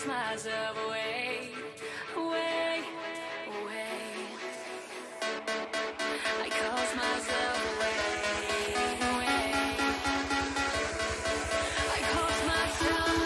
caused myself away, away, away. I caused myself away, away. I caused myself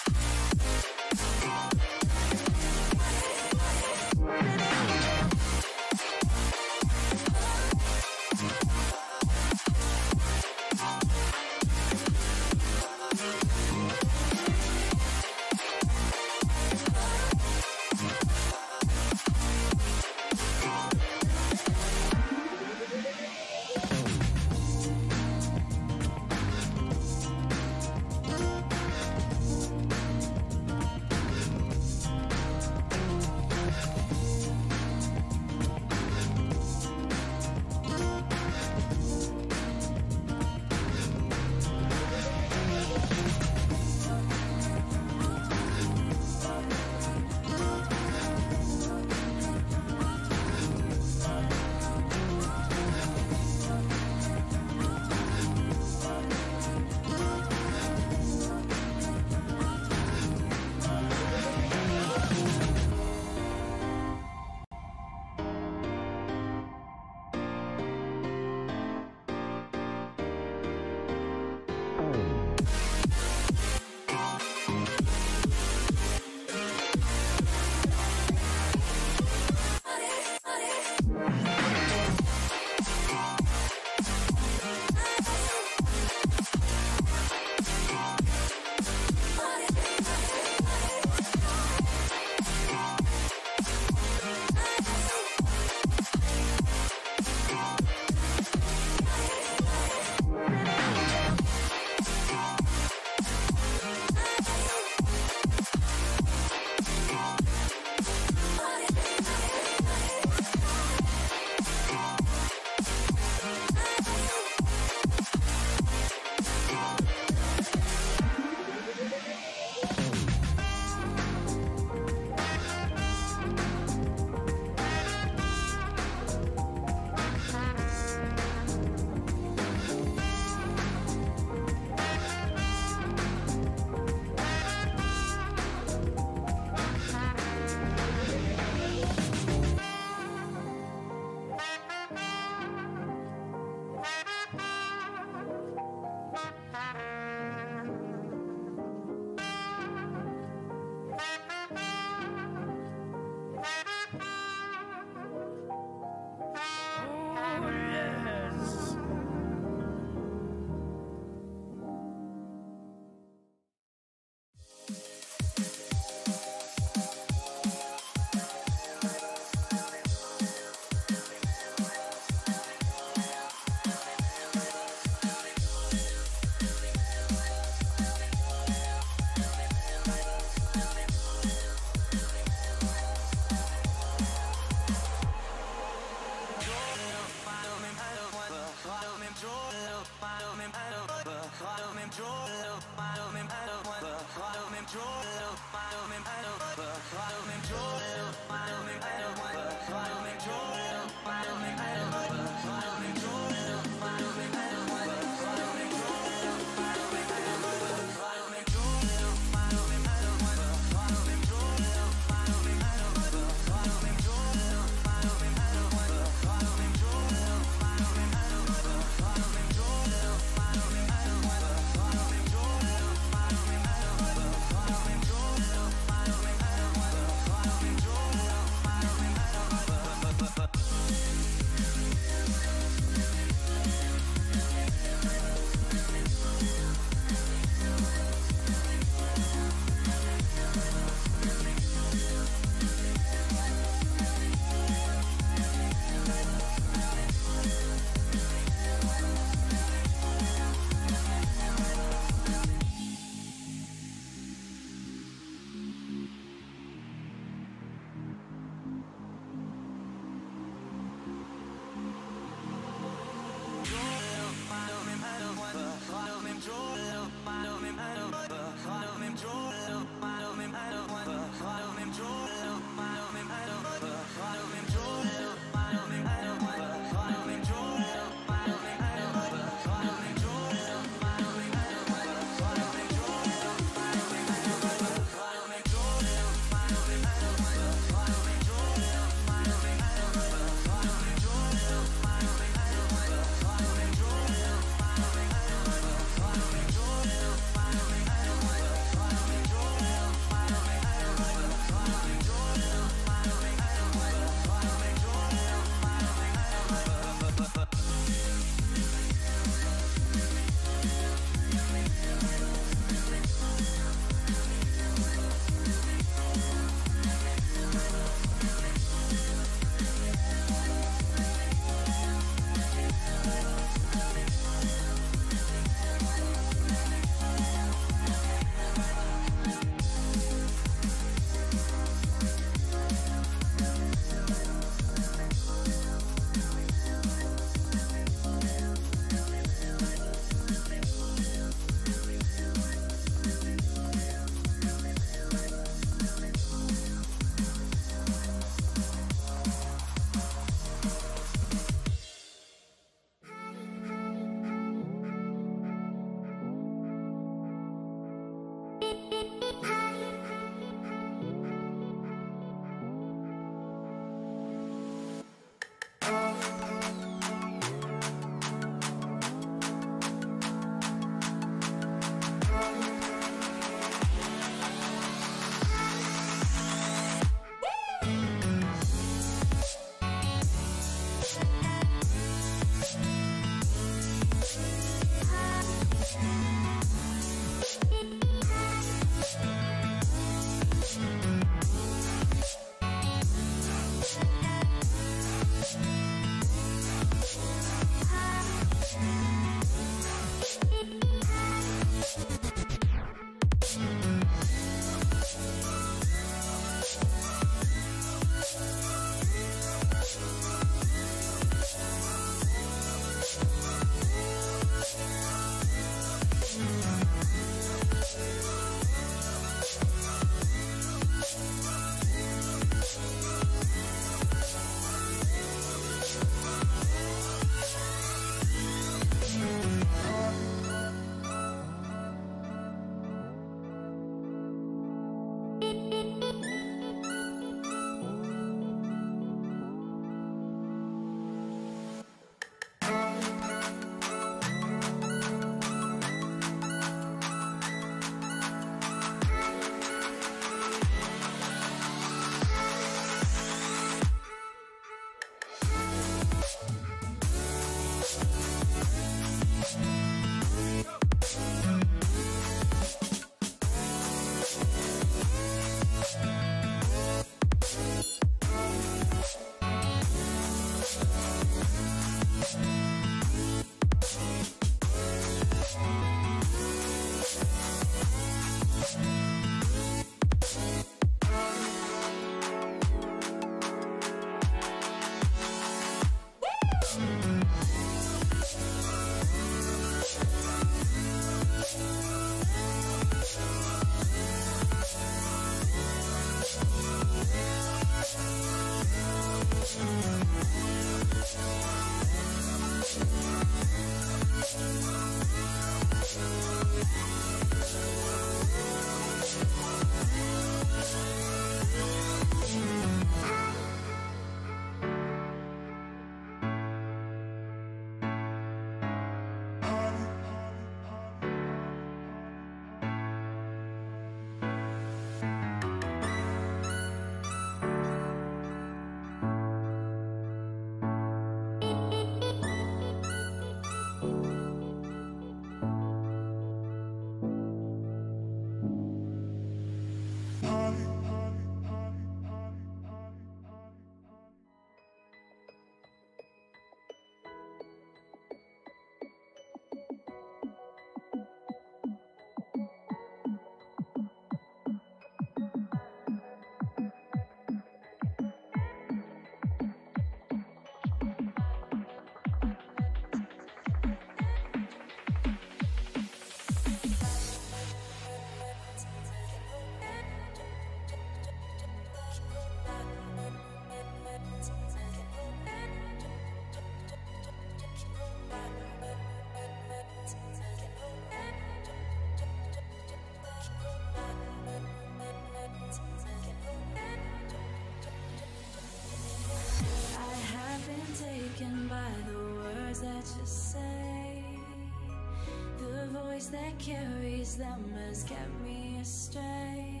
voice that carries them has kept me astray.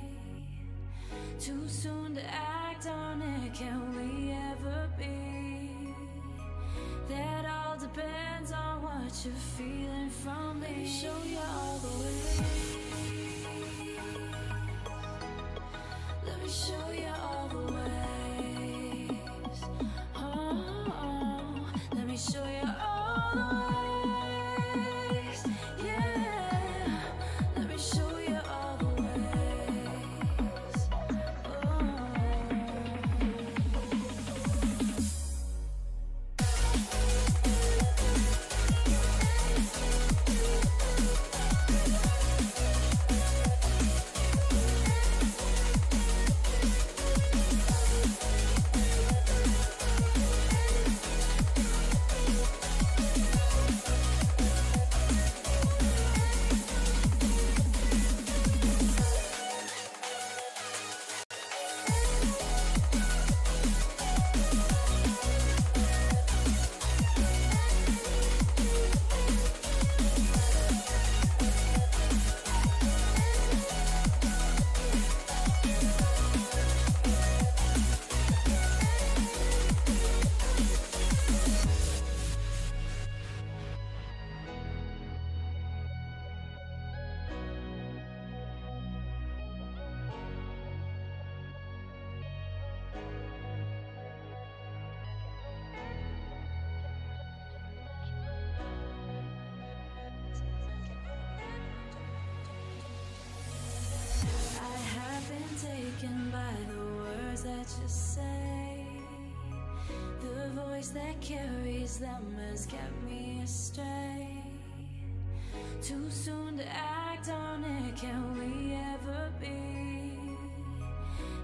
Too soon to act on it, can we ever be? That all depends on what you're feeling from me. Let me show you all the way. Let me show you all the ways. Oh, let me show you all the ways. Yeah, let me show you all the ways. Oh. Taken by the words that you say. The voice that carries them has kept me astray. Too soon to act on it, can we ever be?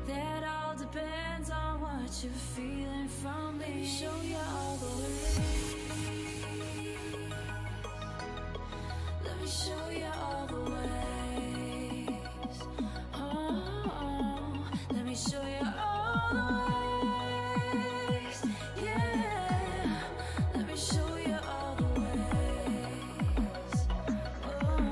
That all depends on what you're feeling from me. Let me show you all the way. Let me show you all the ways. Let me show you all the ways. Yeah, let me show you all the ways. Oh.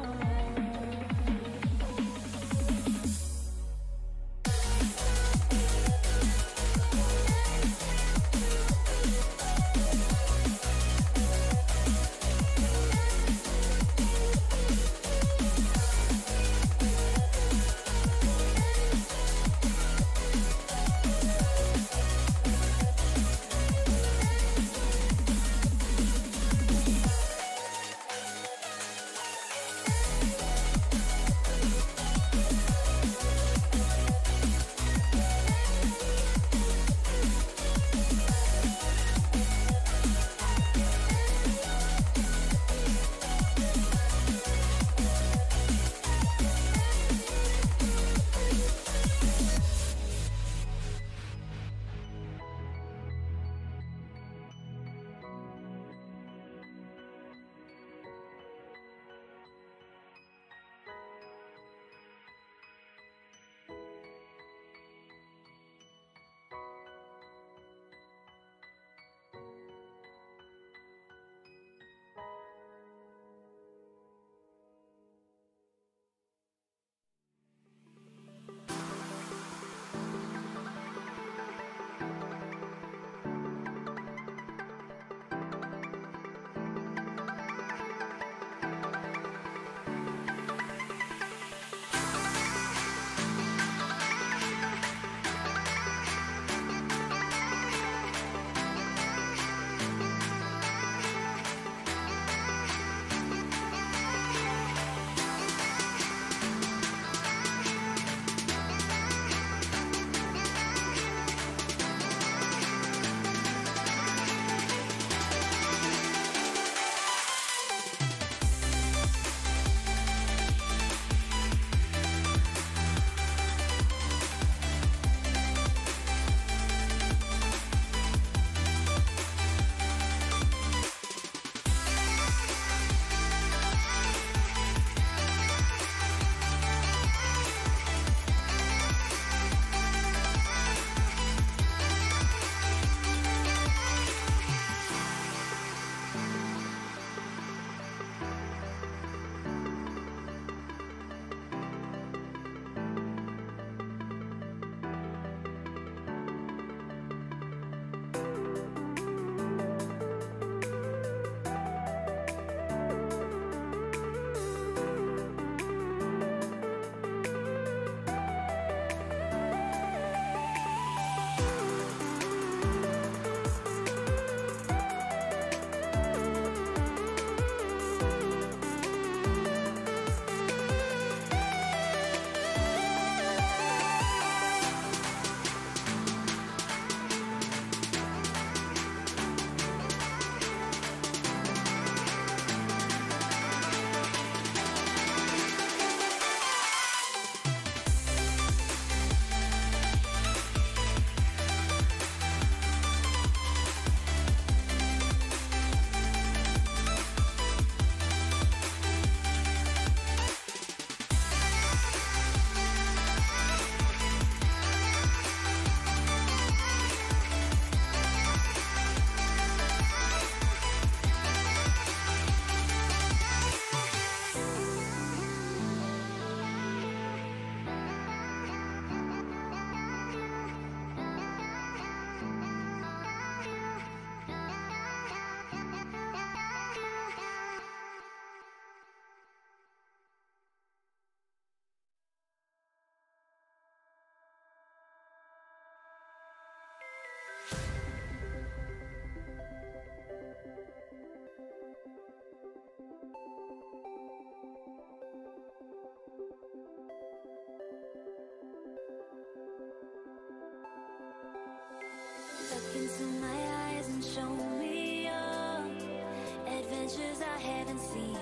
haven't seen.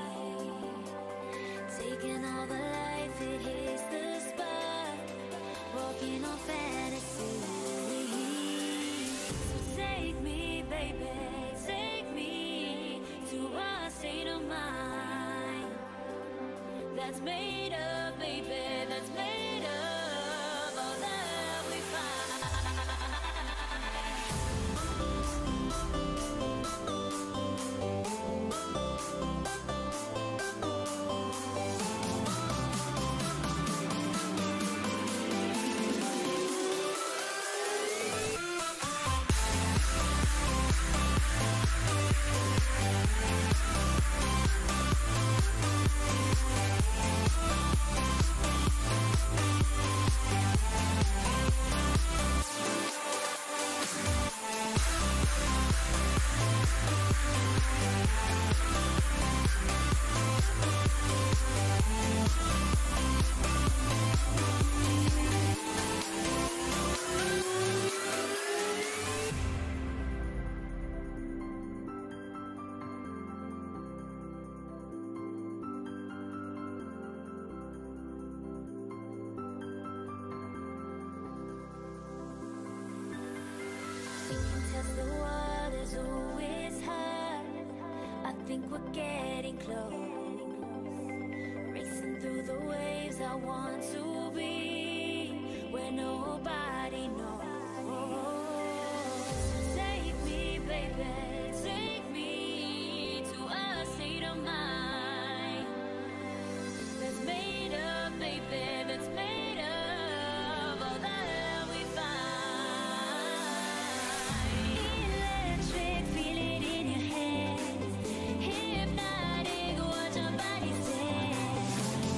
Taking all the life, it hits the spot. Walking on fantasy. So take me, baby, take me to a state of mind that's made up, baby, that's made up all that we find. Test the waters, oh, it's hard. I think we're getting close. Racing through the waves, I want to be where nobody knows. Take me, baby, take me to a state of mind that's made up, baby, that's made up all that we find. Electric, feel it in your head. Hypnotic, watch your body say.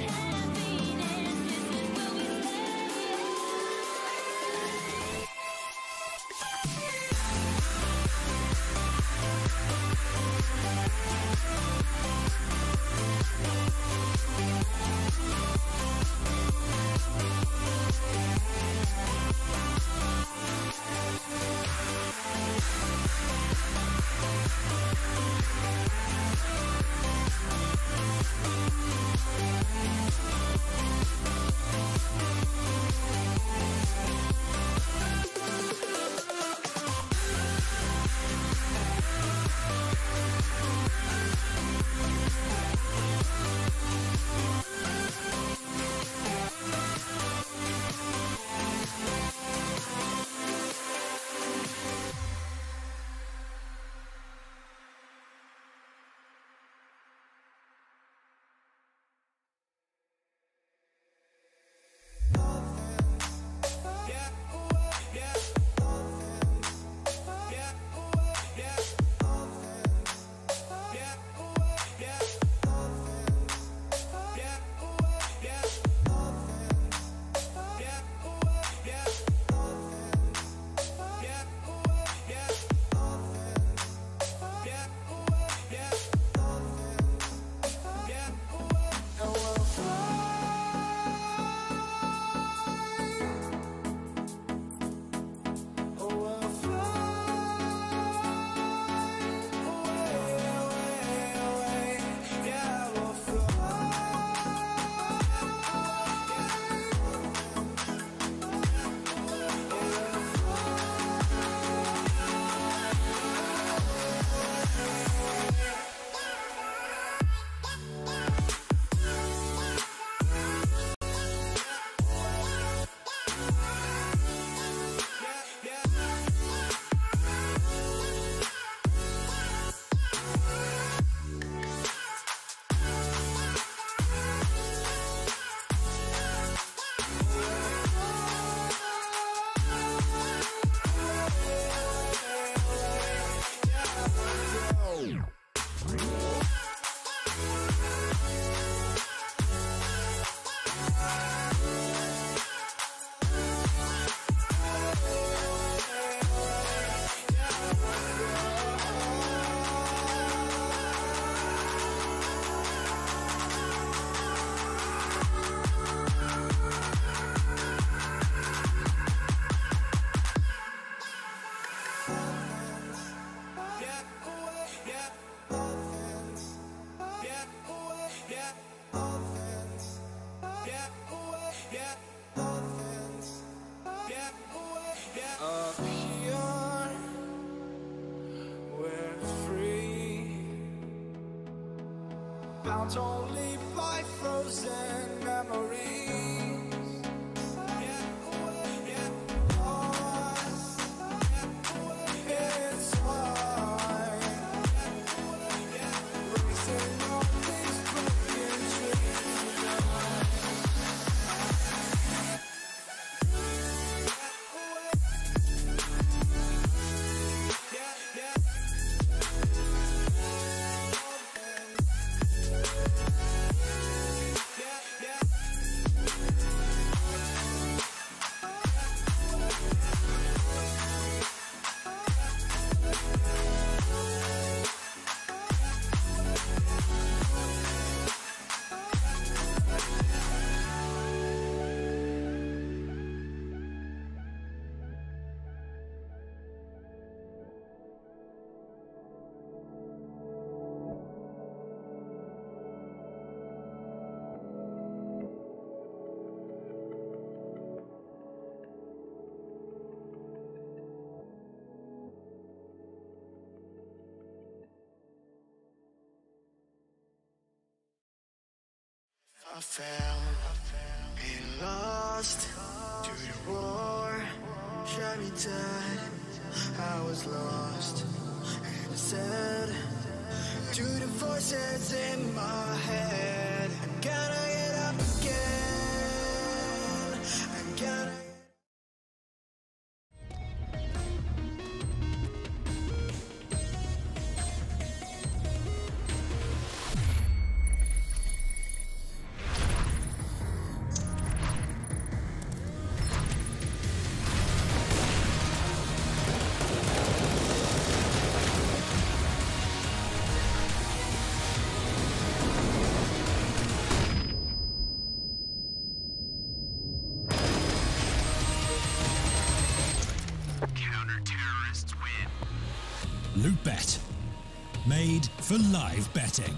Happiness, this is what we say. bound only by frozen memories. It's fine. Racing all these broken dreams. I fell and lost to the war, shot me dead. I was lost and I said to the voices in my head, I gotta get up again. I gotta. Counter-terrorists win. Loot.bet. Made for live betting.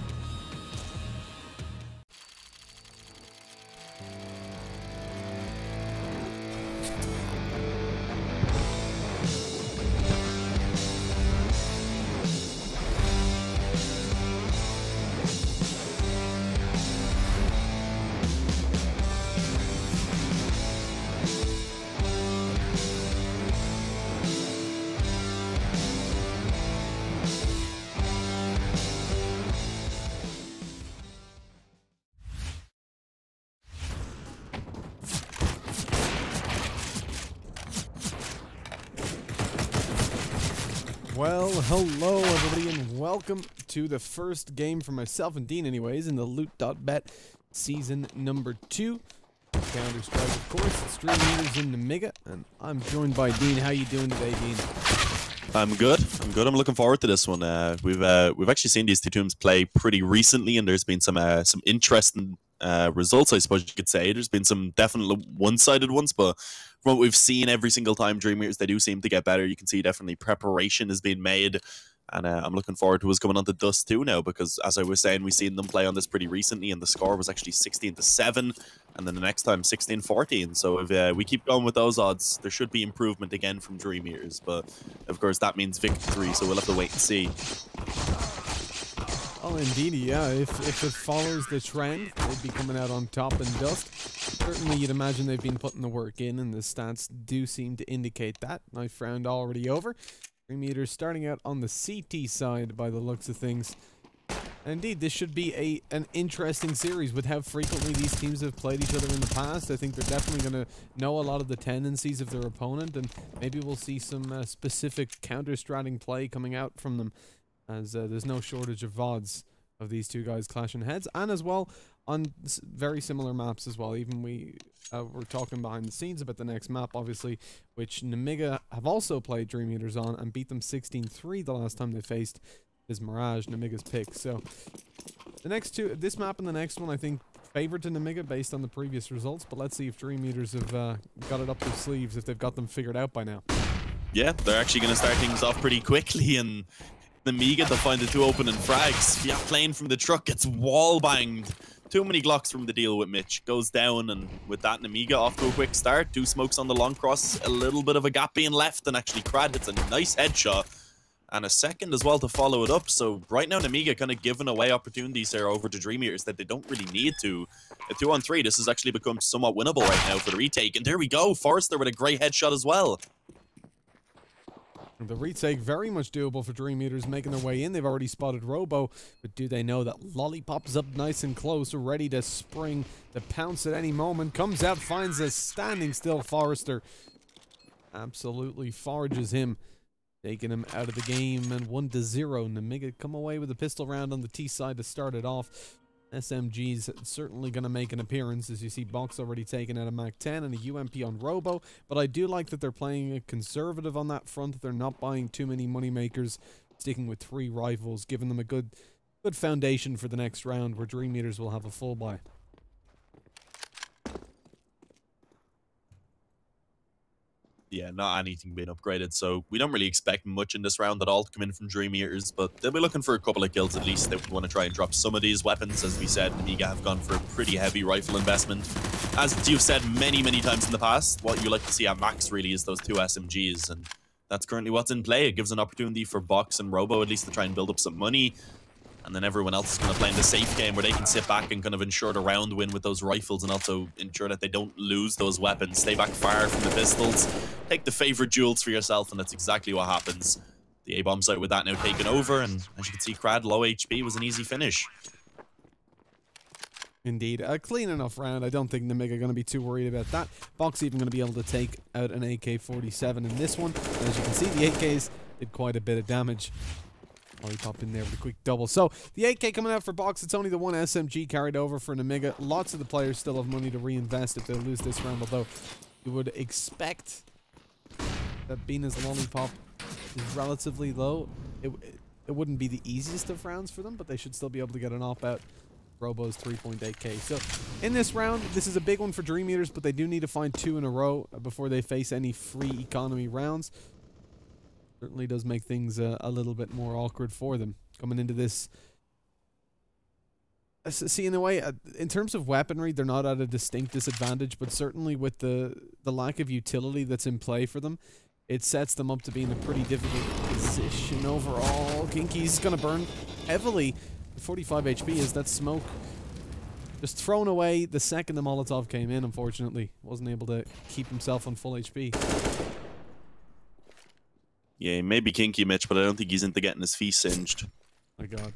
Well, hello everybody and welcome to the first game for myself and Dean anyways in the Loot.bet season number 2. Counter-Strike, of course, it's DreamEaters in Nemiga, and I'm joined by Dean. How you doing today, Dean? I'm good. I'm looking forward to this one. We've actually seen these two teams play pretty recently, and there's been some interesting results, I suppose you could say. There's been some definitely one-sided ones, but from what we've seen every single time, DreamEaters, they do seem to get better. You can see definitely preparation is being made, and I'm looking forward to what's coming on to Dust 2 now, because as I was saying, we've seen them play on this pretty recently, and the score was actually 16-7, and then the next time 16-14. So if we keep going with those odds, there should be improvement again from DreamEaters, but of course that means victory, so we'll have to wait and see. Oh, indeed, yeah. If it follows the trend, they'd be coming out on top in Dust. Certainly, you'd imagine they've been putting the work in, and the stats do seem to indicate that. Knife round already over. DreamEaters starting out on the CT side by the looks of things. And indeed, this should be an interesting series with how frequently these teams have played each other in the past. I think they're definitely going to know a lot of the tendencies of their opponent, and maybe we'll see some specific counter-stratting play coming out from them, as there's no shortage of VODs of these two guys clashing heads, and as well on very similar maps as well. Even we're talking behind the scenes about the next map, obviously, which Nemiga have also played DreamEaters on and beat them 16-3 the last time they faced is Mirage, Nemiga's pick. So the next two, this map and the next one, I think favored to Nemiga based on the previous results, but let's see if DreamEaters have got it up their sleeves, if they've got them figured out by now. Yeah, they're actually going to start things off pretty quickly, and Nemiga to find the two opening frags. Yeah, playing from the truck gets wall banged. Too many Glocks from the deal with Mitch. Goes down, and with that, Nemiga off to a quick start. 2 smokes on the long cross. A little bit of a gap being left, and actually Crad hits a nice headshot. and a second as well to follow it up. So right now, Nemiga kind of giving away opportunities there over to DreamEaters that they don't really need to. A 2-on-3, this has actually become somewhat winnable right now for the retake. And there we go, Forrester with a great headshot as well. The retake very much doable for DreamEaters making their way in. They've already spotted Robo, but do they know that Lollipop is up nice and close, ready to spring, to pounce at any moment. Comes out, finds a standing still Forrester. Absolutely forages him, taking him out of the game, and 1-0. Nemiga come away with a pistol round on the T side to start it off. SMG's certainly going to make an appearance, as you see Box already taken out a Mac 10 and a UMP on Robo, but I do like that they're playing a conservative on that front. They're not buying too many moneymakers, sticking with 3 rifles, giving them a good foundation for the next round where DreamEaters will have a full buy. Yeah, not anything being upgraded, so we don't really expect much in this round at all to come in from DreamEaters, but they'll be looking for a couple of kills at least. They want to try and drop some of these weapons. As we said, Nemiga have gone for a pretty heavy rifle investment. As you've said many times in the past, what you like to see at max really is those 2 SMGs, and that's currently what's in play. It gives an opportunity for Box and Robo at least to try and build up some money. And then everyone else is going to play in the safe game where they can sit back and kind of ensure the round win with those rifles, and also ensure that they don't lose those weapons. Stay back far from the pistols. Take the favorite jewels for yourself, and that's exactly what happens. The A-bomb site with that now taken over, and as you can see, Crad, low HP, was an easy finish. Indeed. A clean enough round. I don't think Nemiga are going to be too worried about that. Box even going to be able to take out an AK-47 in this one. And as you can see, the AKs did quite a bit of damage. Lollipop in there with a quick double. So the 8K coming out for Box. It's only the 1 SMG carried over for Nemiga. Lots of the players still have money to reinvest if they lose this round, although you would expect that Bina's Lollipop is relatively low. It wouldn't be the easiest of rounds for them, but they should still be able to get an op out. Robo's 3.8k. So in this round, this is a big one for DreamEaters, but they do need to find 2 in a row before they face any free economy rounds. Certainly does make things a little bit more awkward for them coming into this. See, in a way, in terms of weaponry, they're not at a distinct disadvantage, but certainly with the lack of utility that's in play for them, it sets them up to be in a pretty difficult position overall. Kinky's going to burn heavily. 45 HP is that smoke just thrown away the second the Molotov came in, unfortunately. Wasn't able to keep himself on full HP. Yeah, he may be kinky, Mitch, but I don't think he's into getting his feet singed. My God.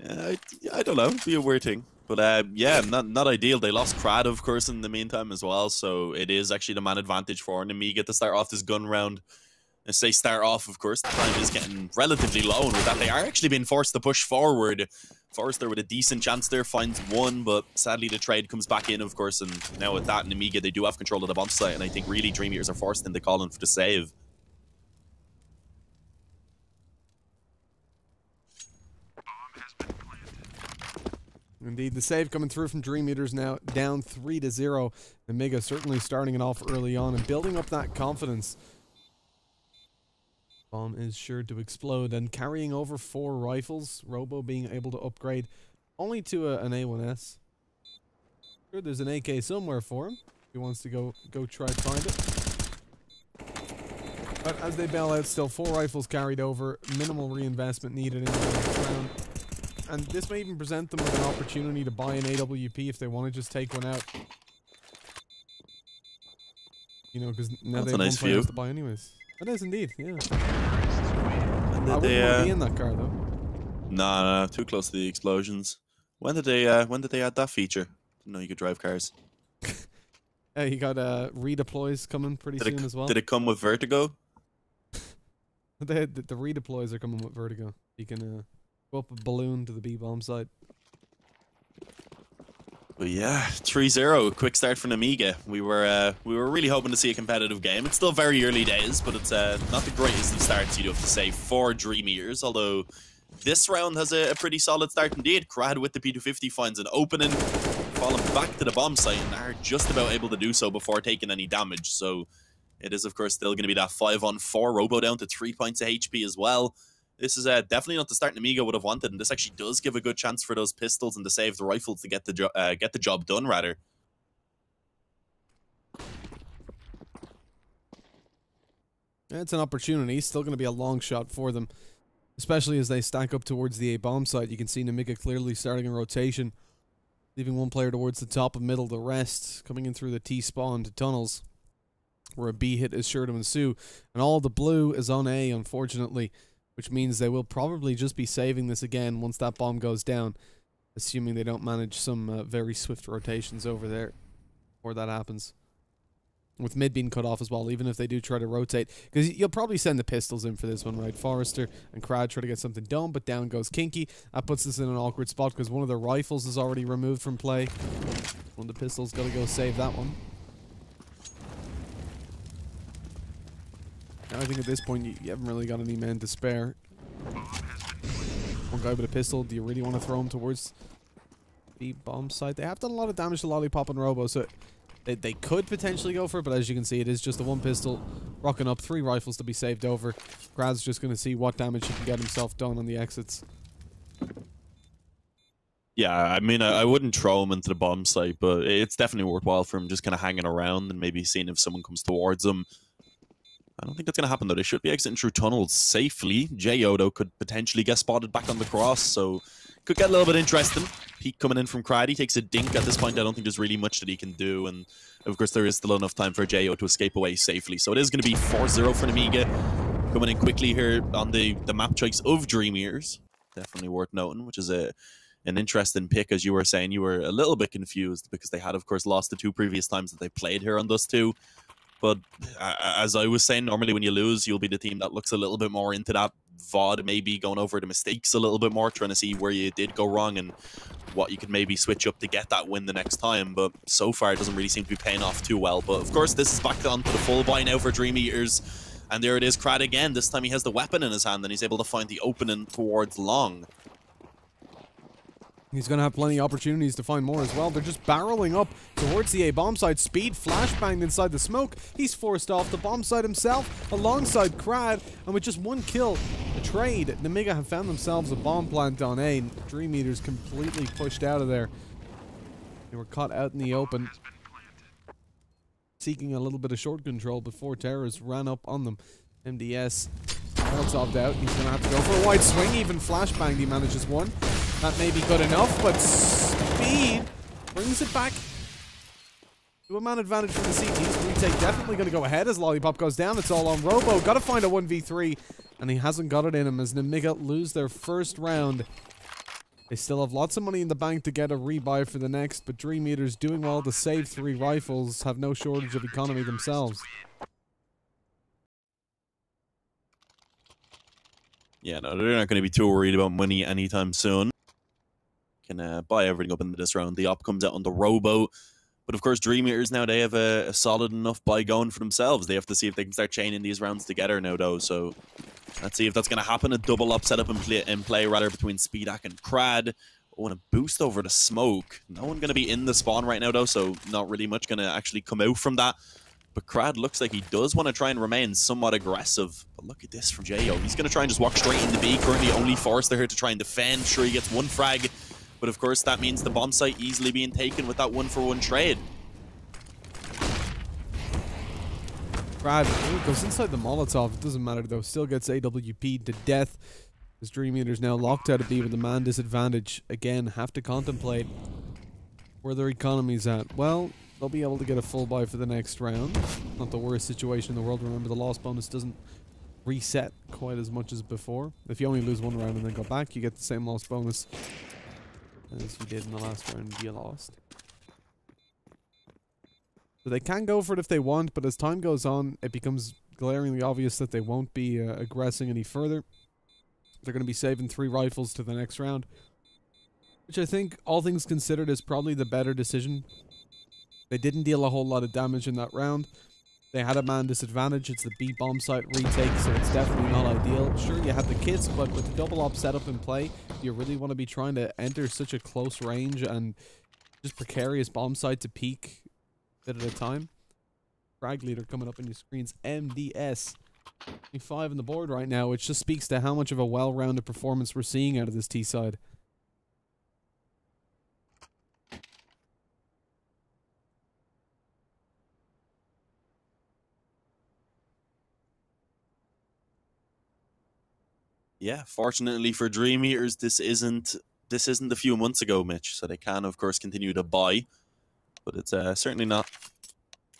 I don't know. It'd be a weird thing. But yeah, not ideal. They lost Crad, of course, in the meantime as well. So it is actually the man advantage for Nemiga to start off this gun round. I say start off, of course. The time is getting relatively low, and with that, they are actually being forced to push forward. Forrester with a decent chance there finds 1, but sadly the trade comes back in, of course. And now with that, Nemiga, they do have control of the bomb site, and I think really DreamEaters are forced into calling for the save. Indeed, the save coming through from DreamEaters now, down 3-0. Nemiga certainly starting it off early on and building up that confidence. Bomb is sure to explode, and carrying over 4 rifles. Robo being able to upgrade only to an A1S. Sure, there's an AK somewhere for him if he wants to go try to find it. But as they bail out, still 4 rifles carried over. Minimal reinvestment needed in the next round. And this may even present them with an opportunity to buy an AWP if they want to just take one out. You know, because now they have nice one player view to buy anyways. It is indeed, yeah. When did I wouldn't want to be in that car though. No, too close to the explosions. When did they add that feature? Didn't know you could drive cars. You got redeploys coming pretty soon as well. Did it come with Vertigo? The redeploys are coming with Vertigo. You can go up a balloon to the B-bomb site. But yeah, 3-0, quick start for Nemiga. We were really hoping to see a competitive game. It's still very early days, but it's not the greatest of starts, you do have to say, for DreamEaters. Although this round has a pretty solid start indeed. Crad with the P250 finds an opening, falling back to the bomb site, and are just about able to do so before taking any damage. So it is, of course, still going to be that 5-on-4. Robo down to 3 points of HP as well. This is definitely not the start Nemiga would have wanted, and this actually does give a good chance for those pistols and to save the rifles to get the job done, rather. It's an opportunity. Still going to be a long shot for them, especially as they stack up towards the A-bomb site. You can see Nemiga clearly starting a rotation, leaving one player towards the top and middle, the rest coming in through the T-spawn to tunnels, where a B hit is sure to ensue. And all the blue is on A, unfortunately, which means they will probably just be saving this again once that bomb goes down, assuming they don't manage some very swift rotations over there before that happens. With mid being cut off as well, even if they do try to rotate. Because you'll probably send the pistols in for this one, right? Forrester and Crad try to get something done, but down goes Kinky. That puts us in an awkward spot because one of the rifles is already removed from play. One of the pistols got to go save that one. Now I think at this point you haven't really got any men to spare. One guy with a pistol, do you really want to throw him towards the bomb site? They have done a lot of damage to Lollipop and Robo, so they could potentially go for it, but as you can see, it is just the one pistol rocking up, 3 rifles to be saved over. Grad's just going to see what damage he can get himself done on the exits. Yeah, I mean, I wouldn't throw him into the bomb site, but it's definitely worthwhile for him just kind of hanging around and maybe seeing if someone comes towards him. I don't think that's going to happen, though. They should be exiting through tunnels safely. J.O., though, could potentially get spotted back on the cross, so could get a little bit interesting. Peek coming in from Crad. He takes a dink at this point. I don't think there's really much that he can do, and of course, there is still enough time for J.O. to escape away safely. So it is going to be 4-0 for Nemiga. Coming in quickly here on the map choice of DreamEaters. Definitely worth noting, which is an interesting pick. As you were saying, you were a little bit confused because they had, of course, lost the 2 previous times that they played here on Dust 2. But as I was saying, normally when you lose, you'll be the team that looks a little bit more into that VOD, maybe going over the mistakes a little bit more, trying to see where you did go wrong and what you could maybe switch up to get that win the next time. But so far, it doesn't really seem to be paying off too well. But of course, this is back on to the full buy now for DreamEaters. And there it is, Crad again. This time he has the weapon in his hand and he's able to find the opening towards long. He's going to have plenty of opportunities to find more as well. They're just barreling up towards the A-bomb site. Speed flashbanged inside the smoke. He's forced off the bomb site himself alongside Crad. And with just 1 kill, a trade, Nemiga have found themselves a bomb plant on A. DreamEaters completely pushed out of there. They were caught out in the open, seeking a little bit of short control before terrorists ran up on them. MDS Molotov'd out. He's going to have to go for a wide swing. Even flashbanged, he manages 1. That may be good enough, but Speed brings it back to a man advantage for the CTs. Retake definitely going to go ahead as Lollipop goes down. It's all on Robo. Got to find a 1v3, and he hasn't got it in him as Nemiga lose their first round. They still have lots of money in the bank to get a rebuy for the next, but DreamEaters doing well to save 3 rifles, have no shortage of economy themselves. Yeah, no, they're not going to be too worried about money anytime soon. Can buy everything up in this round. The op comes out on the Robo. But of course, DreamEaters now, they have a solid enough buy going for themselves. They have to see if they can start chaining these rounds together now, though. So let's see if that's going to happen. A double up setup in play rather between Speedak and Crad. Oh, and a boost over the smoke. No one going to be in the spawn right now, though, so not really much going to actually come out from that. But Crad looks like he does want to try and remain somewhat aggressive. But look at this from J.O. He's going to try and just walk straight into B. Currently only Forrester here to try and defend. Sure, he gets 1 frag. But of course, that means the bomb site easily being taken with that 1-for-1 trade. Crad goes inside the Molotov. It doesn't matter, though. Still gets AWP'd to death. As DreamEaters now locked out of B with a man disadvantage. Again, have to contemplate where their economy's at. Well, they'll be able to get a full buy for the next round. Not the worst situation in the world. Remember, the loss bonus doesn't reset quite as much as before. If you only lose 1 round and then go back, you get the same loss bonus as you did in the last round you lost. So they can go for it if they want, but as time goes on, it becomes glaringly obvious that they won't be aggressing any further. They're going to be saving 3 rifles to the next round, which I think, all things considered, is probably the better decision. They didn't deal a whole lot of damage in that round. They had a man disadvantage. It's the B bomb site retake, so it's definitely not ideal. Sure, you have the kits, but with the double op setup in play, do you really want to be trying to enter such a close range and just precarious bomb site to peak a bit at a time? Frag leader coming up on your screens. MDS. 5 on the board right now, which just speaks to how much of a well-rounded performance we're seeing out of this T side. Yeah, fortunately for DreamEaters, this isn't a few months ago, Mitch. So they can, of course, continue to buy, but it's certainly not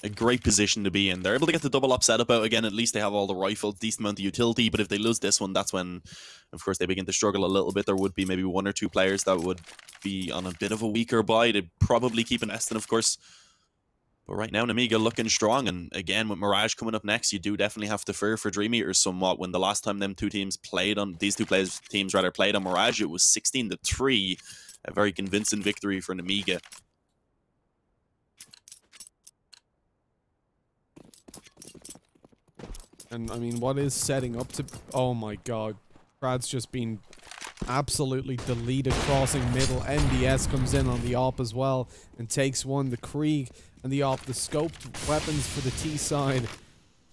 a great position to be in. They're able to get the double up setup out again. At least they have all the rifles, decent amount of utility. But if they lose this one, that's when, of course, they begin to struggle a little bit. There would be maybe 1 or 2 players that would be on a bit of a weaker buy. They'd probably keep an Eston, of course. But right now, Nemiga looking strong. And again, with Mirage coming up next, you do definitely have to fear for DreamEaters somewhat. When the last time these two teams played on Mirage, it was 16-3. A very convincing victory for Nemiga. And I mean, what is setting up to... Oh my god. Brad's just been absolutely deleted crossing middle. MDS comes in on the op as well and takes one. The Krieg and the op, the scoped weapons for the T side,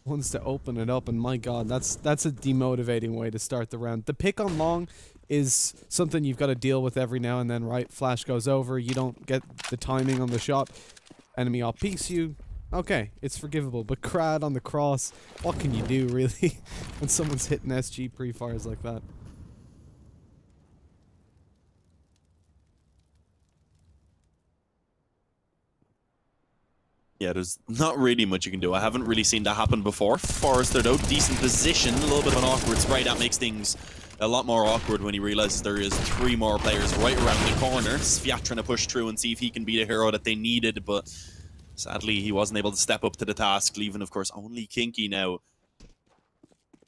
wants to open it up. And my god, that's a demotivating way to start the round. The pick on long is something you've got to deal with every now and then, right? Flash goes over, you don't get the timing on the shot. Enemy op peeks you. Okay, it's forgivable, but Crad on the cross, what can you do, really, when someone's hitting SG pre-fires like that? Yeah, there's not really much you can do. I haven't really seen that happen before. Forrester, though, decent position, a little bit of an awkward spray. That makes things a lot more awkward when he realizes there is 3 more players right around the corner. Sviat trying to push through and see if he can be the hero that they needed, but sadly, he wasn't able to step up to the task, leaving, of course, only Kinky now.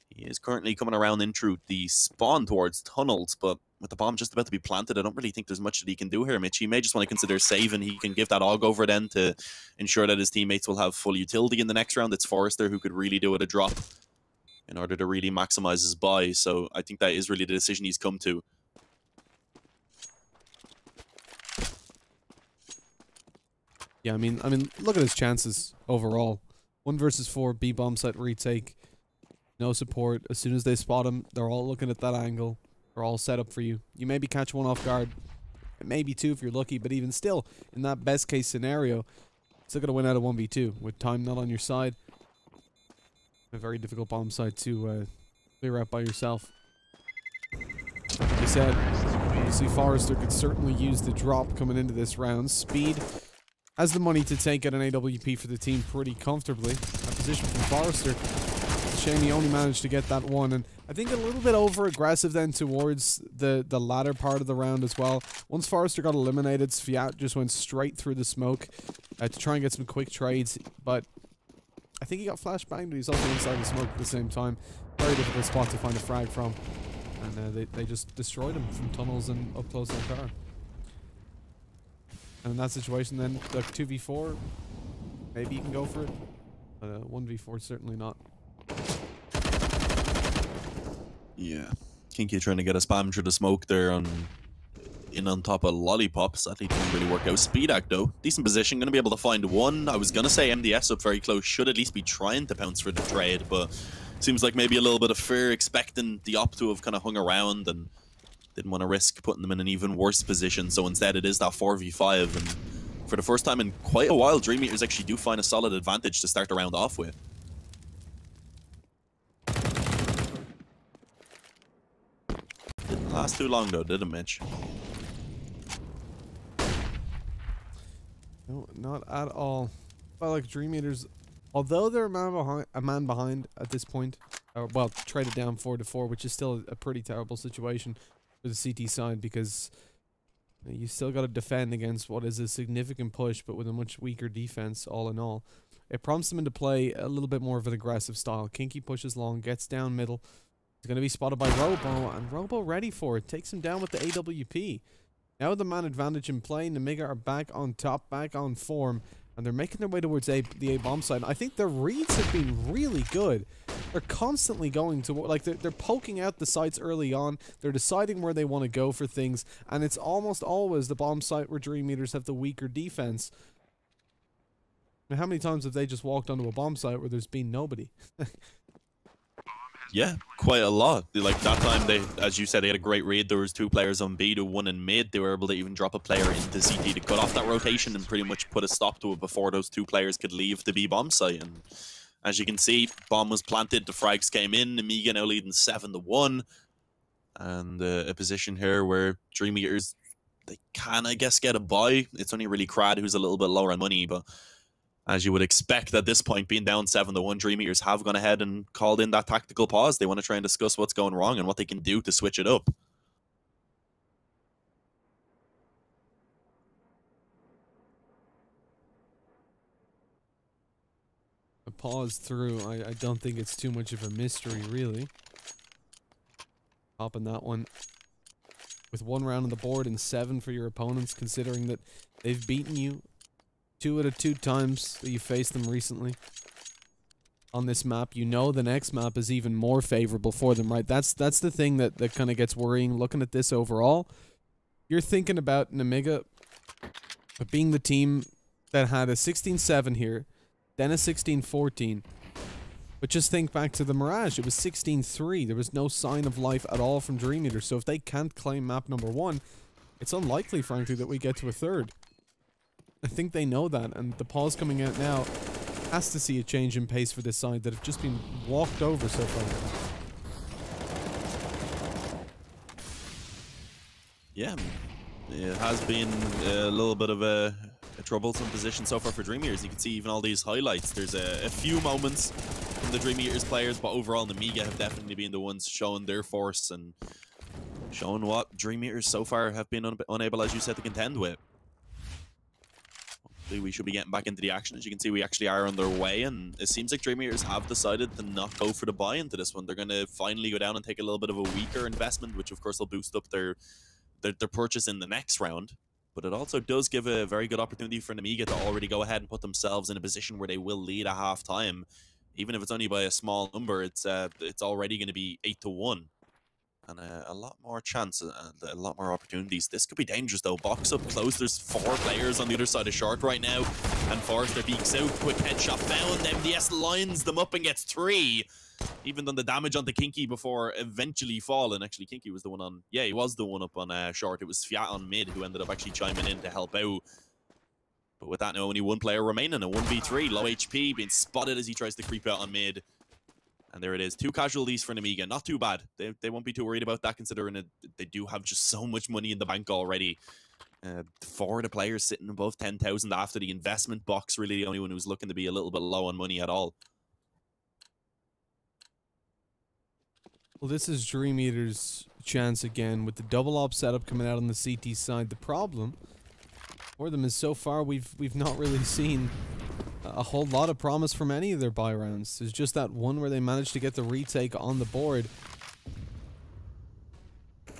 He is currently coming around in through the spawn towards tunnels, but with the bomb just about to be planted, I don't really think there's much that he can do here, Mitch. He may just want to consider saving. He can give that AUG over then to ensure that his teammates will have full utility in the next round. It's Forrester who could really do it a drop in order to really maximize his buy, so I think that is really the decision he's come to. Yeah, I mean, look at his chances overall. 1 versus 4, B bomb site retake. No support. As soon as they spot him, they're all looking at that angle. They're all set up for you. You maybe catch 1 off guard. Maybe 2 if you're lucky, but even still, in that best case scenario, still got to win out of 1v2 with time not on your side. A very difficult bomb site to clear out by yourself. Like I said, obviously Forrester could certainly use the drop coming into this round. Speed has the money to take out an AWP for the team pretty comfortably. A position from Forrester. It's a shame he only managed to get that one, and I think a little bit over-aggressive then towards the latter part of the round as well. Once Forrester got eliminated, Sviat just went straight through the smoke to try and get some quick trades, but I think he got flashbanged, but he's also inside the smoke at the same time. Very difficult spot to find a frag from, and they just destroyed him from tunnels and up close on car. And in that situation then, like 2v4, maybe you can go for it. But 1v4, certainly not. Yeah. Kinky trying to get a spam through the smoke there on top of Lollipop. Sadly didn't really work out. Speed Act though, decent position, going to be able to find one. I was going to say MDS up very close, should at least be trying to bounce for the trade, but seems like maybe a little bit of fear, expecting the op to have kind of hung around and didn't want to risk putting them in an even worse position, so instead it is that 4v5, and for the first time in quite a while, DreamEaters actually do find a solid advantage to start the round off with. Didn't last too long though, did it, Mitch? No, not at all. But like DreamEaters, although they're a man behind at this point, well, traded down 4-4, which is still a pretty terrible situation for the CT side, because you still got to defend against what is a significant push, but with a much weaker defense all in all. It prompts them into play a little bit more of an aggressive style. Kinky pushes long, gets down middle. He's going to be spotted by Robo, and Robo ready for it. Takes him down with the AWP. Now with the man advantage in play, Nemiga are back on top, back on form, and they're making their way towards the A bomb side. I think their reads have been really good. They're constantly going to, like, they're poking out the sites early on. They're deciding where they want to go for things, and it's almost always the bomb site where DreamEaters have the weaker defense. Now, how many times have they just walked onto a bomb site where there's been nobody? Yeah, quite a lot. Like that time, they, as you said, they had a great raid. There was 2 players on B to 1 in mid. They were able to even drop a player into CT to cut off that rotation and pretty much put a stop to it before those 2 players could leave the B bomb site. And as you can see, bomb was planted, the frags came in. Nemiga now leading 7-1. and a position here where DreamEaters, they can, I guess, get a buy. It's only really Crad who's a little bit lower on money, but as you would expect at this point, being down 7-1, DreamEaters have gone ahead and called in that tactical pause. They want to try and discuss what's going wrong and what they can do to switch it up. A pause through. I don't think it's too much of a mystery, really. Popping that one with 1 round on the board and 7 for your opponents, considering that they've beaten you 2 out of 2 times that you faced them recently on this map. You know the next map is even more favorable for them, right? That's the thing that kind of gets worrying looking at this overall. You're thinking about Nemiga being the team that had a 16-7 here, then a 16-14. But just think back to the Mirage. It was 16-3. There was no sign of life at all from DreamEaters. So if they can't claim map number 1, it's unlikely, frankly, that we get to a 3rd. I think they know that, and the pause coming out now has to see a change in pace for this side that have just been walked over so far. Yeah, it has been a little bit of a troublesome position so far for DreamEaters. You can see even all these highlights. There's a few moments from the DreamEaters players, but overall Nemiga have definitely been the ones showing their force and showing what DreamEaters so far have been unable, as you said, to contend with. Hopefully we should be getting back into the action. As you can see, we actually are on their way, and it seems like DreamEaters have decided to not go for the buy into this one. They're going to finally go down and take a little bit of a weaker investment, which of course will boost up their purchase in the next round. But it also does give a very good opportunity for Nemiga to already go ahead and put themselves in a position where they will lead at half-time. Even if it's only by a small number, it's already going to be 8-1. And a lot more chance, a lot more opportunities. This could be dangerous, though. Box up close. There's 4 players on the other side of short right now. And Forrester peeks out. Quick headshot found. MDS lines them up and gets 3. Even done the damage onto Kinky before eventually falling. Actually, Kinky was the one on... Yeah, he was the one up on short. It was Fiat on mid who ended up actually chiming in to help out. But with that, now only 1 player remaining. A 1v3. Low HP. Being spotted as he tries to creep out on mid. And there it is. 2 casualties for Nemiga. Not too bad. They won't be too worried about that, considering they do have just so much money in the bank already. 4 of the players sitting above 10,000 after the investment box. Really the only one who's looking to be a little bit low on money at all. Well, this is DreamEaters' chance again with the double op setup coming out on the CT side. The problem for them is so far we've not really seen a whole lot of promise from any of their buy rounds. There's just that one where they managed to get the retake on the board.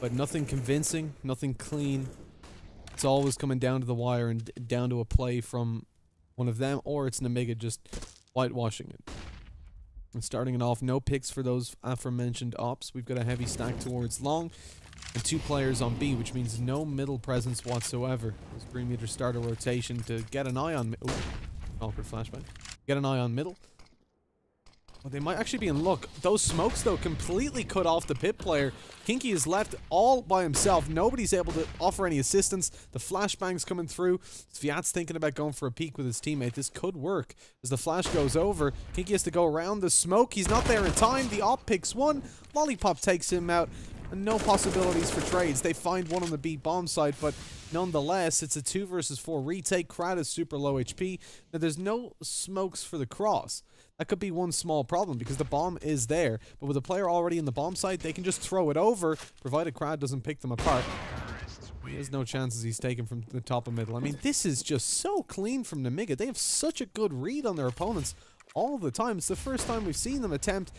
But nothing convincing, nothing clean. It's always coming down to the wire and down to a play from one of them, or it's Nemiga just whitewashing it. And starting it off, no picks for those aforementioned ops. We've got a heavy stack towards long and 2 players on B, which means no middle presence whatsoever. As DreamEaters start a rotation to get an eye on... Ooh, awkward flashback. Get an eye on middle. Well, they might actually be in luck. Those smokes, though, completely cut off the pit player. Kinky is left all by himself. Nobody's able to offer any assistance. The flashbang's coming through. Sviat's thinking about going for a peek with his teammate. This could work. As the flash goes over, Kinky has to go around the smoke. He's not there in time. The op picks 1. Lollipop takes him out. And no possibilities for trades. They find one on the B bomb site, but nonetheless, it's a 2 versus 4 retake. Crowd is super low HP. Now, there's no smokes for the cross. That could be one small problem because the bomb is there. But with a player already in the bomb site, they can just throw it over, provided Crowd doesn't pick them apart. There's no chances he's taken from the top of middle. I mean, this is just so clean from Nemiga. They have such a good read on their opponents all the time. It's the first time we've seen them attempt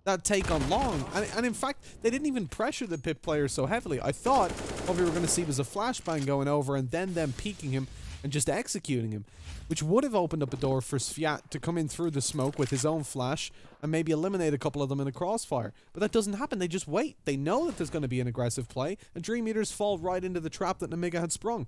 that take on long. And in fact, they didn't even pressure the pit player so heavily. I thought what we were going to see was a flashbang going over and then them peeking him and just executing him, which would have opened up a door for Sviat to come in through the smoke with his own flash and maybe eliminate a couple of them in a crossfire. But that doesn't happen. They just wait. They know that there's going to be an aggressive play, and DreamEaters fall right into the trap that Nemiga had sprung.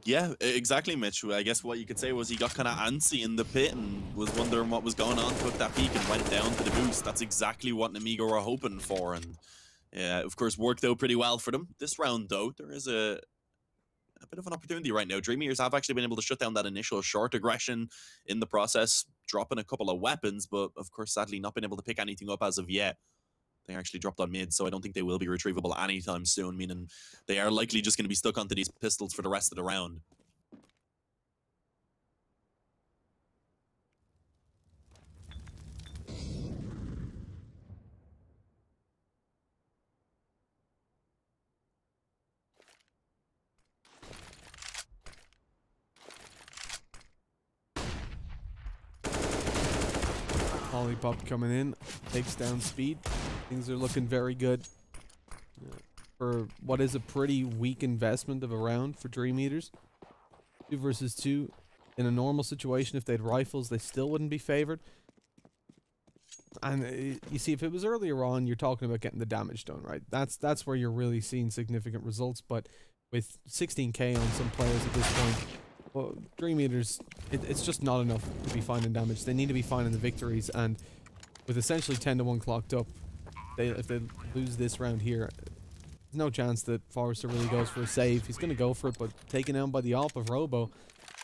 Yeah, exactly, Mitch. I guess what you could say was he got kind of antsy in the pit and was wondering what was going on, took that peek and went down to the boost. That's exactly what Nemiga were hoping for, and yeah, of course, worked out pretty well for them. This round, though, there is a bit of an opportunity right now. DreamEaters have actually been able to shut down that initial short aggression in the process, dropping a couple of weapons, but of course, sadly, not been able to pick anything up as of yet. They actually dropped on mid, so I don't think they will be retrievable anytime soon, meaning they are likely just going to be stuck onto these pistols for the rest of the round. Lollipop coming in, takes down speed. Things are looking very good for what is a pretty weak investment of a round for DreamEaters. 2 versus 2. In a normal situation, if they had rifles, they still wouldn't be favored. And you see, if it was earlier on, you're talking about getting the damage done, right? That's where you're really seeing significant results. But with 16k on some players at this point, well, DreamEaters, it's just not enough to be finding damage. They need to be finding the victories, and with essentially 10 to 1 clocked up, if they lose this round here, there's no chance that Forrester really goes for a save. He's going to go for it, but taken down by the AWP of Robo.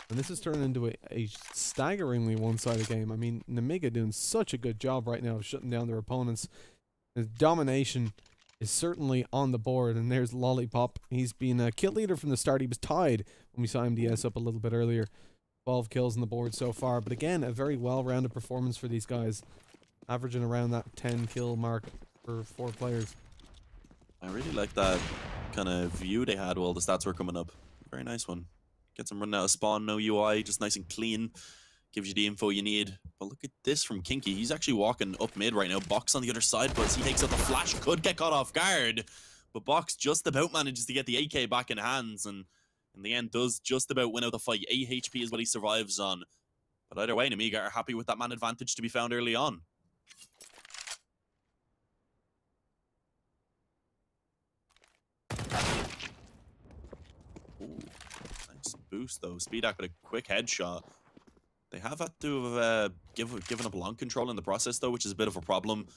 And this is turning into a staggeringly one-sided game. I mean, Nemiga doing such a good job right now of shutting down their opponents. His domination is certainly on the board, and there's Lollipop. He's been a kill leader from the start. He was tied when we saw him DS up a little bit earlier. 12 kills on the board so far, but again, a very well-rounded performance for these guys, averaging around that 10 kill mark for 4 players. I really like that kind of view they had while the stats were coming up. Very nice one. Gets them running out of spawn, no UI, just nice and clean. Gives you the info you need. But look at this from Kinky. He's actually walking up mid right now. Box on the other side, but he takes out the flash. Could get caught off guard. But Box just about manages to get the AK back in hands. And in the end, does just about win out the fight. 8 HP is what he survives on. But either way, Nemiga are happy with that man advantage to be found early on. Ooh, nice boost, though. Speedak with a quick headshot. They have had to have given up long control in the process, though, which is a bit of a problem.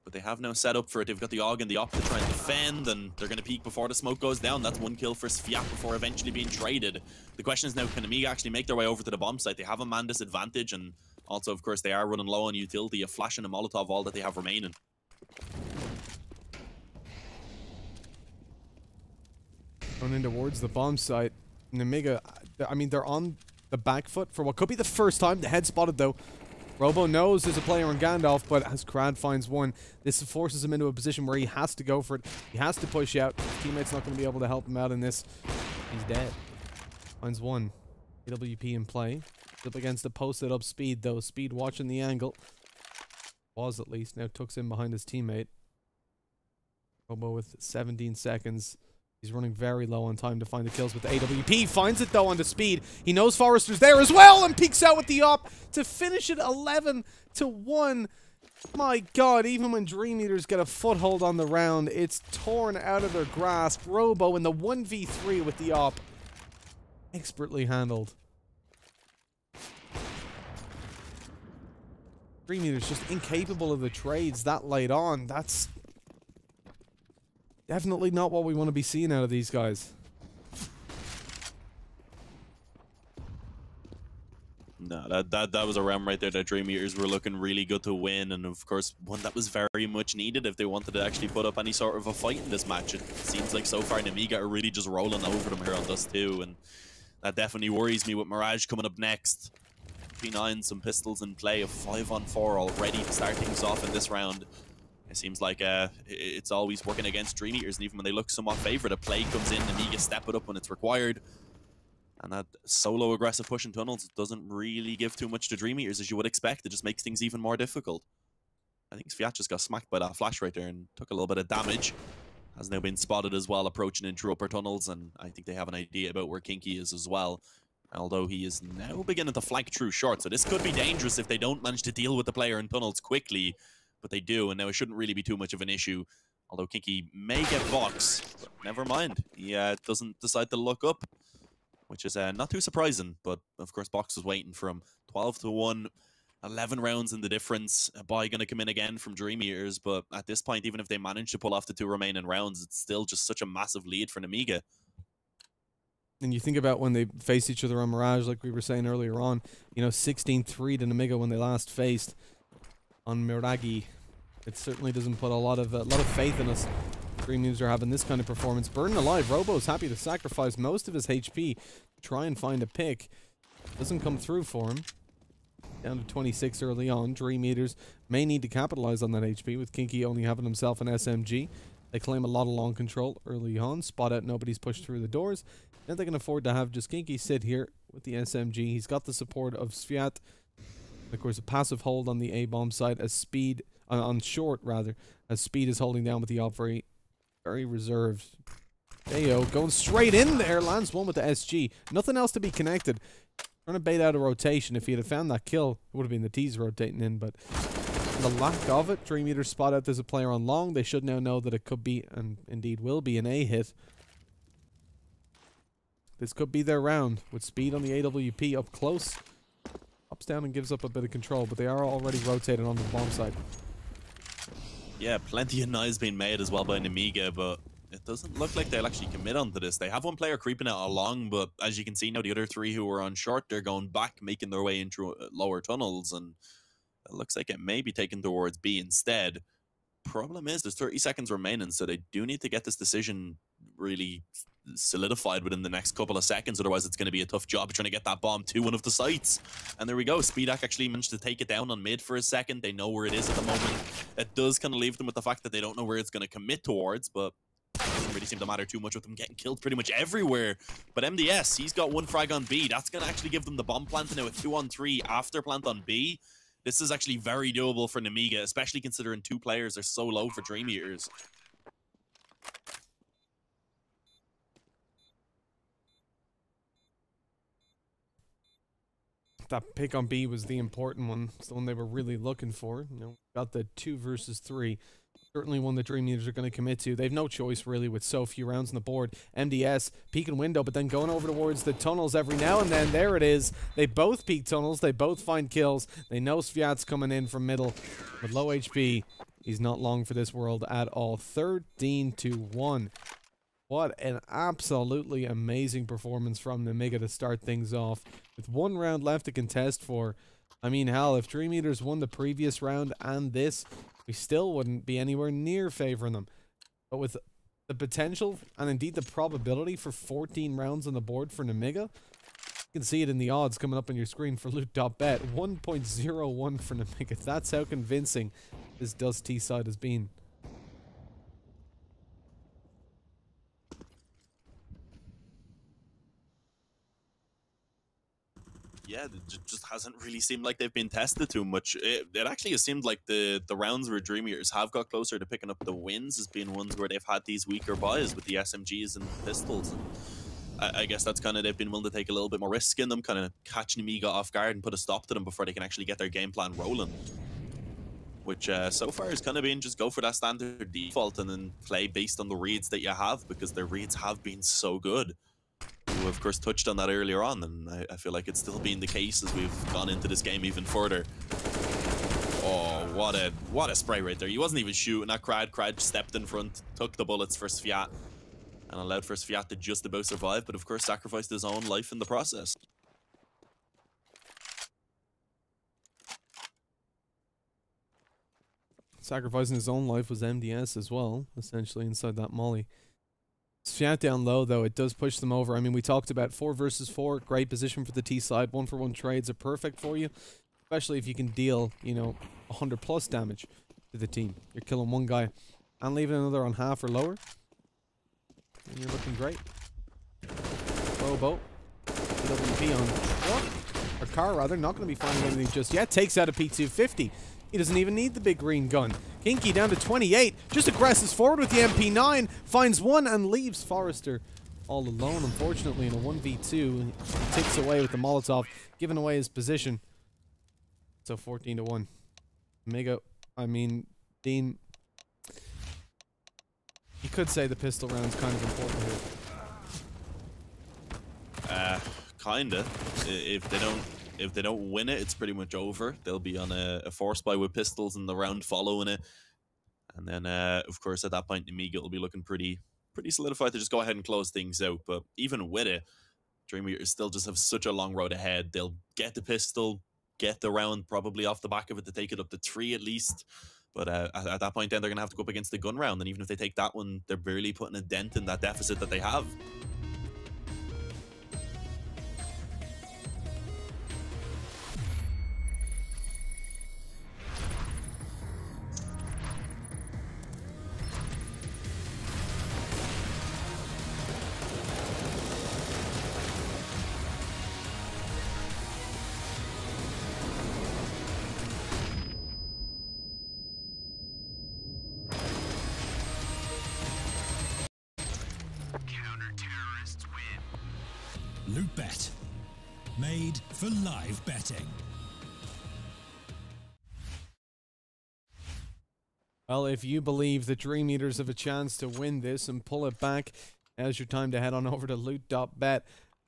But they have no setup for it. They've got the AUG and the OP to try and defend, and they're going to peek before the smoke goes down. That's 1 kill for Sviat before eventually being traded. The question is now, can Nemiga actually make their way over to the bomb site? They have a man disadvantage, and also, of course, they are running low on utility. A flash and a Molotov, all that they have remaining. Going in towards the bomb site. Nemiga, I mean, they're on the back foot for what could be the first time. The head spotted, though. Robo knows there's a player on Gandalf, but as Krad finds one, this forces him into a position where he has to go for it. He has to push out. His teammate's not going to be able to help him out in this. He's dead. Finds one. AWP in play. Up against the posted up Speed, though. Speed watching the angle. Was at least. Now tucks in behind his teammate. Robo with 17 seconds. He's running very low on time to find the kills with the AWP. Finds it, though, on the Speed. He knows Forrester's there as well and peeks out with the op to finish it 11-1. My God, even when DreamEaters get a foothold on the round, it's torn out of their grasp. Robo in the 1v3 with the op. Expertly handled. DreamEaters just incapable of the trades that late on. That's definitely not what we want to be seeing out of these guys. No, that was a round right there that DreamEaters were looking really good to win, and of course one that was very much needed if they wanted to actually put up any sort of a fight in this match. It seems like so far Nemiga are really just rolling over them here on Dust 2, and that definitely worries me with Mirage coming up next. P9, some pistols in play, a 5-on-4 already to start things off in this round. It seems like it's always working against DreamEaters, and even when they look somewhat favored, a play comes in, Nemiga step it up when it's required. And that solo aggressive push in tunnels doesn't really give too much to DreamEaters, as you would expect. It just makes things even more difficult. I think Sviat just got smacked by that flash right there and took a little bit of damage. Has now been spotted as well, approaching in through upper tunnels, and I think they have an idea about where Kinky is as well. Although he is now beginning to flank through short, so this could be dangerous if they don't manage to deal with the player in tunnels quickly. But they do, and now it shouldn't really be too much of an issue. Although Kinky may get box, but never mind. He doesn't decide to look up, which is not too surprising. But of course, Box is waiting for him. 12-1, 11 rounds in the difference. A buy going to come in again from DreamEaters, but at this point, even if they manage to pull off the 2 remaining rounds, it's still just such a massive lead for Nemiga. And you think about when they faced each other on Mirage, like we were saying earlier on, you know, 16-3 to Nemiga when they last faced on Miragi. It certainly doesn't put a lot of faith in us. DreamEaters are having this kind of performance. Burning alive. Robo's happy to sacrifice most of his HP to try and find a pick. Doesn't come through for him. Down to 26 early on. DreamEaters may need to capitalize on that HP, with Kinky only having himself an SMG. They claim a lot of long control early on. Spot out nobody's pushed through the doors. Now they can afford to have just Kinky sit here with the SMG. He's got the support of Sviat. Of course, a passive hold on the A-bomb side as Speed, on short rather, as Speed is holding down with the op very reserved. Ayo going straight in there, lands one with the SG. Nothing else to be connected. Trying to bait out a rotation. If he had found that kill, it would have been the T's rotating in, but the lack of it, DreamEaters spot out there's a player on long. They should now know that it could be, and indeed will be, an A hit. This could be their round, with Speed on the AWP up close. Ups down and gives up a bit of control, but they are already rotated on the bomb side. Yeah, plenty of noise being made as well by Nemiga, but it doesn't look like they'll actually commit onto this. They have one player creeping out along, but as you can see now, the other three who were on short, they're going back, making their way into lower tunnels, and it looks like it may be taken towards B instead. Problem is, there's 30 seconds remaining, so they do need to get this decision really solidified within the next couple of seconds, otherwise it's going to be a tough job trying to get that bomb to one of the sites. And there we go, Speedak actually managed to take it down on mid for a second. They know where it is at the moment. It does kind of leave them with the fact that they don't know where it's going to commit towards, but it doesn't really seem to matter too much with them getting killed pretty much everywhere. But MDS, he's got one frag on B. That's going to actually give them the bomb plant now, a 2-on-3 after plant on B. This is actually very doable for Nemiga, especially considering two players are so low for DreamEaters. That pick on B was the important one. It's the one they were really looking for. You know, got the 2 versus 3. Certainly one that DreamEaters are going to commit to. They have no choice really with so few rounds on the board. MDS peeking window, but then going over towards the tunnels every now and then. There it is. They both peek tunnels. They both find kills. They know Sviat's coming in from middle. With low HP, he's not long for this world at all. 13-1. What an absolutely amazing performance from Nemiga to start things off. With 1 round left to contest for. I mean, hell, if DreamEaters won the previous round and this, we still wouldn't be anywhere near favoring them. But with the potential and indeed the probability for 14 rounds on the board for Nemiga, you can see it in the odds coming up on your screen for Loot.bet. 1.01 for Nemiga. That's how convincing this Dust T side has been. Yeah, it just hasn't really seemed like they've been tested too much. It actually has seemed like the rounds where DreamEaters have got closer to picking up the wins has been ones where they've had these weaker buys with the SMGs and pistols. And I guess that's kind of, they've been willing to take a little bit more risk in them, kind of catch Nemiga off guard and put a stop to them before they can actually get their game plan rolling. Which so far has kind of been just go for that standard default and then play based on the reads that you have, because their reads have been so good. We of course touched on that earlier on, and I feel like it's still been the case as we've gone into this game even further. Oh, what a spray right there. He wasn't even shooting at Crad. Crad stepped in front, took the bullets for Sviat, and allowed for Sviat to just about survive, but of course sacrificed his own life in the process. Sacrificing his own life was MDS as well, essentially, inside that molly. Sviat down low, though, it does push them over. I mean, we talked about 4 versus 4. Great position for the T side. 1-for-1 trades are perfect for you, especially if you can deal, you know, 100+ damage to the team. You're killing one guy and leaving another on half or lower, and you're looking great. Robo. AWP on truck, or car rather. Not going to be finding anything just yet. Takes out a P250. He doesn't even need the big green gun. Kinky down to 28. Just aggresses forward with the MP9. Finds one and leaves Forrester all alone, unfortunately, in a 1v2. He takes away with the Molotov, giving away his position. So 14-1. Nemiga, I mean, Dean, you could say the pistol round's kind of important here. Kinda. If they don't win it, it's pretty much over. They'll be on a force buy with pistols in the round following it. And then, of course, at that point, Nemiga will be looking pretty solidified to just go ahead and close things out. But even with it, DreamEaters still just have such a long road ahead. They'll get the pistol, get the round probably off the back of it to take it up to 3 at least. But at that point, then they're going to have to go up against the gun round. And even if they take that one, they're barely putting a dent in that deficit that they have. Loot.bet. Made for live betting. Well, if you believe the DreamEaters have a chance to win this and pull it back, now's your time to head on over to Loot.bet,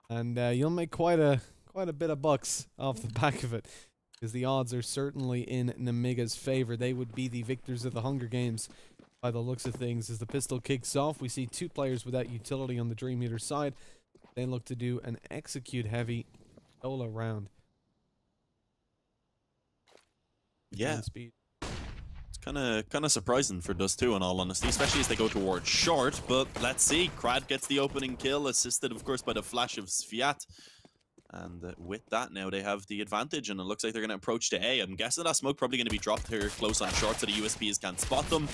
and you'll make quite a bit of bucks off the back of it, because the odds are certainly in Nemiga's favor. They would be the victors of the Hunger Games by the looks of things. As the pistol kicks off, we see 2 players without utility on the DreamEater side. They look to do an execute heavy solo round. Yeah. Speed. It's kind of surprising for Dust 2, in all honesty, especially as they go towards short. But let's see. Krad gets the opening kill, assisted, of course, by the flash of Sviat. And with that, now they have the advantage, and it looks like they're going to approach to A. I'm guessing that smoke probably going to be dropped here close on short, so the USPs can't spot them.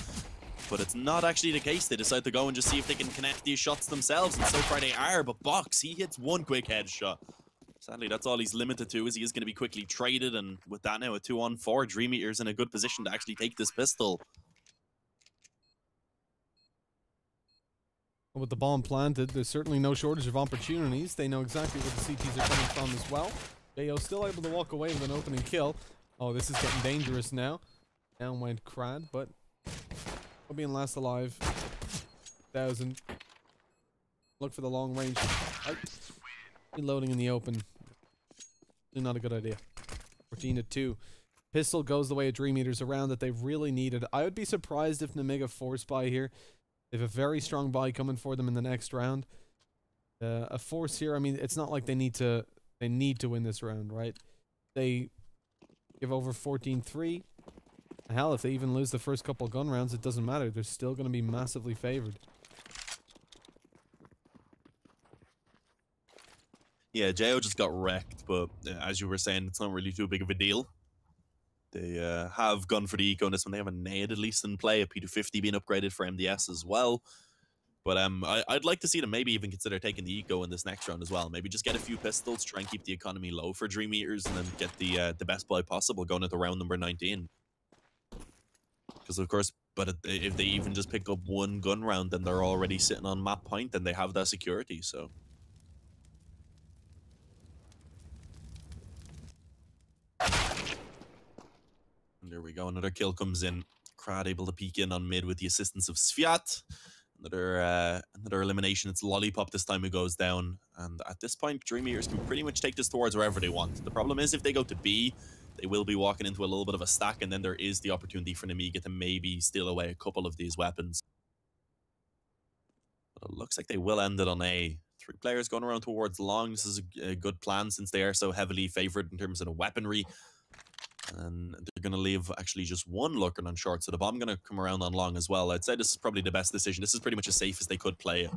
But it's not actually the case. They decide to go and just see if they can connect these shots themselves, and so far they are. But Box, he hits one quick headshot. Sadly, that's all he's limited to, as he is going to be quickly traded, and with that now, a 2-on-4, DreamEaters in a good position to actually take this pistol. With the bomb planted, there's certainly no shortage of opportunities. They know exactly where the CTs are coming from as well. Bayo still able to walk away with an opening kill. Oh, this is getting dangerous now. Down went Krad, but we'll be in last alive. 1,000. Look for the long range. Reloading in the open. Not a good idea. 14-2. Pistol goes the way of DreamEaters, a round that they've really needed. I would be surprised if Nemiga force buy here. They have a very strong buy coming for them in the next round. A force here, I mean, it's not like they need to win this round, right? They give over 14-3. Hell, if they even lose the first couple gun rounds, it doesn't matter. They're still going to be massively favored. Yeah, Jo just got wrecked, but as you were saying, it's not really too big of a deal. They have gone for the eco in this one. They have a nade at least in play, a P250 being upgraded for MDS as well. But I'd like to see them maybe even consider taking the eco in this next round as well. Maybe just get a few pistols, try and keep the economy low for DreamEaters, and then get the best buy possible going into round number 19. Because of course, but if they even just pick up one gun round, then they're already sitting on map point, and they have that security, so... And there we go, another kill comes in. Krad able to peek in on mid with the assistance of Sviat. Another elimination. It's Lollipop this time who goes down. And at this point, DreamEaters can pretty much take this towards wherever they want. The problem is if they go to B, they will be walking into a little bit of a stack, and then there is the opportunity for Nemiga to maybe steal away a couple of these weapons. But it looks like they will end it on A. 3 players going around towards long. This is a good plan since they are so heavily favored in terms of the weaponry. And they're going to leave actually just one lurking on short, so the bomb going to come around on long as well. I'd say this is probably the best decision. This is pretty much as safe as they could play it.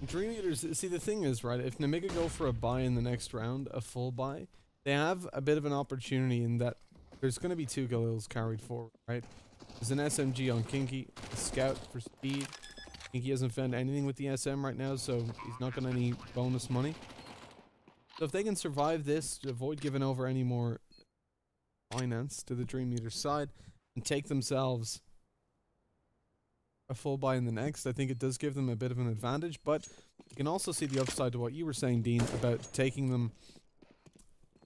DreamEaters, see the thing is, right, if Nemiga go for a buy in the next round, a full buy, they have a bit of an opportunity in that there's going to be 2 kills carried forward, right? There's an SMG on Kinky, a scout for speed. He hasn't found anything with the SM right now, so he's not got any bonus money. So if they can survive this, to avoid giving over any more finance to the DreamEaters side, and take themselves a full buy in the next, I think it does give them a bit of an advantage. But you can also see the upside to what you were saying, Dean, about taking them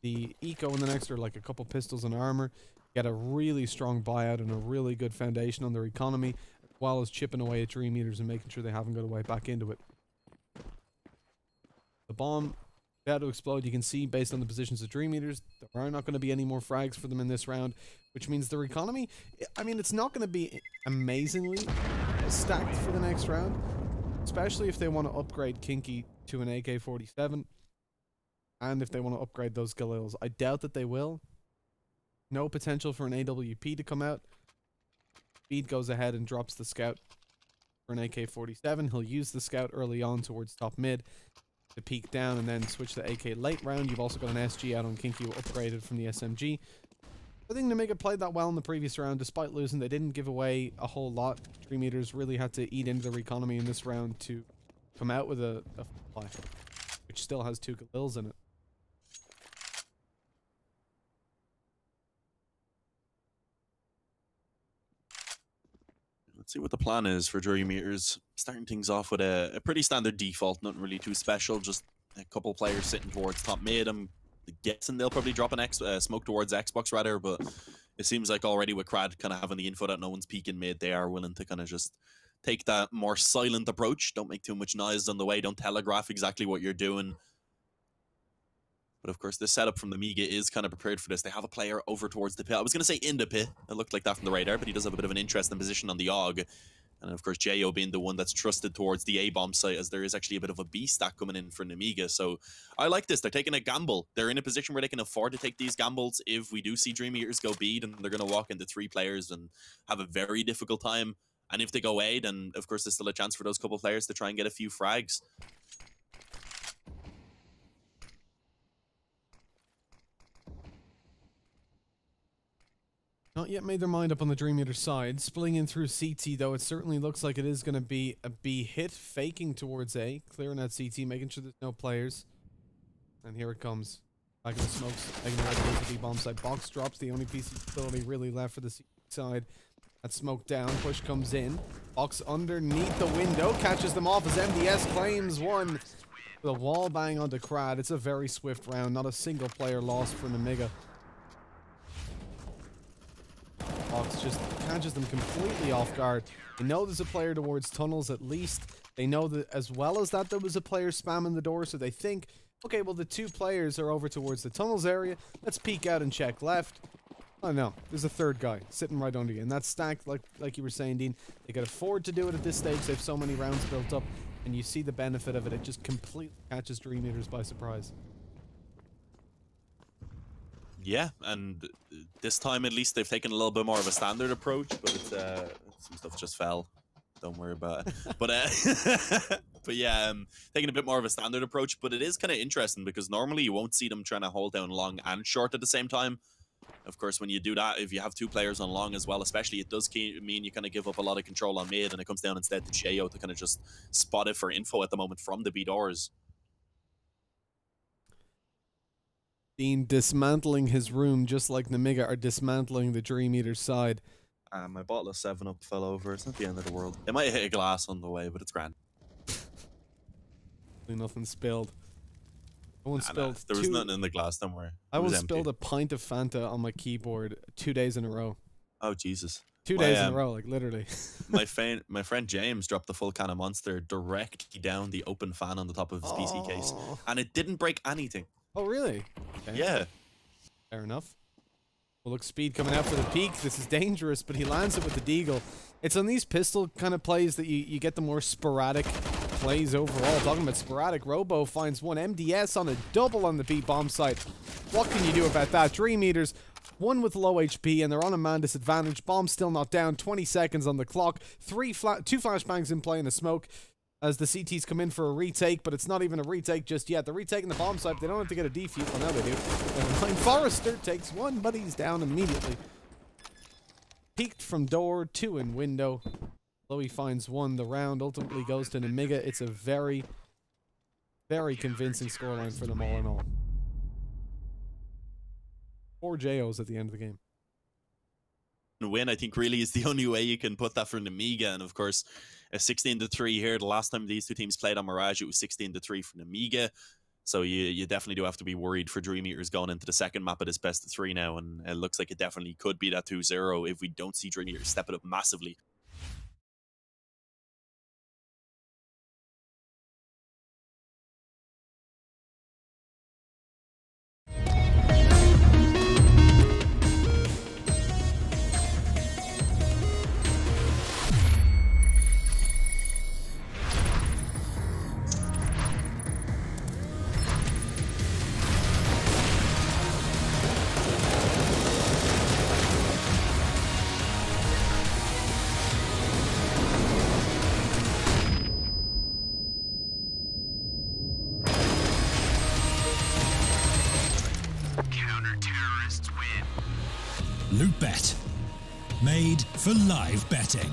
the eco in the next, or like a couple pistols and armor, get a really strong buyout and a really good foundation on their economy, as well as chipping away at DreamEaters and making sure they haven't got away back into it. The bomb about to explode. You can see based on the positions of DreamEaters, there are not going to be any more frags for them in this round, which means their economy, I mean, it's not going to be amazingly stacked for the next round, especially if they want to upgrade Kinky to an AK-47. And if they want to upgrade those Galils. I doubt that they will. No potential for an AWP to come out. Speed goes ahead and drops the scout for an AK-47. He'll use the scout early on towards top mid to peek down and then switch to AK late round. You've also got an SG out on Kinky upgraded from the SMG. I think Nemiga played that well in the previous round. Despite losing, they didn't give away a whole lot. DreamEaters really had to eat into their economy in this round to come out with a fly, which still has 2 Galils in it. Let's see what the plan is for DreamEaters. Starting things off with a pretty standard default, nothing really too special. Just a couple players sitting towards top mid. I'm guessing they'll probably drop an smoke towards Xbox rather, but it seems like already with Crad kind of having the info that no one's peeking mid, they are willing to kind of just take that more silent approach. Don't make too much noise on the way. Don't telegraph exactly what you're doing. But of course, this setup from Nemiga is kind of prepared for this. They have a player over towards the pit. I was going to say in the pit. It looked like that from the radar, but he does have a bit of an interesting position on the AUG. And of course, Jo being the one that's trusted towards the A-bomb site, as there is actually a bit of a B stack coming in for Nemiga. So I like this. They're taking a gamble. They're in a position where they can afford to take these gambles. If we do see DreamEaters go B, then they're going to walk into 3 players and have a very difficult time. And if they go A, then of course there's still a chance for those couple players to try and get a few frags. Not yet made their mind up on the DreamEaters side. Splitting in through CT, though, it certainly looks like it is going to be a B hit, faking towards A, clearing that CT, making sure there's no players. And here it comes. Back in the smokes, making the way to the B bomb side. Box drops, the only piece of facility really left for the CT side. That smoke down, push comes in. Box underneath the window, catches them off as MDS claims one. The wall bang onto Crad. It's a very swift round, not a single player lost for Nemiga. Box just catches them completely off guard. They know there's a player towards tunnels at least. They know that as well as that there was a player spamming the door, so they think, okay, well the 2 players are over towards the tunnels area. Let's peek out and check left. Oh no, there's a 3rd guy sitting right under you, and that's stacked like you were saying, Dean. They can afford to do it at this stage. They have so many rounds built up, and you see the benefit of it. It just completely catches DreamEaters by surprise. Yeah, and this time at least they've taken a little bit more of a standard approach, but it's some stuff just fell. Don't worry about it. But but yeah, taking a bit more of a standard approach, but it is kind of interesting because normally you won't see them trying to hold down long and short at the same time. Of course, when you do that, if you have 2 players on long as well, especially, it does mean you kind of give up a lot of control on mid, and it comes down instead to Jo to kind of just spot it for info at the moment from the B doors. Dean dismantling his room just like Nemiga are dismantling the DreamEaters side. My bottle of 7-Up fell over. It's not the end of the world. It might hit a glass on the way, but it's grand. Nothing spilled. I once spilled. There was nothing in the glass, don't worry. I once spilled a pint of Fanta on my keyboard 2 days in a row. Oh, Jesus. 2 days in a row, like literally. my friend James dropped the full can of Monster directly down the open fan on the top of his PC case. And it didn't break anything. Oh, really? Okay. Yeah. Fair enough. Well, look, Speed coming out for the peak. This is dangerous, but he lands it with the deagle. It's on these pistol kind of plays that you get the more sporadic plays overall. Talking about sporadic, Robo finds one. MDS on a double on the B bomb site. What can you do about that? DreamEaters, 1 with low HP, and they're on a man disadvantage. Bomb still not down. 20 seconds on the clock. 2 flashbangs in play in a smoke as the CTs come in for a retake, but it's not even a retake just yet. They're retaking the bomb site. They don't have to get a defuse. Well, now they do. Forrester takes 1, but he's down immediately. Peeked from door, 2 in window. Chloe finds 1. The round ultimately goes to Nemiga. It's a very, very convincing scoreline for them all in all. 4 JOs at the end of the game. Win, I think, really is the only way you can put that for Nemiga. And of course, a 16-3 here. The last time these 2 teams played on Mirage, it was 16-3 for Nemiga. So you definitely do have to be worried for DreamEaters going into the second map of this best of 3 now. And it looks like it definitely could be that 2-0 if we don't see DreamEaters step it up massively. Loot.bet. Made for live betting.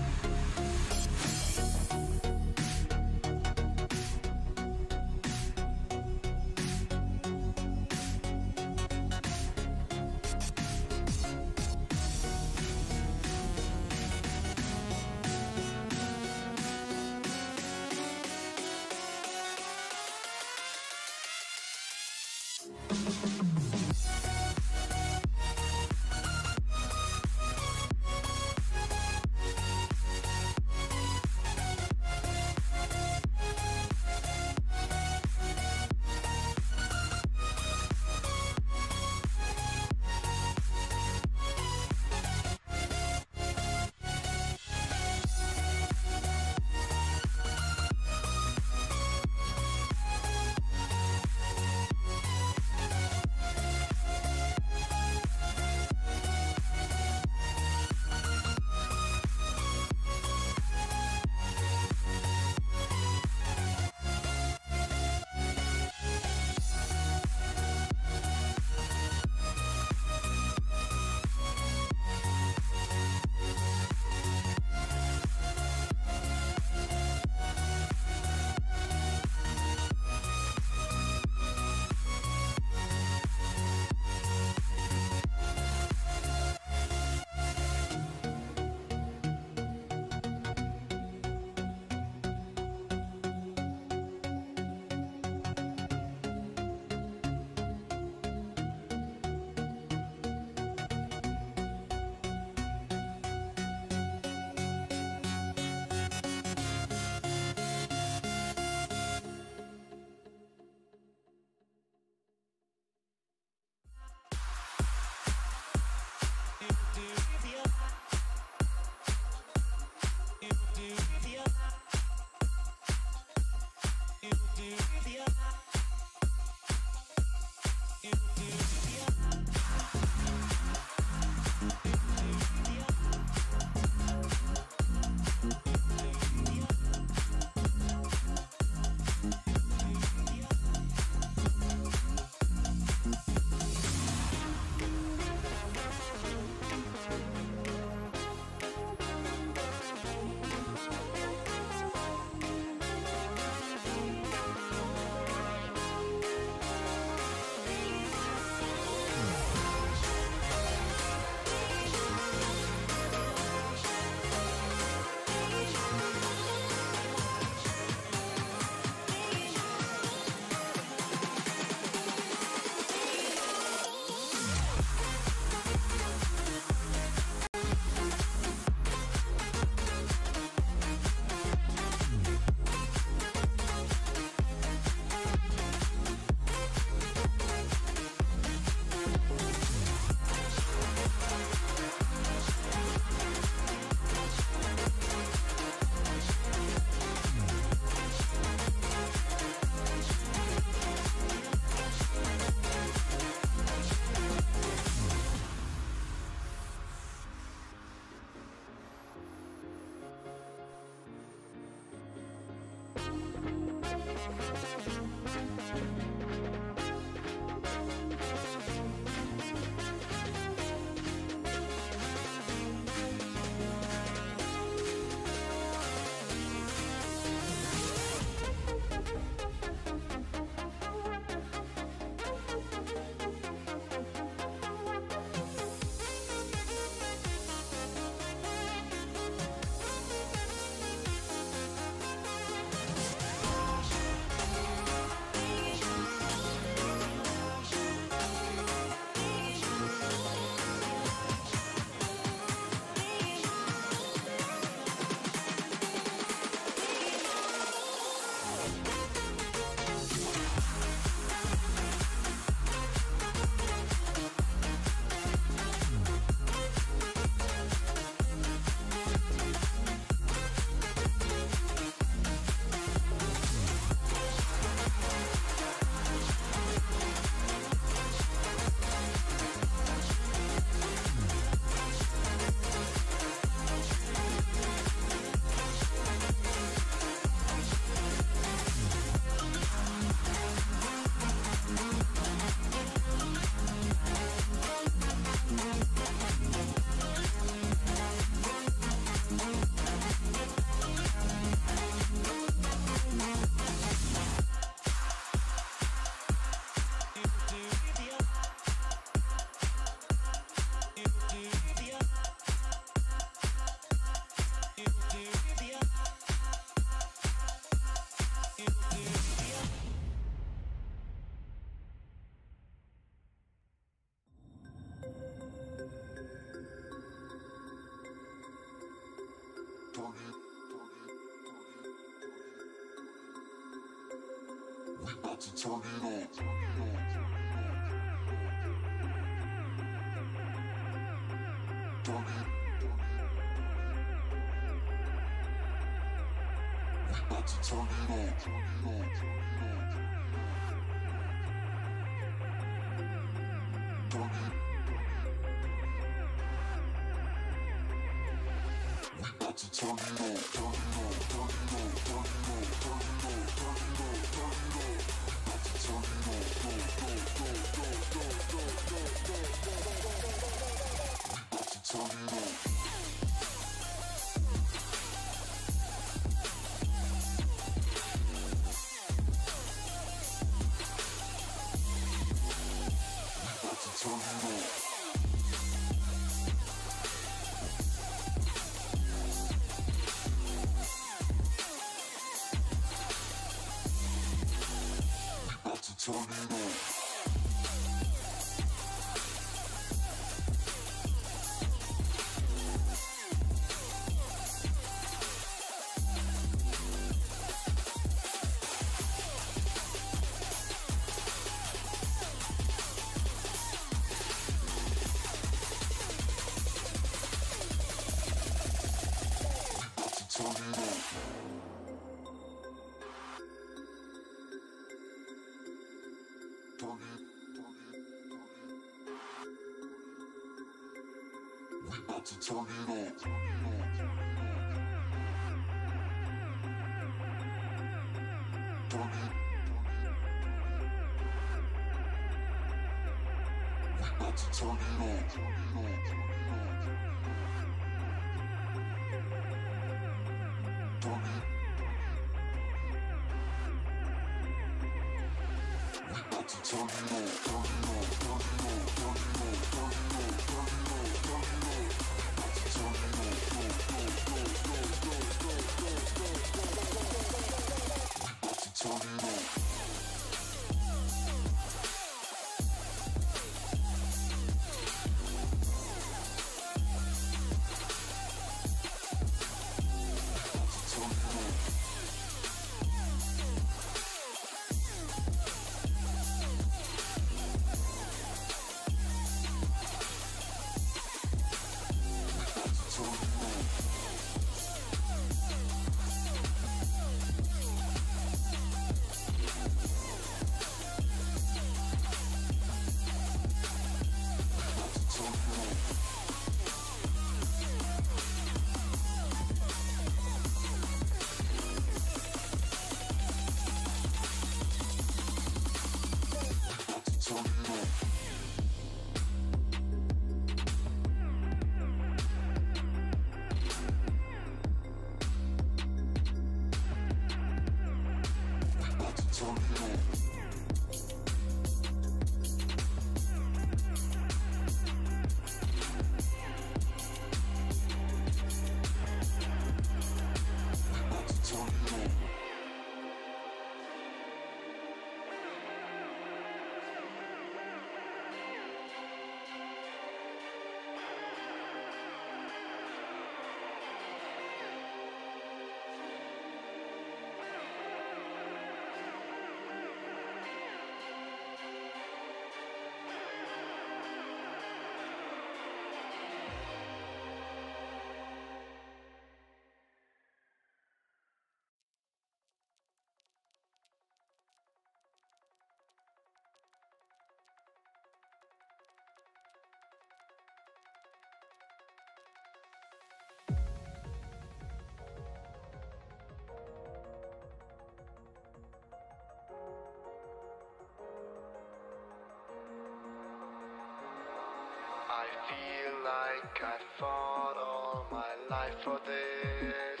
I feel like I fought all my life for this.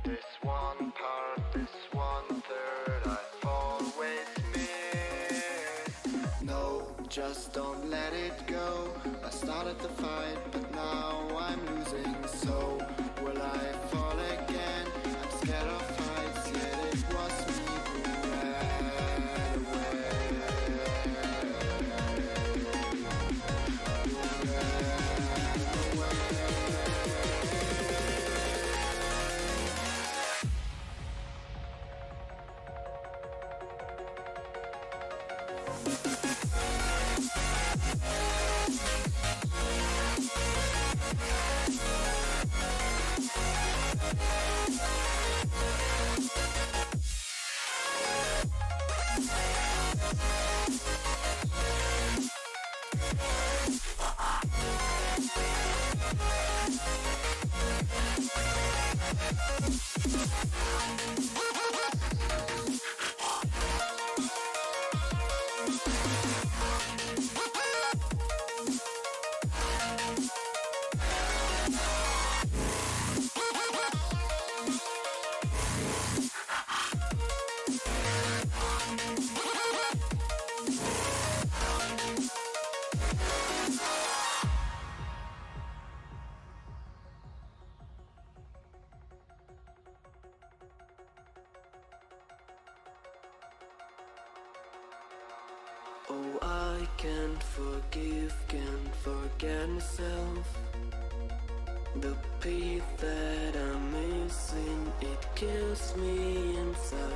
This one part, this one third, I've always missed. No, just don't let it go. I started the fight, but now I'm losing. So will I fall again? I'm scared of fights, yet it was me who ran away. can't forgive, can't forget myself. The peace that I'm missing, it kills me inside.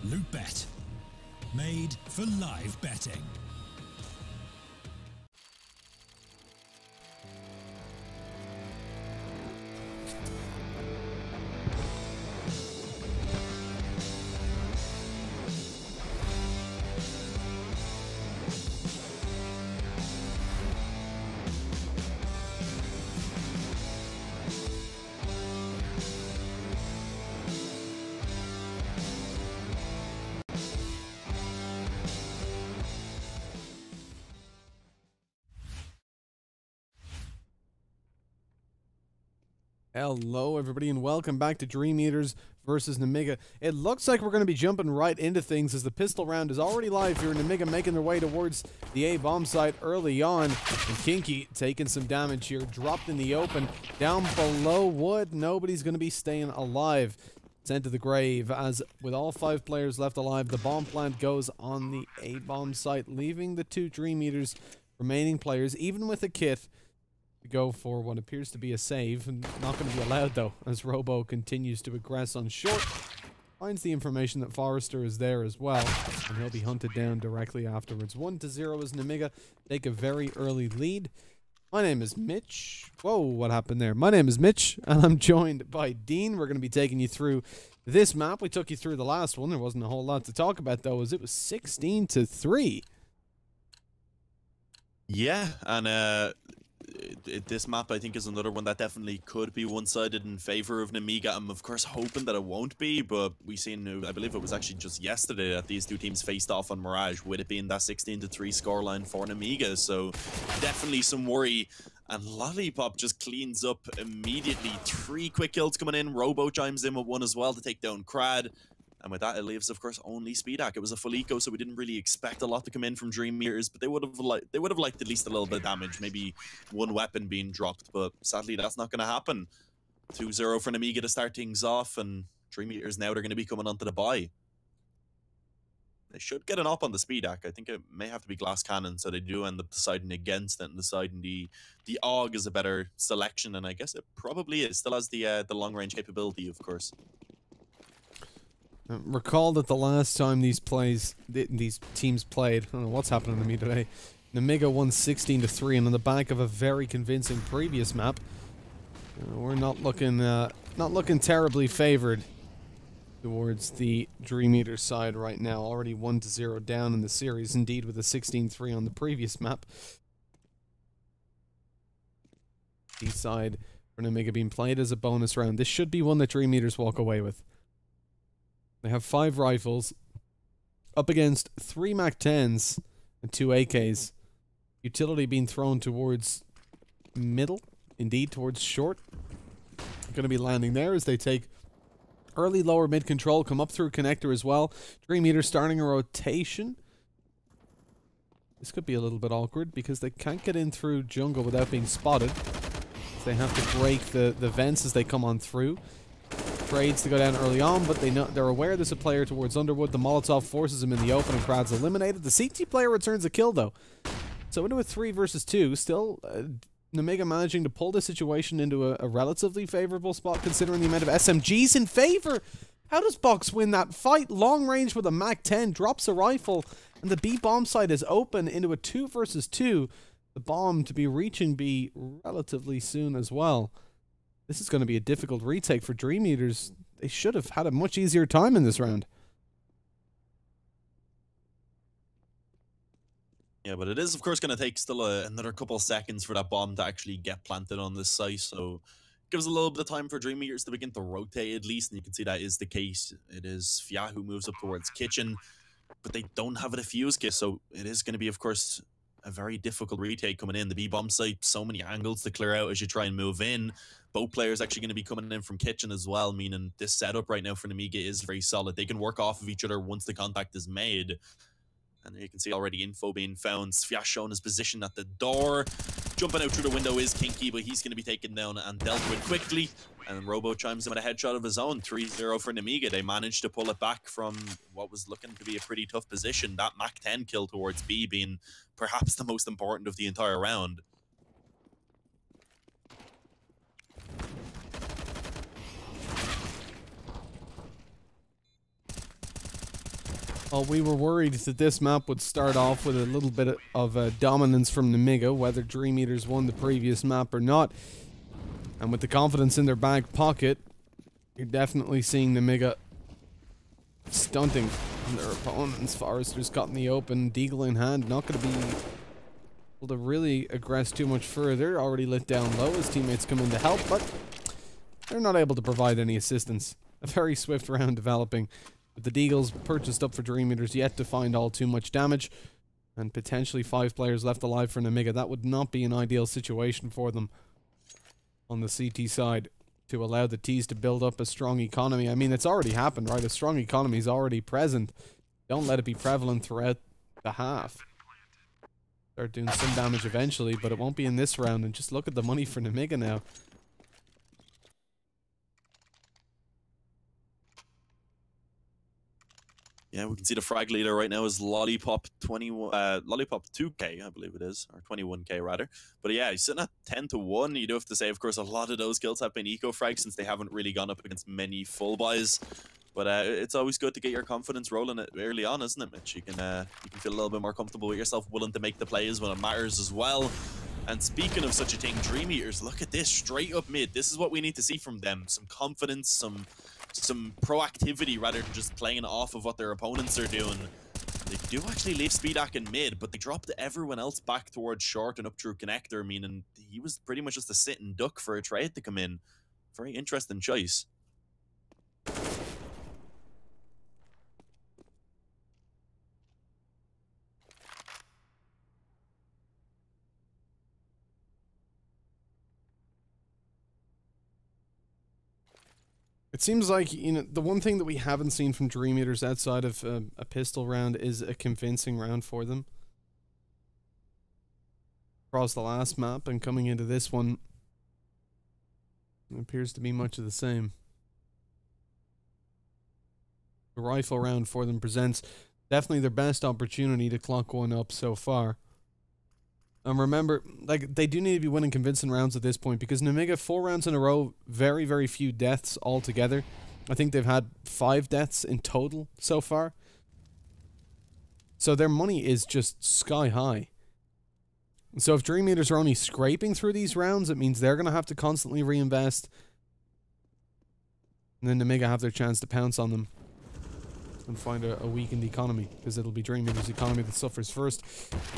Loot.bet. Made for live betting. Hello everybody and welcome back to DreamEaters versus Nemiga. It looks like we're going to be jumping right into things as the pistol round is already live here. Nemiga making their way towards the A bomb site early on, and Kinky taking some damage here, dropped in the open. Down below wood, nobody's going to be staying alive. Sent to the grave, as with all 5 players left alive, the bomb plant goes on the A bomb site, leaving the 2 DreamEaters remaining players, even with a kit, to go for what appears to be a save. Not going to be allowed though, as Robo continues to aggress on short. Finds the information that Forrester is there as well, and he'll be hunted down directly afterwards. 1-0 as Nemiga take a very early lead. My name is Mitch. Whoa, what happened there? My name is Mitch, and I'm joined by Dean. We're going to be taking you through this map. We took you through the last one. There wasn't a whole lot to talk about though, as it was 16-3. Yeah, and this map, I think, is another one that definitely could be one-sided in favor of Nemiga. I'm, of course, hoping that it won't be, but we've seen, I believe it was actually just yesterday that these 2 teams faced off on Mirage, with it being that 16-3 scoreline for Nemiga, so definitely some worry. And Lollipop just cleans up immediately. 3 quick kills coming in. Robo chimes in with 1 as well to take down Crad. And with that, it leaves, of course, only Speedak. It was a full eco, so we didn't really expect a lot to come in from DreamEaters, but they would have liked at least a little bit of damage, maybe 1 weapon being dropped. But sadly, that's not going to happen. 2-0 for Nemiga to start things off, and DreamEaters now they're going to be coming onto the bye. They should get an op on the Speedak. I think it may have to be glass cannon, so they do end up deciding against it and deciding the AUG is a better selection, and I guess it probably is. Still has the long range capability, of course. Recall that the last time these teams played, I don't know what's happening to me today, Nemiga won 16-3, and on the back of a very convincing previous map, we're not looking terribly favored towards the DreamEaters side right now. Already 1-0 down in the series, indeed, with a 16-3 on the previous map. The side for Nemiga being played as a bonus round. This should be one that DreamEaters walk away with. They have 5 rifles up against 3 MAC-10s and 2 AKs. Utility being thrown towards middle, indeed towards short. Going to be landing there as they take early lower mid control, come up through connector as well. DreamEaters starting a rotation. This could be a little bit awkward because they can't get in through jungle without being spotted. They have to break the vents as they come on through. Trades to go down early on, but they're aware there's a player towards Underwood. The Molotov forces him in the open and Crad's eliminated. The CT player returns a kill though. So into a 3 versus 2. Still, Nemiga managing to pull the situation into a relatively favorable spot considering the amount of SMGs in favor. How does Box win that fight? Long range with a MAC-10, drops a rifle, and the B bomb site is open into a 2 versus 2. The bomb to be reaching B relatively soon as well. This is going to be a difficult retake for DreamEaters. They should have had a much easier time in this round. Yeah, but it is, of course, going to take still another couple of seconds for that bomb to actually get planted on this site. So gives a little bit of time for DreamEaters to begin to rotate at least, and you can see that is the case. It is Fia who moves up towards Kitchen, but they don't have a defuse kit, so it is going to be, of course, a very difficult retake coming in. The B-bomb site, so many angles to clear out as you try and move in. Both players actually going to be coming in from Kitchen as well, meaning this setup right now for Nemiga is very solid. They can work off of each other once the contact is made. And there you can see already info being found. Sfiash showing his position at the door. Jumping out through the window is Kinky, but he's going to be taken down and dealt with quickly. And Robo chimes in with a headshot of his own. 3-0 for Nemiga. They managed to pull it back from what was looking to be a pretty tough position. That Mach 10 kill towards B being perhaps the most important of the entire round. Well, we were worried that this map would start off with a little bit of dominance from Nemiga, whether DreamEaters won the previous map or not. And with the confidence in their back pocket, you're definitely seeing Nemiga stunting on their opponents. Forrester's got in the open, Deagle in hand, not going to be able to really aggress too much further. Already lit down low, his teammates come in to help, but they're not able to provide any assistance. A very swift round developing. With the Deagles purchased up for DreamEaters, yet to find all too much damage, and potentially 5 players left alive for Nemiga. That would not be an ideal situation for them on the CT side to allow the T's to build up a strong economy. I mean, it's already happened, right? A strong economy is already present. Don't let it be prevalent throughout the half. Start doing some damage eventually, but it won't be in this round. And just look at the money for Nemiga now. Yeah, we can see the frag leader right now is Lollipop 2K, I believe it is, or 21K rather. But yeah, he's sitting at 10-1. You do have to say, of course, a lot of those kills have been eco frags since they haven't really gone up against many full buys. But it's always good to get your confidence rolling it early on, isn't it, Mitch? You can feel a little bit more comfortable with yourself, willing to make the plays when it matters as well. And speaking of such a thing, DreamEaters, look at this, straight up mid. This is what we need to see from them. Some confidence, some proactivity rather than just playing off of what their opponents are doing. They do actually leave Speedak in mid, but they dropped everyone else back towards short and up through connector, meaning he was pretty much just a sit and duck for a trade to come in. Very interesting choice. It seems like, you know, the one thing that we haven't seen from DreamEaters outside of a pistol round is a convincing round for them. Across the last map and coming into this one, it appears to be much of the same. The rifle round for them presents definitely their best opportunity to clock one up so far. And remember, like, they do need to be winning convincing rounds at this point, because Nemiga 4 rounds in a row, very, very few deaths altogether. I think they've had 5 deaths in total so far. So their money is just sky high. So if DreamEaters are only scraping through these rounds, it means they're going to have to constantly reinvest. And then Nemiga have their chance to pounce on them and find a weakened economy, because it'll be DreamEaters' economy that suffers first.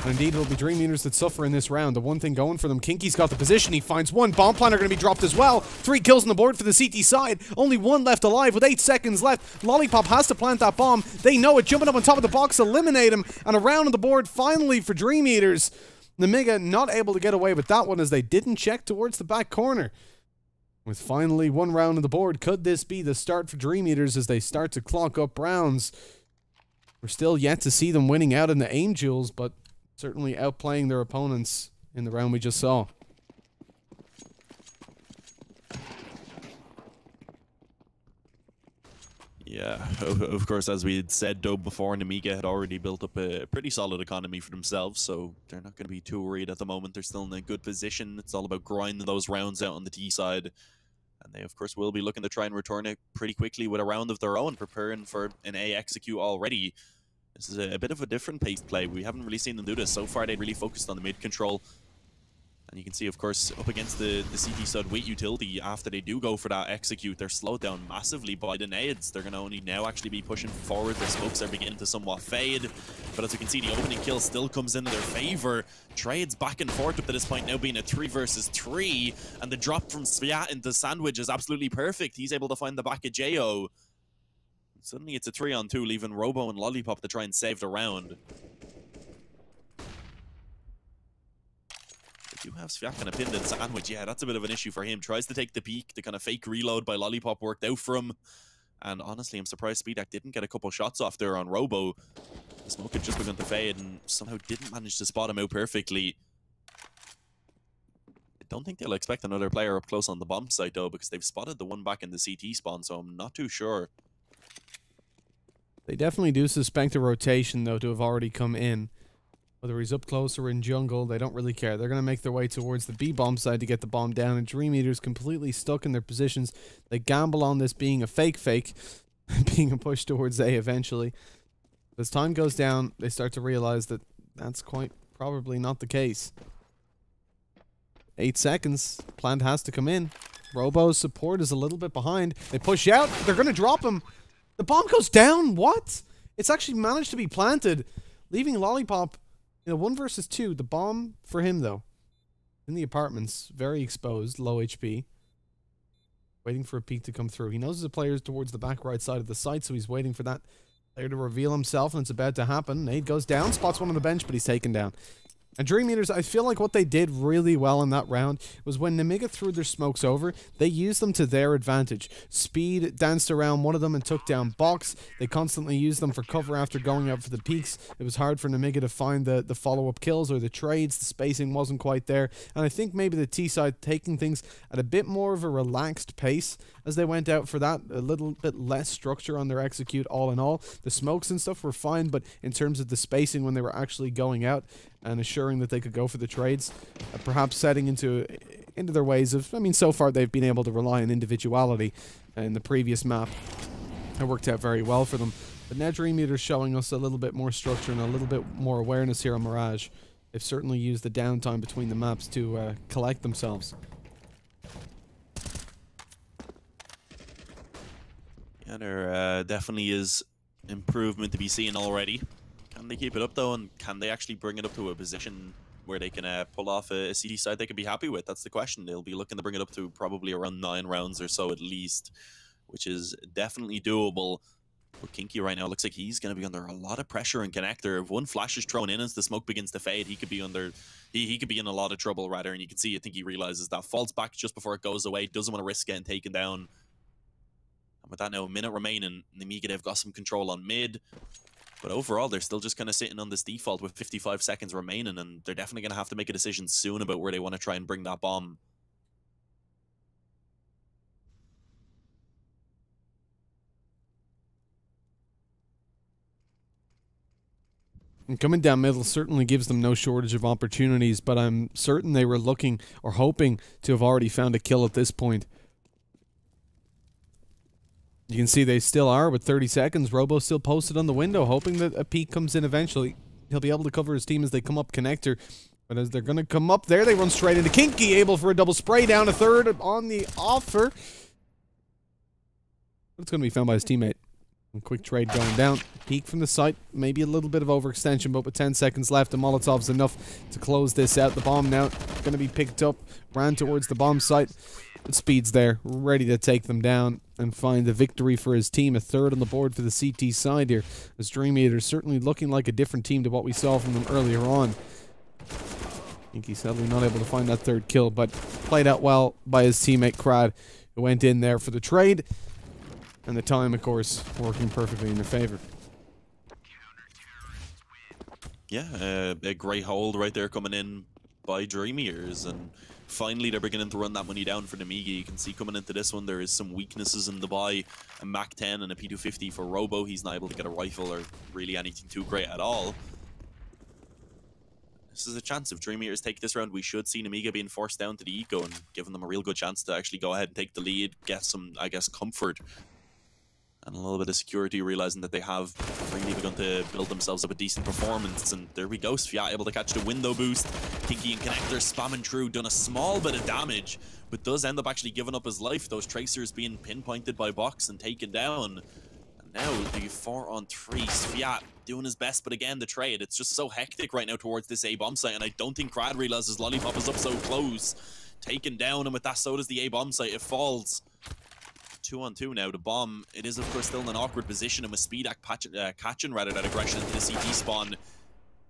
And indeed, it'll be DreamEaters that suffer in this round. The one thing going for them, Kinky's got the position. He finds one. Bomb planner going to be dropped as well. 3 kills on the board for the CT side. Only 1 left alive with 8 seconds left. Lollipop has to plant that bomb. They know it. Jumping up on top of the box, eliminate him. And a round on the board finally for DreamEaters. Nemiga not able to get away with that one as they didn't check towards the back corner. With finally 1 round on the board, could this be the start for DreamEaters as they start to clock up rounds? We're still yet to see them winning out in the aim duels, but certainly outplaying their opponents in the round we just saw. Yeah, of course, as we had said, though, before, Nemiga had already built up a pretty solid economy for themselves, so they're not going to be too worried at the moment. They're still in a good position. It's all about grinding those rounds out on the T side. And they, of course, will be looking to try and return it pretty quickly with a round of their own, preparing for an A execute already. This is a bit of a different paced play. We haven't really seen them do this. So far, they really focused on the mid control. And you can see, of course, up against the CT side with utility, after they do go for that execute, they're slowed down massively by the nades. They're going to only now actually be pushing forward. Their smokes are beginning to somewhat fade. But as you can see, the opening kill still comes into their favor. Trades back and forth up to this point, now being a 3 versus 3. And the drop from Sviat into Sandwich is absolutely perfect. He's able to find the back of Jo. Suddenly it's a 3-on-2, leaving Robo and Lollipop to try and save the round. Do have Sviat kind of pinned in Sandwich. Yeah, that's a bit of an issue for him. Tries to take the peek. The kind of fake reload by Lollipop worked out for him. And honestly, I'm surprised Speedak didn't get a couple shots off there on Robo. The smoke had just begun to fade and somehow didn't manage to spot him out perfectly. I don't think they'll expect another player up close on the bomb site though, because they've spotted the one back in the CT spawn, so I'm not too sure. They definitely do suspect a rotation though to have already come in. Whether he's up close or in jungle, they don't really care. They're going to make their way towards the B bomb side to get the bomb down, and DreamEaters completely stuck in their positions. They gamble on this being a fake, being a push towards A eventually. As time goes down, they start to realize that that's quite probably not the case. 8 seconds. Plant has to come in. Robo's support is a little bit behind. They push out. They're going to drop him. The bomb goes down. What? It's actually managed to be planted, leaving Lollipop in a 1 versus 2. The bomb for him, though, in the apartments, very exposed, low HP. Waiting for a peek to come through. He knows the player's towards the back right side of the site, so he's waiting for that player to reveal himself, and it's about to happen. Nade goes down, spots one on the bench, but he's taken down. And DreamEaters, I feel like what they did really well in that round was when Nemiga threw their smokes over, they used them to their advantage. Speed danced around one of them and took down Box. They constantly used them for cover after going out for the peaks. It was hard for Nemiga to find the follow-up kills or the trades. The spacing wasn't quite there. And I think maybe the T side taking things at a bit more of a relaxed pace as they went out for that. A little bit less structure on their execute all in all. The smokes and stuff were fine, but in terms of the spacing when they were actually going out and assuring that they could go for the trades, perhaps setting into their ways of, I mean, so far they've been able to rely on individuality in the previous map. It worked out very well for them. But now DreamEaters showing us a little bit more structure and a little bit more awareness here on Mirage. They've certainly used the downtime between the maps to collect themselves. Yeah, there definitely is improvement to be seen already. Can they keep it up though, and can they actually bring it up to a position where they can pull off a CD side they can be happy with? That's the question. They'll be looking to bring it up to probably around 9 rounds or so at least, which is definitely doable. But Kinky right now looks like he's going to be under a lot of pressure in connector. If one flash is thrown in as the smoke begins to fade, he could be under, he could be in a lot of trouble rather. And you can see, I think he realizes that, falls back just before it goes away, doesn't want to risk getting taken down. And with that now, a minute remaining, Nemiga, they've got some control on mid. But overall, they're still just kind of sitting on this default with 55 seconds remaining, and they're definitely going to have to make a decision soon about where they want to try and bring that bomb. And coming down middle certainly gives them no shortage of opportunities, but I'm certain they were looking or hoping to have already found a kill at this point. You can see they still are with 30 seconds. Robo still posted on the window, hoping that a peek comes in eventually. He'll be able to cover his team as they come up connector. But as they're going to come up there, they run straight into Kinky, able for a double spray down, a third on the offer. But it's going to be found by his teammate. A quick trade going down. Peek from the site. Maybe a little bit of overextension, but with 10 seconds left, the Molotov's enough to close this out. The bomb now going to be picked up. Ran towards the bomb site. But Speed's there, ready to take them down and find the victory for his team. A third on the board for the CT side here. As DreamEaters certainly looking like a different team to what we saw from them earlier on. Kinky sadly not able to find that third kill, but played out well by his teammate Krad, who went in there for the trade. And the time, of course, working perfectly in their favor. Yeah, a great hold right there coming in by DreamEaters, and finally they're beginning to run that money down for Nemiga. You can see coming into this one there is some weaknesses in the buy. A Mac 10 and a P250 for Robo. He's not able to get a rifle or really anything too great at all. This is a chance. If DreamEaters take this round, we should see Nemiga being forced down to the eco and giving them a real good chance to actually go ahead and take the lead, get some, I guess, comfort. And a little bit of security, realizing that they have really begun to build themselves up a decent performance. And there we go, Sviat able to catch the window boost. Kinky and Connector spamming through, done a small bit of damage, but does end up actually giving up his life. Those tracers being pinpointed by Box and taken down. And now the 4-on-3, Sviat doing his best, but again, the trade. It's just so hectic right now towards this A-bomb site, and I don't think Crad realizes Lollipop is up so close. Taken down, and with that, so does the A-bomb site. It falls. 2-on-2 now. The bomb, it is of course still in an awkward position, and with Speedak catching rather that aggression into the CT spawn,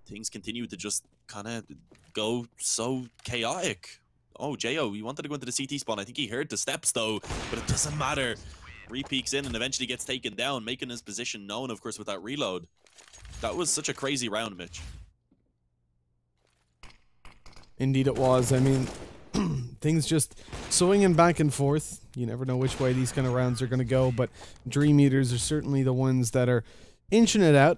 things continue to just kind of go so chaotic. Oh, Jo, he wanted to go into the CT spawn. I think he heard the steps though, but it doesn't matter. Re-peeks in and eventually gets taken down, making his position known, of course, with that reload. That was such a crazy round, Mitch. Indeed it was. I mean, things just swinging back and forth. You never know which way these kind of rounds are going to go, but DreamEaters are certainly the ones that are inching it out,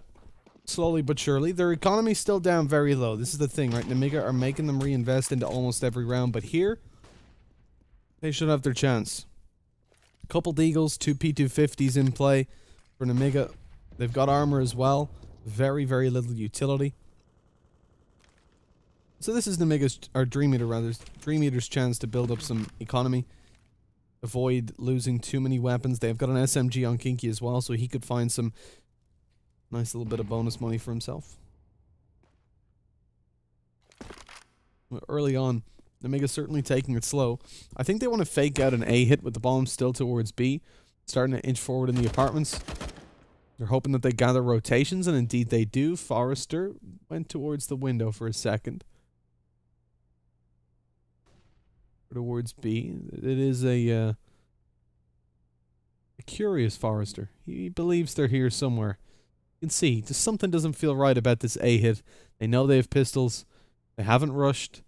slowly but surely. Their economy's still down very low. This is the thing, right? Nemiga are making them reinvest into almost every round, but here, they should have their chance. Couple Deagles, 2 P250s in play for Nemiga. They've got armor as well. Very, very little utility. So this is Nemiga's, or DreamEater rather, DreamEater's chance to build up some economy. Avoid losing too many weapons. They've got an SMG on Kinky as well, so he could find some nice little bit of bonus money for himself. Early on, Nemiga's certainly taking it slow. I think they want to fake out an A hit with the bomb still towards B, starting to inch forward in the apartments. They're hoping that they gather rotations, and indeed they do. Forrester went towards the window for a second. Towards B. It is a curious Forrester. He believes they're here somewhere. You can see, just something doesn't feel right about this A hit. They know they have pistols. They haven't rushed.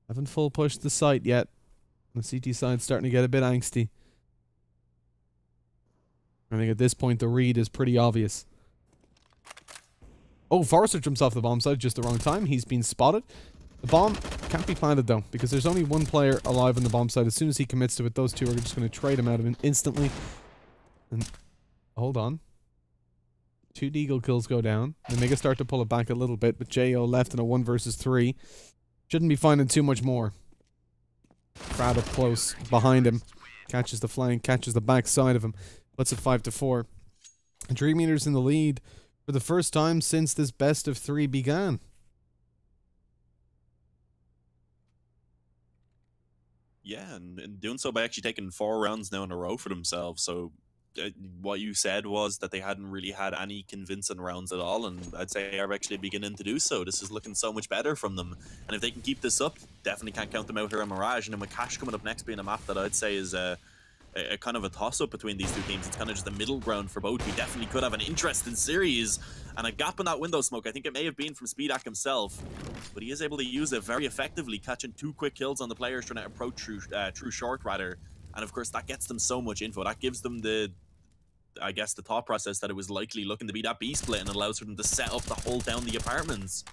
Haven't full pushed the site yet. The CT side's starting to get a bit angsty. I think at this point the read is pretty obvious. Oh, Forrester jumps off the bomb site just the wrong time. He's been spotted. The bomb can't be planted though, because there's only one player alive on the bomb site. As soon as he commits to it, those two are just going to trade him out of it instantly. And hold on. 2 Deagle kills go down. Nemiga start to pull it back a little bit, but Jo left in a 1 versus 3. Shouldn't be finding too much more. Crowd up close behind him. Catches the flank, catches the back side of him. Puts it 5-4. DreamEaters in the lead for the first time since this best of 3 began. Yeah, and doing so by actually taking 4 rounds now in a row for themselves. So what you said was that they hadn't really had any convincing rounds at all, and I'd say they're actually beginning to do so. This is looking so much better from them, and if they can keep this up, definitely can't count them out here in Mirage. And then with Cash coming up next being a map that I'd say is a kind of a toss-up between these two teams. It's kind of just a middle ground for both. We definitely could have an interesting series, and a gap in that window smoke. I think it may have been from Speedak himself, but he is able to use it very effectively, catching 2 quick kills on the players trying to approach through short rather. And of course that gets them so much info. That gives them the, I guess, the thought process that it was likely looking to be that B split, and it allows for them to set up to hold down the apartments.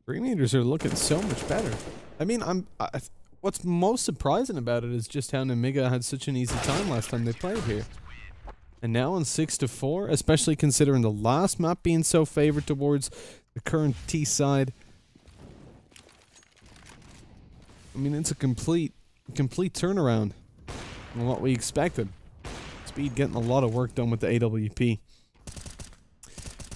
DreamEaters are looking so much better. I mean, what's most surprising about it is just how Nemiga had such an easy time last time they played here. And now on 6-4, especially considering the last map being so favored towards the current T side. I mean, it's a complete turnaround on what we expected. Speed getting a lot of work done with the AWP.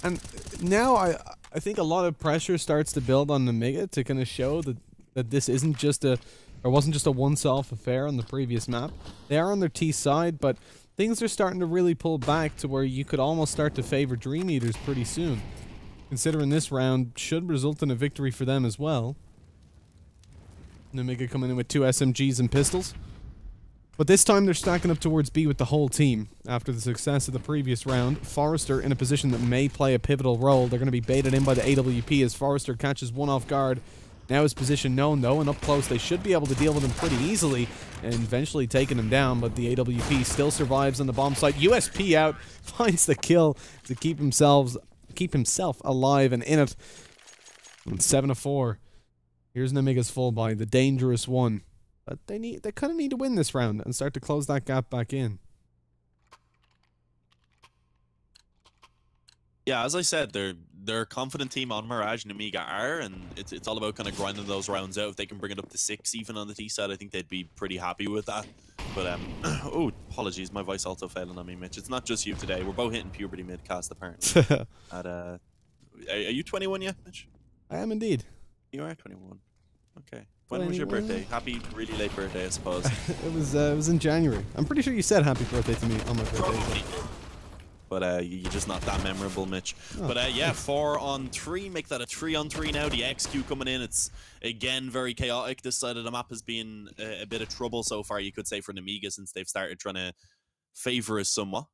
And now I think a lot of pressure starts to build on Nemiga to kind of show that this isn't just wasn't just a once-off affair on the previous map. They are on their T side, but things are starting to really pull back to where you could almost start to favor DreamEaters pretty soon. Considering this round should result in a victory for them as well. Nemiga coming in with 2 SMGs and pistols. But this time they're stacking up towards B with the whole team. After the success of the previous round, Forrester in a position that may play a pivotal role. They're going to be baited in by the AWP as Forrester catches one off guard. Now his position known though, and up close they should be able to deal with him pretty easily and eventually taking him down, but the AWP still survives on the bomb site. USP out, finds the kill to keep himself alive and in it. And 7-4. Here's Nemiga's full buy, the dangerous one. But they kind of need to win this round and start to close that gap back in. Yeah, as I said, they're a confident team on Mirage. Nemiga are, and it's all about kind of grinding those rounds out. If they can bring it up to 6 even on the T side, I think they'd be pretty happy with that. But oh, apologies, my voice also failing on me, Mitch. It's not just you today. We're both hitting puberty mid-cast apparently. Are you 21 yet, Mitch? I am indeed. You are 21. Okay. When was your birthday? Happy, really late birthday, I suppose. It was in January. I'm pretty sure you said happy birthday to me on my birthday. Probably. But you're just not that memorable, Mitch. Oh. But yeah, 4-on-3, make that a 3-on-3 now. The XQ coming in, it's again very chaotic. This side of the map has been a bit of trouble so far, you could say, for Nemiga since they've started trying to favor us somewhat.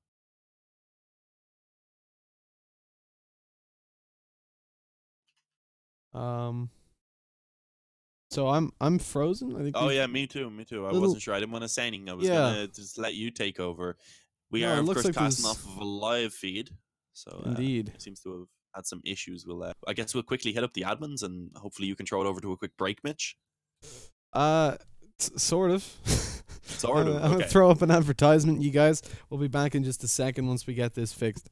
So I'm frozen. I think. Oh yeah, me too. I wasn't sure. I didn't want to say anything. I was gonna just let you take over. We are, of course, like casting off of a live feed, so indeed it seems to have had some issues. I guess we'll quickly hit up the admins, and hopefully you can throw it over to a quick break, Mitch. Sort of. Sort of. I'm gonna throw up an advertisement, you guys. We'll be back in just a second once we get this fixed.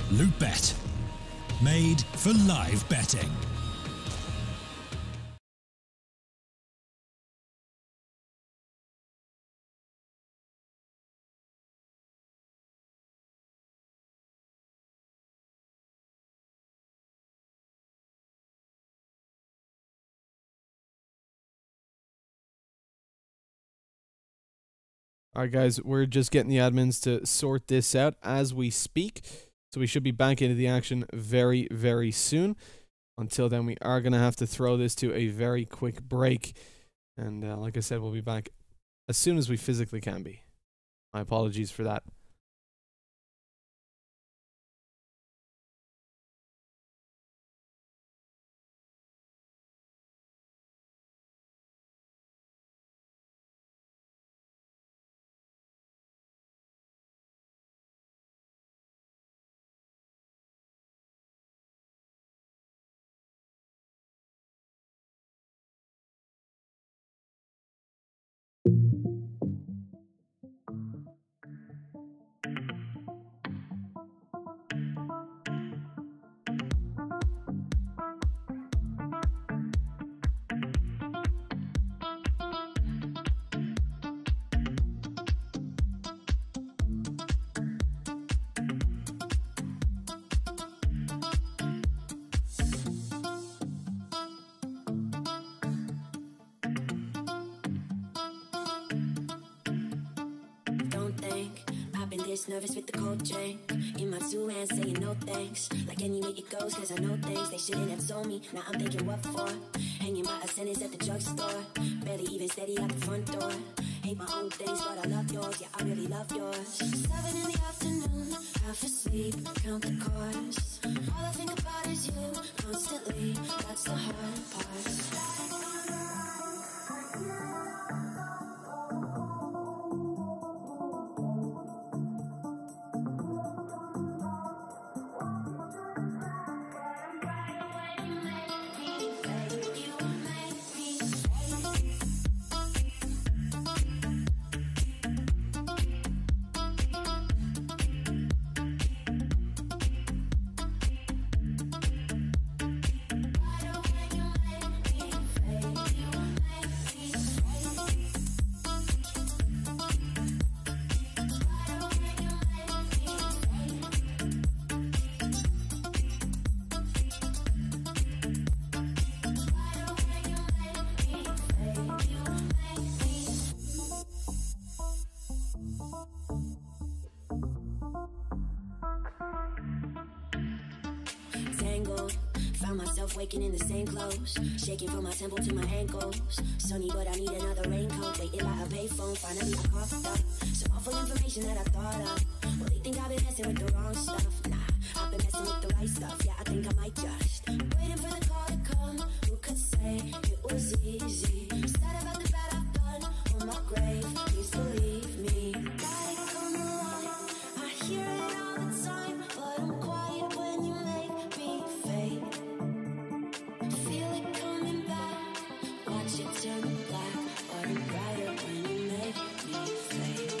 Loot.bet. Made for live betting. Alright guys, we're just getting the admins to sort this out as we speak. So we should be back into the action very, very soon. Until then, we are going to have to throw this to a very quick break. And like I said, we'll be back as soon as we physically can be. My apologies for that. Nervous with the cold drink in my two hands, saying no thanks. Like any way it goes, cause I know things they shouldn't have told me. Now I'm thinking what for? Hanging by a sentence at the drugstore, barely even steady out the front door. Hate my own things, but I love yours. Yeah, I really love yours. 7 in the afternoon, half asleep, count the cars. All I think about is you, constantly. That's the hard part. myself waking in the same clothes, shaking from my temple to my ankles. Sunny, but I need another raincoat. Waiting by a payphone, finally I coughed up some awful information that I thought of. Well, they think I've been messing with the wrong stuff. Nah, I've been messing with the right stuff. Yeah, I think I might just waiting for the call to come. Who could say it was easy? Sad about the bad I've done on my grave. Please believe me. Gotta come alive. I hear it all the time, but I'm quiet when you make me fade. Feel it coming back. Watch it turn black, but I'm brighter when you make me fade.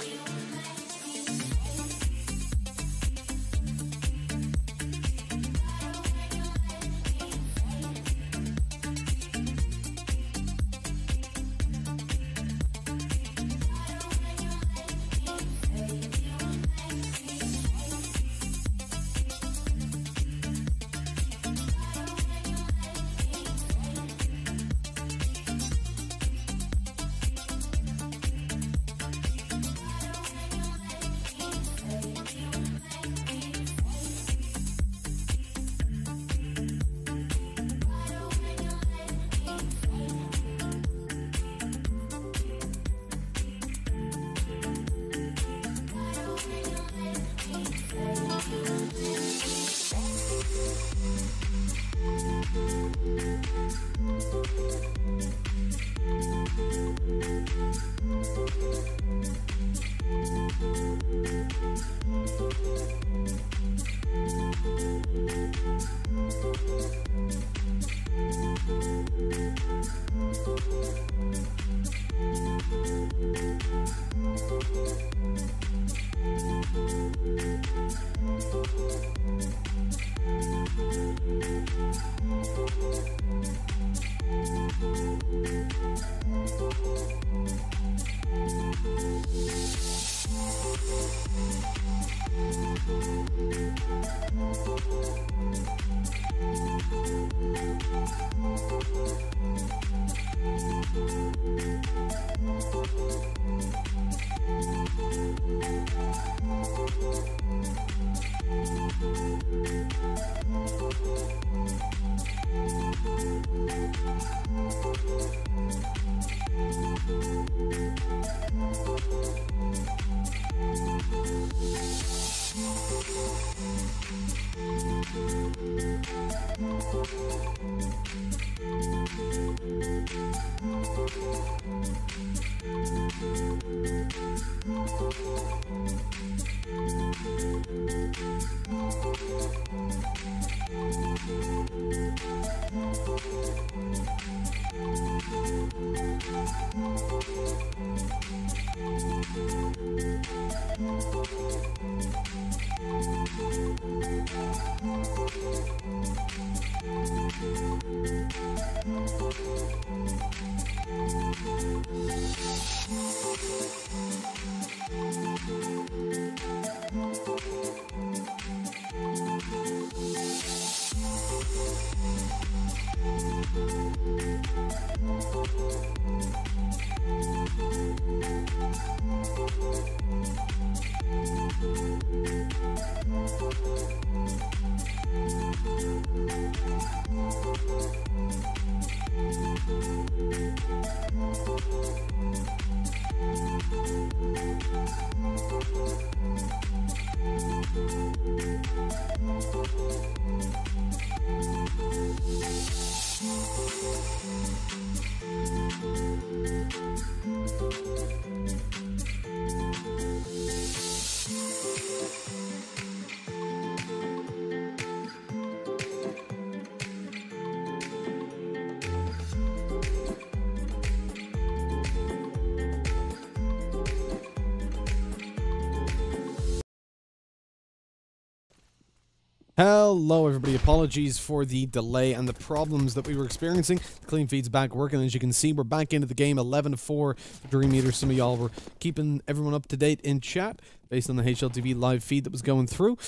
Hello everybody, apologies for the delay and the problems that we were experiencing. The clean feed's back working, as you can see we're back into the game 11-4 for DreamEaters. Some of y'all were keeping everyone up to date in chat based on the HLTV live feed that was going through.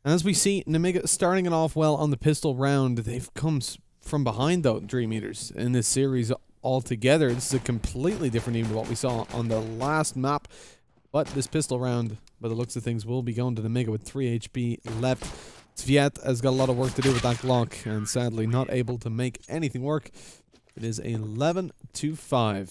And as we see, Nemiga starting it off well on the pistol round. They've come from behind though, DreamEaters, in this series altogether. This is a completely different team to what we saw on the last map. But this pistol round, by the looks of things, will be going to Nemiga with 3 HP left. Sviat has got a lot of work to do with that Glock, and sadly not able to make anything work. It is 11-5.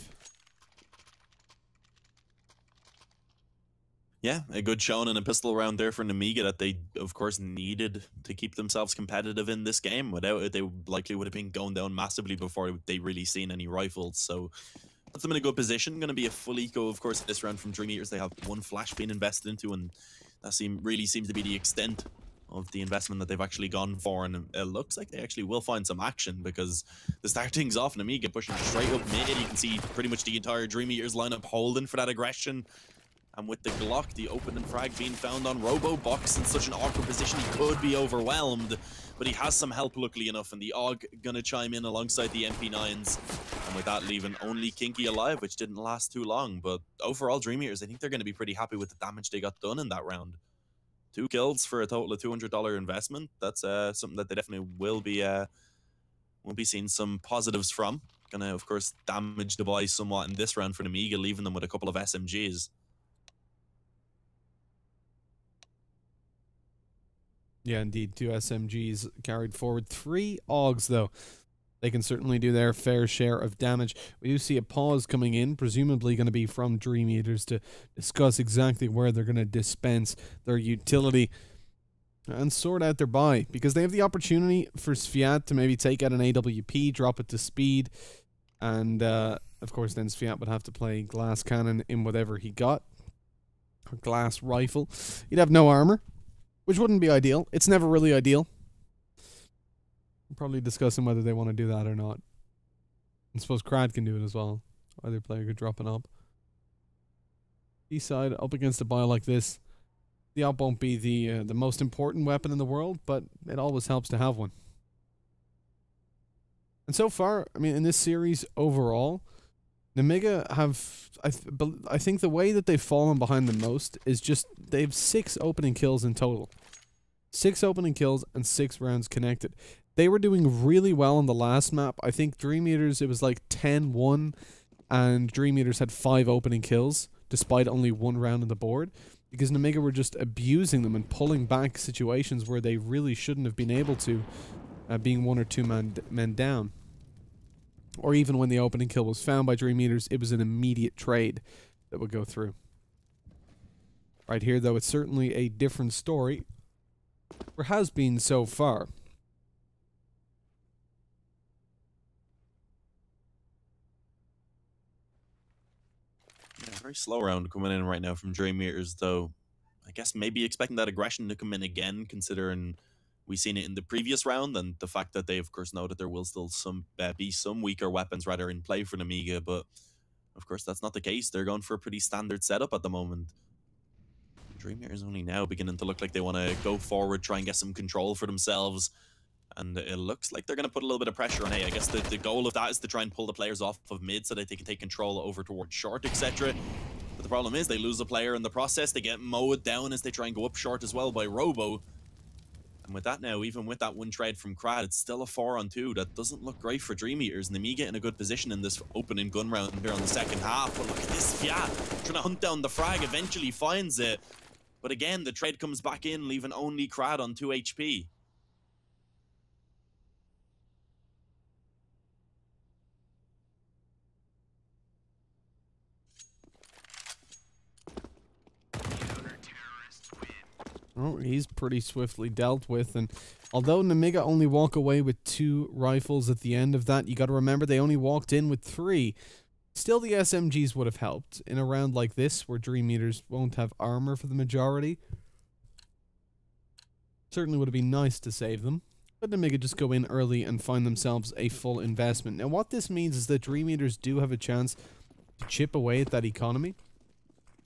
Yeah, a good showing in a pistol round there for Nemiga that they, of course, needed to keep themselves competitive in this game. Without it, they likely would have been going down massively before they really seen any rifles. So puts them in a good position. Going to be a full eco, of course, this round from DreamEaters. They have one flash being invested into, and that really seems to be the extent of the investment that they've actually gone for. And it looks like they actually will find some action, because to start things off, Nemiga pushing straight up mid. You can see pretty much the entire DreamEaters lineup holding for that aggression. And with the Glock, the opening frag being found on Robo, Box in such an awkward position, he could be overwhelmed, but he has some help, luckily enough, and the AUG gonna chime in alongside the MP9s, and with that leaving only Kinky alive, which didn't last too long. But overall, DreamEaters, I think they're gonna be pretty happy with the damage they got done in that round. 2 kills for a total of $200 investment. That's something that they definitely will be seeing some positives from. Gonna, of course, damage the boys somewhat in this round for Nemiga, leaving them with a couple of SMGs. Yeah, indeed. 2 SMGs carried forward. 3 AUGs, though. They can certainly do their fair share of damage. We do see a pause coming in, presumably going to be from DreamEaters, to discuss exactly where they're going to dispense their utility and sort out their buy, because they have the opportunity for Sviat to maybe take out an AWP, drop it to speed, and of course then Sviat would have to play glass cannon in whatever he got, or glass rifle. He'd have no armor, which wouldn't be ideal. It's never really ideal. We're probably discussing whether they want to do that or not. I suppose Crad can do it as well. Either player could drop an op. B-side up against a buy like this, the op won't be the most important weapon in the world, but it always helps to have one. And so far, I mean, in this series overall, Nemiga have, I think the way that they've fallen behind the most is just they have 6 opening kills in total. 6 opening kills and 6 rounds connected. They were doing really well on the last map. I think DreamEaters, it was like 10-1, and DreamEaters had 5 opening kills, despite only 1 round on the board, because Nemiga were just abusing them and pulling back situations where they really shouldn't have been able to, being 1 or 2 men down. Or even when the opening kill was found by DreamEaters, it was an immediate trade that would go through. Right here, though, it's certainly a different story, or has been so far. Yeah, very slow round coming in right now from DreamEaters, though. I guess maybe expecting that aggression to come in again, considering we've seen it in the previous round, and the fact that they, of course, know that there will still be some weaker weapons rather in play for Nemiga, but of course that's not the case. They're going for a pretty standard setup at the moment. DreamEaters only now beginning to look like they want to go forward, try and get some control for themselves, and it looks like they're going to put a little bit of pressure on A. I guess the goal of that is to try and pull the players off of mid so that they can take control over towards short, etc. But the problem is they lose a player in the process. They get mowed down as they try and go up short as well by Robo. And with that now, even with that one trade from Crad, it's still a 4-on-2. That doesn't look great for DreamEaters. Nemiga in a good position in this opening gun round here on the second half. But look at this, yeah, trying to hunt down the frag, eventually finds it. But again, the trade comes back in, leaving only Crad on 2 HP. Oh, he's pretty swiftly dealt with, and although Nemiga only walk away with 2 rifles at the end of that, you got to remember they only walked in with 3. Still, the SMGs would have helped in a round like this, where DreamEaters won't have armor for the majority. Certainly would have been nice to save them, but Nemiga just go in early and find themselves a full investment. Now, what this means is that DreamEaters do have a chance to chip away at that economy.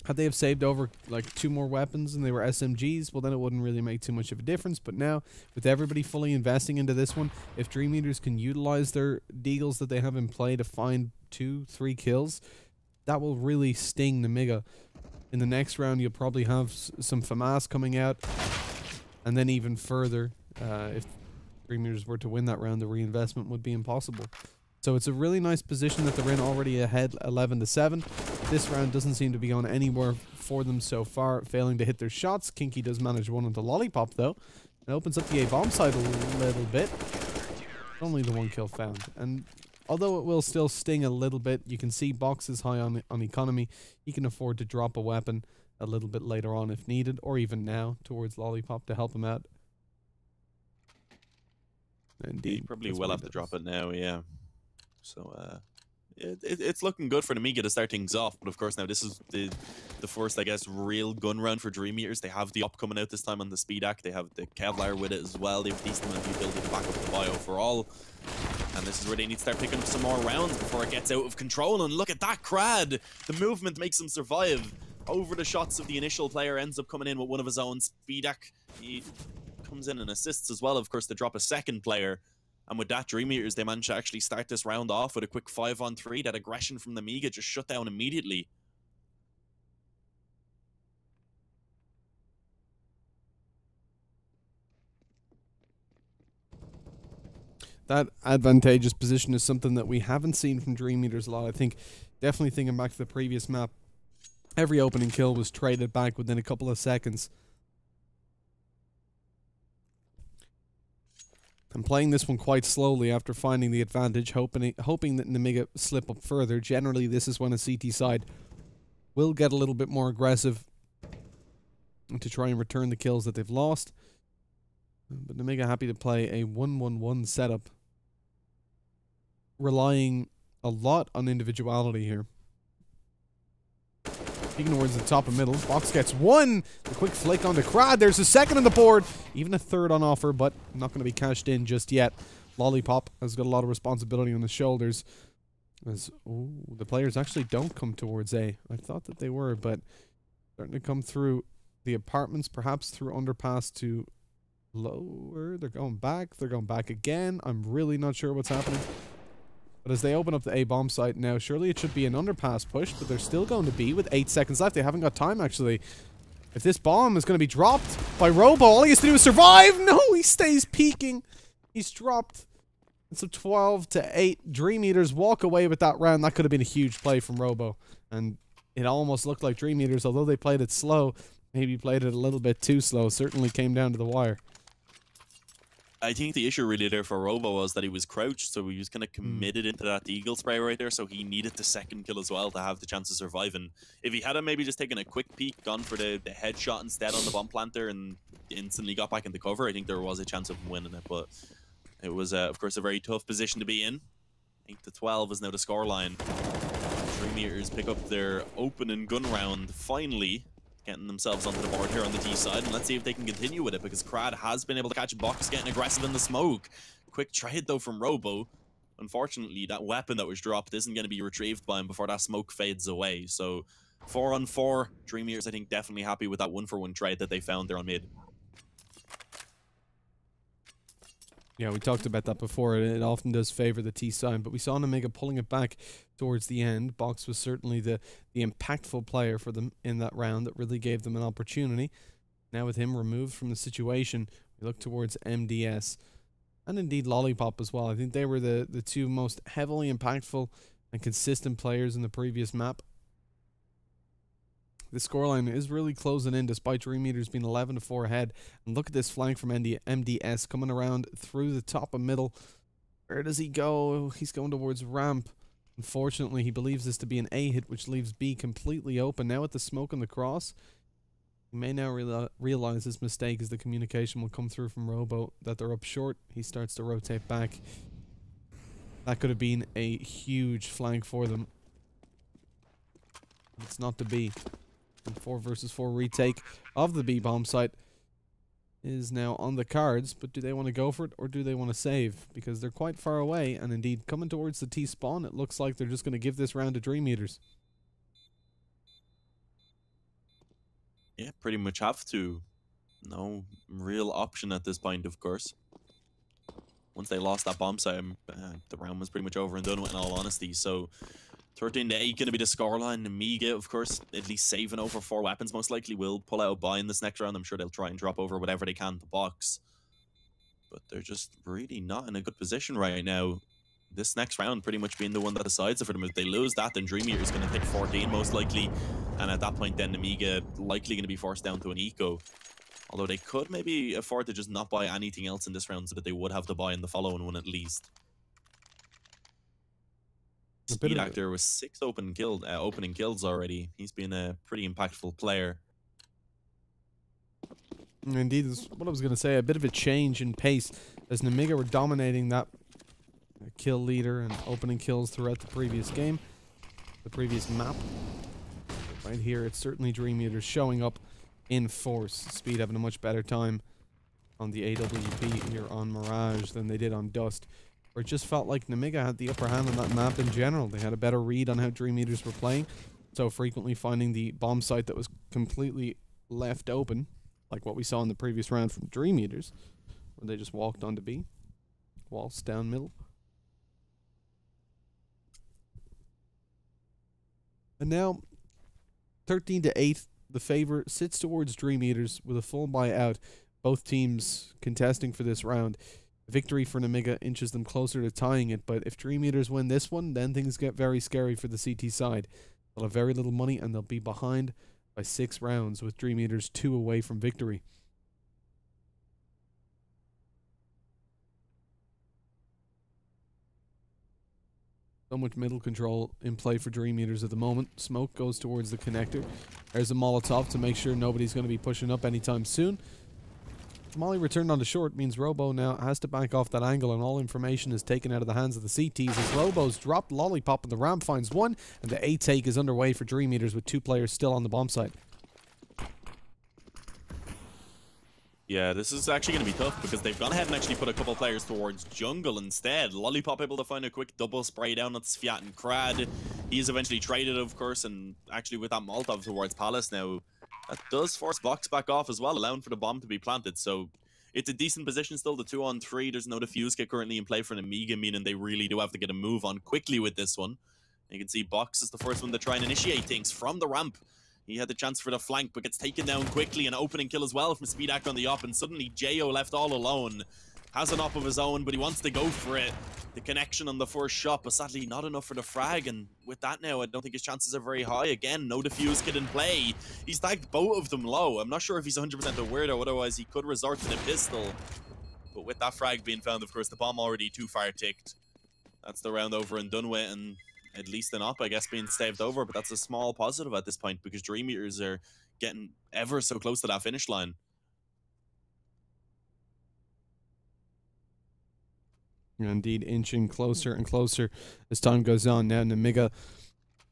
Had they have saved over like 2 more weapons and they were SMGs, well then it wouldn't really make too much of a difference. But now, with everybody fully investing into this one, if DreamEaters can utilize their deagles that they have in play to find 2-3 kills, that will really sting Nemiga. In the next round, you'll probably have some FAMAS coming out, and then even further, if DreamEaters were to win that round, the reinvestment would be impossible. So it's a really nice position that they're in, already ahead 11-7. This round doesn't seem to be going anywhere for them so far, failing to hit their shots. Kinky does manage one on the lollipop, though. It opens up the A-bomb side a little bit. Only the one kill found. And although it will still sting a little bit, you can see Box is high on economy. He can afford to drop a weapon a little bit later on if needed, or even now towards Lollipop to help him out. Indeed. He probably will have to drop it now, yeah. So, it's looking good for Nemiga to start things off, but of course now this is the first, I guess, real gun round for DreamEaters. They have the op coming out this time on the Speed Act. They have the Kevlar with it as well. They have a decent amount of ability to back up the bio for all. And this is where they need to start picking up some more rounds before it gets out of control. And look at that crad! The movement makes him survive. Over the shots of the initial player, ends up coming in with one of his own. Speed Act, he comes in and assists as well, of course, to drop a second player. And with that, DreamEaters, they managed to actually start this round off with a quick 5-on-3. That aggression from Nemiga just shut down immediately. That advantageous position is something that we haven't seen from DreamEaters a lot. I think, definitely thinking back to the previous map, every opening kill was traded back within a couple of seconds. I'm playing this one quite slowly after finding the advantage, hoping that Nemiga slip up further. Generally, this is when a CT side will get a little bit more aggressive to try and return the kills that they've lost. But Nemiga happy to play a 1-1-1 setup, relying a lot on individuality here. Peeking towards the top and middle. Box gets one. The quick flick on the crowd. There's a second on the board. Even a third on offer, but not going to be cashed in just yet. Lollipop has got a lot of responsibility on his shoulders. As the players actually don't come towards A. I thought that they were, but starting to come through the apartments, perhaps through underpass to lower. They're going back. They're going back again. I'm really not sure what's happening. But as they open up the A-bomb site now, surely it should be an underpass push, but they're still going to be with 8 seconds left. They haven't got time, actually. If this bomb is going to be dropped by Robo, all he has to do is survive. No, he stays peeking. He's dropped. It's a 12-8. DreamEaters walk away with that round. That could have been a huge play from Robo. And it almost looked like DreamEaters, although they played it slow, maybe played it a little bit too slow. Certainly came down to the wire. I think the issue really there for Robo was that he was crouched, so he was kind of committed into that eagle spray right there, so he needed the second kill as well to have the chance of surviving. If he had maybe just taken a quick peek, gone for the headshot instead on the bomb planter and instantly got back into cover, I think there was a chance of him winning it, but it was, of course, a very tough position to be in. 8-12 is now the scoreline. DreamEaters pick up their opening gun round, finally getting themselves onto the board here on the T side, and let's see if they can continue with it, because Crad has been able to catch Box getting aggressive in the smoke. Quick trade though from Robo. Unfortunately, that weapon that was dropped isn't going to be retrieved by him before that smoke fades away. So 4-on-4, DreamEaters I think definitely happy with that 1-for-1 trade that they found there on mid. Yeah, we talked about that before. It often does favor the T side, but we saw Nemiga pulling it back towards the end. Box was certainly the impactful player for them in that round that really gave them an opportunity. Now with him removed from the situation, we look towards MDS and indeed Lollipop as well. I think they were the two most heavily impactful and consistent players in the previous map. The scoreline is really closing in despite DreamEaters being 11-4 ahead. And look at this flank from MDS coming around through the top and middle. Where does he go? He's going towards ramp. Unfortunately, he believes this to be an A hit, which leaves B completely open. Now with the smoke and the cross, he may now realize his mistake as the communication will come through from Robo that they're up short. He starts to rotate back. That could have been a huge flank for them. It's not to be. And 4 versus 4 retake of the B-bomb site is now on the cards, but do they want to go for it or do they want to save? Because they're quite far away, and indeed coming towards the T-spawn, it looks like they're just going to give this round to DreamEaters. Yeah, pretty much have to. No real option at this point, of course. Once they lost that bomb site, the round was pretty much over and done with, in all honesty, so 13-8 going to be the scoreline. Nemiga, of course, at least saving over 4 weapons, most likely will pull out a buy in this next round. I'm sure they'll try and drop over whatever they can to Box. But they're just really not in a good position right now. This next round pretty much being the one that decides it for them. If they lose that, then DreamEaters going to take 14 most likely. And at that point, then Nemiga likely going to be forced down to an eco. Although they could maybe afford to just not buy anything else in this round so that they would have to buy in the following one at least. Speed Actor with 6 opening kills already. He's been a pretty impactful player. Indeed, this is what I was going to say. A bit of a change in pace as Nemiga were dominating that kill leader and opening kills throughout the previous game, the previous map. But right here, it's certainly DreamEaters showing up in force. Speed having a much better time on the AWP here on Mirage than they did on Dust, where it just felt like Nemiga had the upper hand on that map in general. They had a better read on how DreamEaters were playing, so frequently finding the bomb site that was completely left open, like what we saw in the previous round from DreamEaters, where they just walked onto B, waltzed down middle. And now, 13-8, the favor sits towards DreamEaters with a full buyout. Both teams contesting for this round. Victory for Nemiga inches them closer to tying it, but if DreamEaters win this one, then things get very scary for the CT side. They'll have very little money and they'll be behind by 6 rounds, with DreamEaters 2 away from victory. So much middle control in play for DreamEaters at the moment. Smoke goes towards the connector. There's a Molotov to make sure nobody's going to be pushing up anytime soon. Molly returned onto short means Robo now has to back off that angle, and all information is taken out of the hands of the CTs as Robo's dropped Lollipop and the ramp finds one, and the A take is underway for DreamEaters with 2 players still on the bomb site. Yeah, this is actually going to be tough because they've gone ahead and actually put a couple players towards jungle instead. Lollipop able to find a quick double spray down at Sviat and Krad. He's eventually traded, of course, and actually with that Molotov towards Palace now, that does force Box back off as well, allowing for the bomb to be planted. So it's a decent position still, the 2-on-3. There's no defuse kit currently in play for Nemiga, meaning they really do have to get a move on quickly with this one. You can see Box is the first one to try and initiate things from the ramp. He had the chance for the flank, but gets taken down quickly. An opening kill as well from Speed Actor on the op, and suddenly Jo left all alone. Has an op of his own, but he wants to go for it. The connection on the first shot, but sadly not enough for the frag, and with that now, I don't think his chances are very high. Again, no defuse kit in play. He's tagged both of them low. I'm not sure if he's 100% aware though, otherwise he could resort to the pistol. But with that frag being found, of course, the bomb already too far ticked. That's the round over and done with, and at least an op, I guess, being staved over, but that's a small positive at this point because DreamEaters are getting ever so close to that finish line. Indeed, inching closer and closer as time goes on. Now Nemiga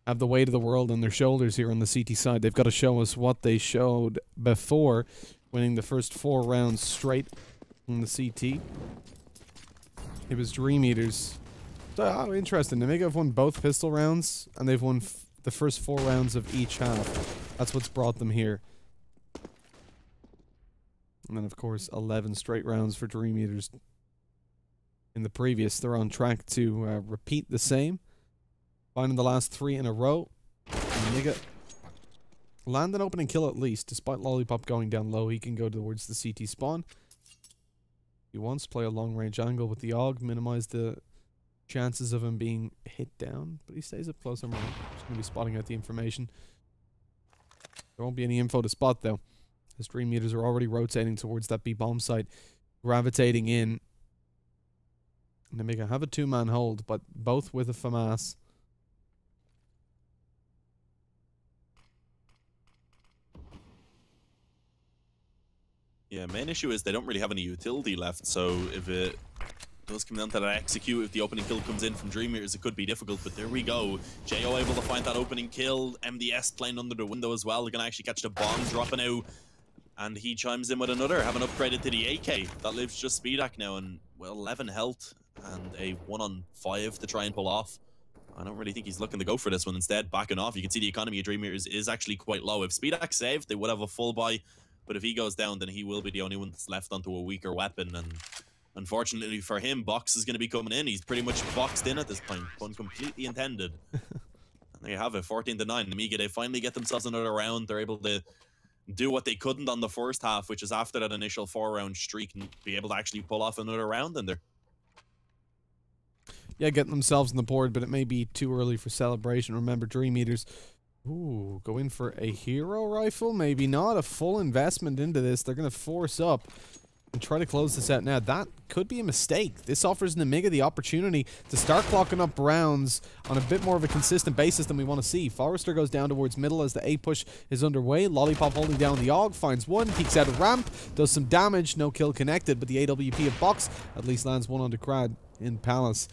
have the weight of the world on their shoulders here on the CT side. They've got to show us what they showed before, winning the first 4 rounds straight on the CT. It was DreamEaters. So, interesting. Nemiga have won both pistol rounds, and they've won the first 4 rounds of each half. That's what's brought them here. And then, of course, 11 straight rounds for DreamEaters. In the previous, they're on track to repeat the same. Finding the last 3 in a row. Nemiga land an opening kill at least. Despite Lollipop going down low, he can go towards the CT spawn. He wants to play a long-range angle with the AUG, minimize the chances of him being hit down, but he stays up close. I'm just going to be spotting out the information. There won't be any info to spot, though, as DreamEaters are already rotating towards that B bomb site, gravitating in. Nemiga have a 2-man hold, but both with a FAMAS. Yeah, main issue is they don't really have any utility left, so if it does come down to that execute, if the opening kill comes in from DreamEaters, it could be difficult, but there we go. Jo able to find that opening kill, MDS playing under the window as well. They're going to actually catch the bomb dropping out, and he chimes in with another, having upgraded to the AK. That lives just Speedak now, and, well, 11 health, and a 1-on-5 to try and pull off. I don't really think he's looking to go for this one. Instead, backing off. You can see the economy of DreamEaters is actually quite low. If Speedak saved, they would have a full buy, but if he goes down, then he will be the only one that's left onto a weaker weapon, and unfortunately for him, Box is going to be coming in. He's pretty much boxed in at this point. Pun completely intended. And there you have it, 14-9. Nemiga, they finally get themselves another round. They're able to do what they couldn't on the first half, which is after that initial 4-round streak, and be able to actually pull off another round in there. Yeah, getting themselves on the board, but it may be too early for celebration. Remember, DreamEaters Ooh, go in for a hero rifle? Maybe not. A full investment into this. They're going to force up and try to close this out now. That could be a mistake. This offers Nemiga the opportunity to start clocking up rounds on a bit more of a consistent basis than we want to see. Forrester goes down towards middle as the A push is underway. Lollipop holding down the AUG, finds one, peeks out a ramp, does some damage, no kill connected, but the AWP of Box at least lands one onto Crad in Palace.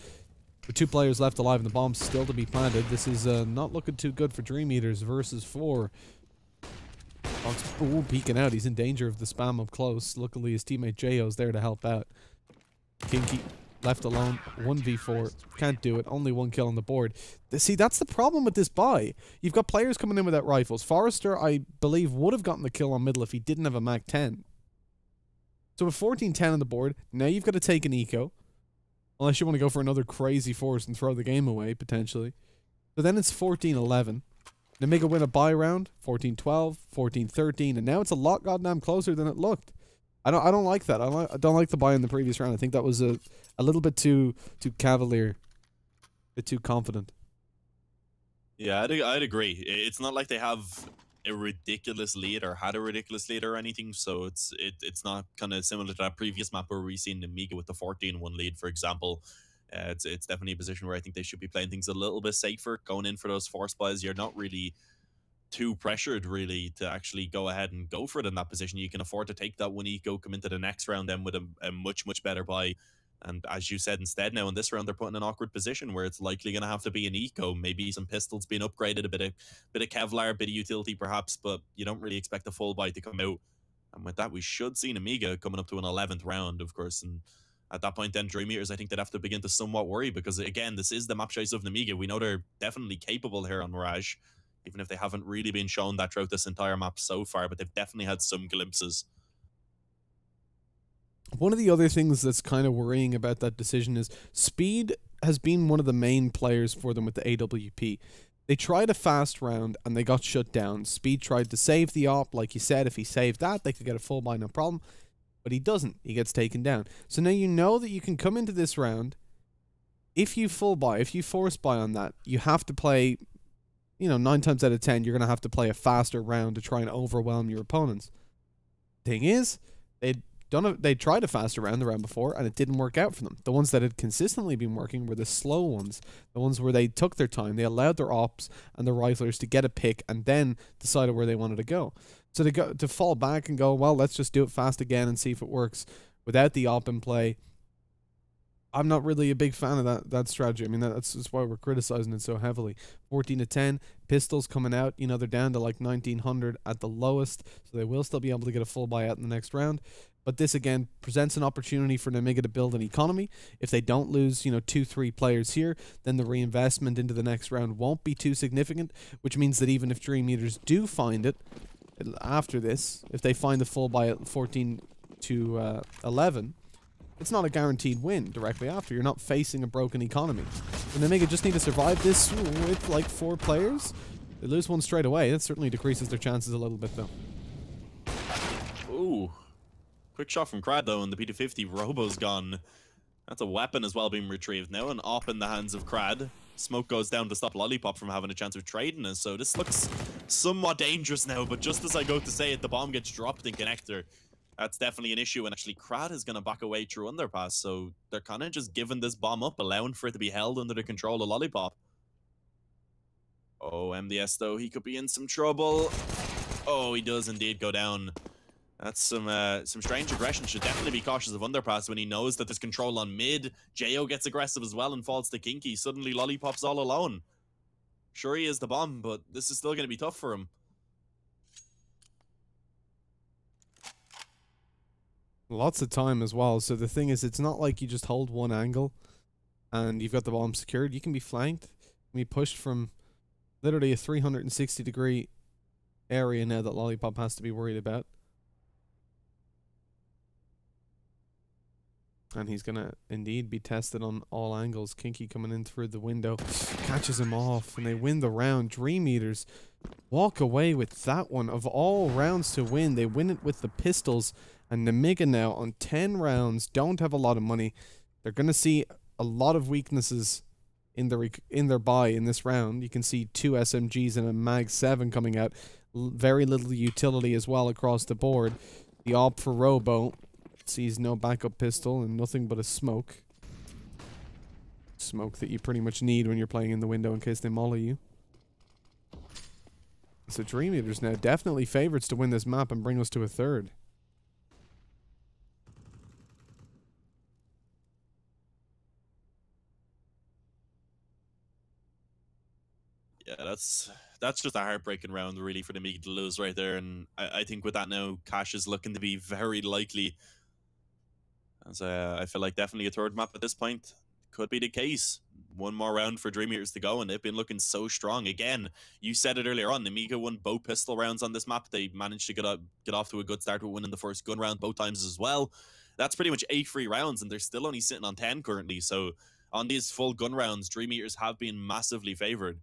With 2 players left alive and the bomb still to be planted, this is not looking too good for DreamEaters versus 4. Fox, ooh, peeking out. He's in danger of the spam up close. Luckily, his teammate J.O.'s there to help out. Kinky, left alone. 1v4. Can't do it. Only 1 kill on the board. See, that's the problem with this buy. You've got players coming in without rifles. Forrester, I believe, would have gotten the kill on middle if he didn't have a Mac 10. So with 14-10 on the board, now you've got to take an eco. Unless you want to go for another crazy force and throw the game away, potentially. So then it's 14-11. Nemiga win a buy round, 14-12, 14-13, and now it's a lot goddamn closer than it looked. I don't like that. I don't like the buy in the previous round. I think that was a little bit too cavalier, a bit too confident. Yeah, I'd agree. It's not like they have a ridiculous lead or had a ridiculous lead or anything, so it's not kind of similar to that previous map where we seen Nemiga with the 14-1 lead, for example. It's definitely a position where I think they should be playing things a little bit safer, going in for those force buys. You're not really too pressured, really, to actually go ahead and go for it in that position. You can afford to take that 1 eco, come into the next round then with a much better buy. And as you said, instead now in this round, they're put in an awkward position where it's likely going to have to be an eco, maybe some pistols being upgraded, a bit of Kevlar, a bit of utility perhaps, but you don't really expect a full buy to come out. And with that, we should see Nemiga coming up to an 11th round, of course. And at that point then, DreamEaters, I think they'd have to begin to somewhat worry, because again, this is the map choice of Nemiga. We know they're definitely capable here on Mirage, even if they haven't really been shown that throughout this entire map so far, but they've definitely had some glimpses. One of the other things that's kind of worrying about that decision is Speed has been one of the main players for them with the AWP. They tried a fast round and they got shut down. Speed tried to save the op, like you said. If he saved that, they could get a full buy, no problem. But he doesn't. He gets taken down. So now you know that you can come into this round. If you full buy, if you force buy on that, you have to play, 9 times out of 10, you're going to have to play a faster round to try and overwhelm your opponents. Thing is, they tried a faster round the round before and it didn't work out for them. The ones that had consistently been working were the slow ones, the ones where they took their time, they allowed their ops and the riflers to get a pick and then decided where they wanted to go. So to fall back and go, well, let's just do it fast again and see if it works without the op in play, I'm not really a big fan of that strategy. I mean, that's why we're criticizing it so heavily. 14-10, pistols coming out, they're down to like 1900 at the lowest, so they will still be able to get a full buy out in the next round. But this, again, presents an opportunity for Nemiga to build an economy. If they don't lose, 2-3 players here, then the reinvestment into the next round won't be too significant, which means that even if DreamEaters do find it after this, if they find the full buy at 14-11, it's not a guaranteed win directly after. You're not facing a broken economy. And Nemiga just need to survive this with, like, 4 players. They lose one straight away. That certainly decreases their chances a little bit, though. Ooh. Quick shot from Crad, though, and the P250 Robo's gone. That's a weapon as well being retrieved now. An op in the hands of Crad. Smoke goes down to stop Lollipop from having a chance of trading us. So this looks somewhat dangerous now, but just as I go to say it, the bomb gets dropped in connector. That's definitely an issue, and actually Crad is going to back away through underpass, so they're kind of just giving this bomb up, allowing for it to be held under the control of Lollipop. Oh, MDS, though, he could be in some trouble. Oh, he does indeed go down. That's some strange aggression. Should definitely be cautious of underpass when he knows that there's control on mid. Jo gets aggressive as well and falls to Kinky. Suddenly Lollipop's all alone. Sure, he is the bomb, but this is still going to be tough for him. Lots of time as well. So the thing is, it's not like you just hold one angle and you've got the bomb secured. You can be flanked. You can be pushed from literally a 360-degree area now that Lollipop has to be worried about. And he's going to indeed be tested on all angles. Kinky coming in through the window. Catches him off, and they win the round. DreamEaters walk away with that one. Of all rounds to win, they win it with the pistols. And Nemiga now on 10 rounds don't have a lot of money. They're going to see a lot of weaknesses in their buy in this round. You can see 2 SMGs and a Mag 7 coming out. Very little utility as well across the board. The AWP for Robo sees no backup pistol and nothing but a smoke. Smoke that you pretty much need when you're playing in the window in case they molly you. So DreamEaters now definitely favorites to win this map and bring us to a third. Yeah, that's just a heartbreaking round, really, for Nemiga to lose right there. And I think with that now, Cash is looking to be very likely. As I feel like definitely a third map at this point could be the case. One more round for DreamEaters to go, and they've been looking so strong. Again, you said it earlier on, Nemiga won both pistol rounds on this map. They managed to get off to a good start with winning the first gun round both times as well. That's pretty much 8 free rounds, and they're still only sitting on 10 currently. So on these full gun rounds, DreamEaters have been massively favored.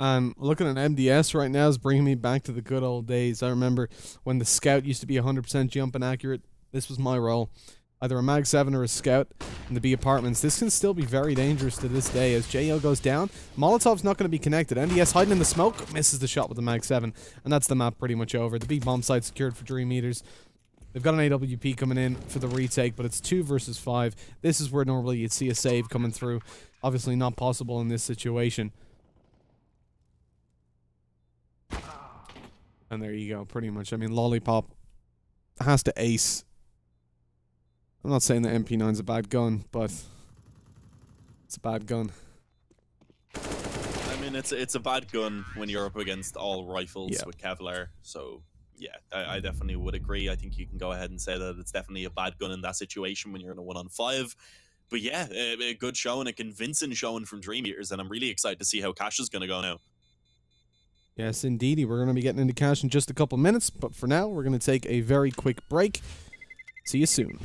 Looking at MDS right now is bringing me back to the good old days. I remember when the Scout used to be 100% jump and accurate. This was my role. Either a Mag 7 or a Scout in the B apartments. This can still be very dangerous to this day as JO goes down. Molotov's not going to be connected. MDS hiding in the smoke. Misses the shot with the Mag 7. And that's the map pretty much over. The B bomb site secured for DreamEaters. They've got an AWP coming in for the retake, but it's 2 versus 5. This is where normally you'd see a save coming through. Obviously not possible in this situation. And there you go, pretty much. I mean, Lollipop has to ace. I'm not saying that MP9's a bad gun, but it's a bad gun. I mean, it's a bad gun when you're up against all rifles with Kevlar. So, yeah, I definitely would agree. I think you can go ahead and say that it's definitely a bad gun in that situation when you're in a 1-on-5. But yeah, a good showing, a convincing showing from DreamEaters, and I'm really excited to see how Cash is going to go now. Yes, indeedy. We're going to be getting into Cash in just a couple minutes, but for now, we're going to take a very quick break. See you soon.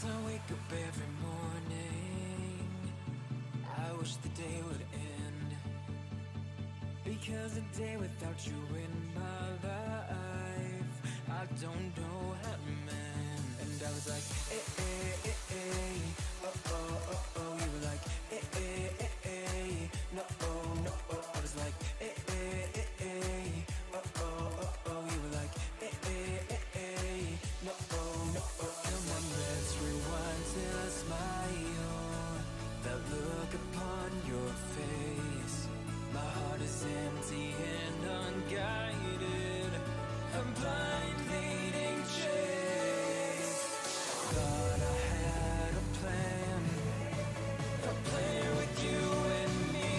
As I wake up every morning, I wish the day would end, because a day without you in my life, I don't know how to mend. And I was like, eh, eh, eh, eh, oh, oh, oh, oh. You were like, eh, eh, eh, eh, no, oh, no, oh. I was like, eh, eh, eh, eh, oh, oh, oh, oh. You were like, eh, eh, eh, eh, no, oh, no, oh. Come on, let's rewind till I smile, that look upon your face. My heart is empty and unguided, I'm blind leading chase. Thought I had a plan with you and me.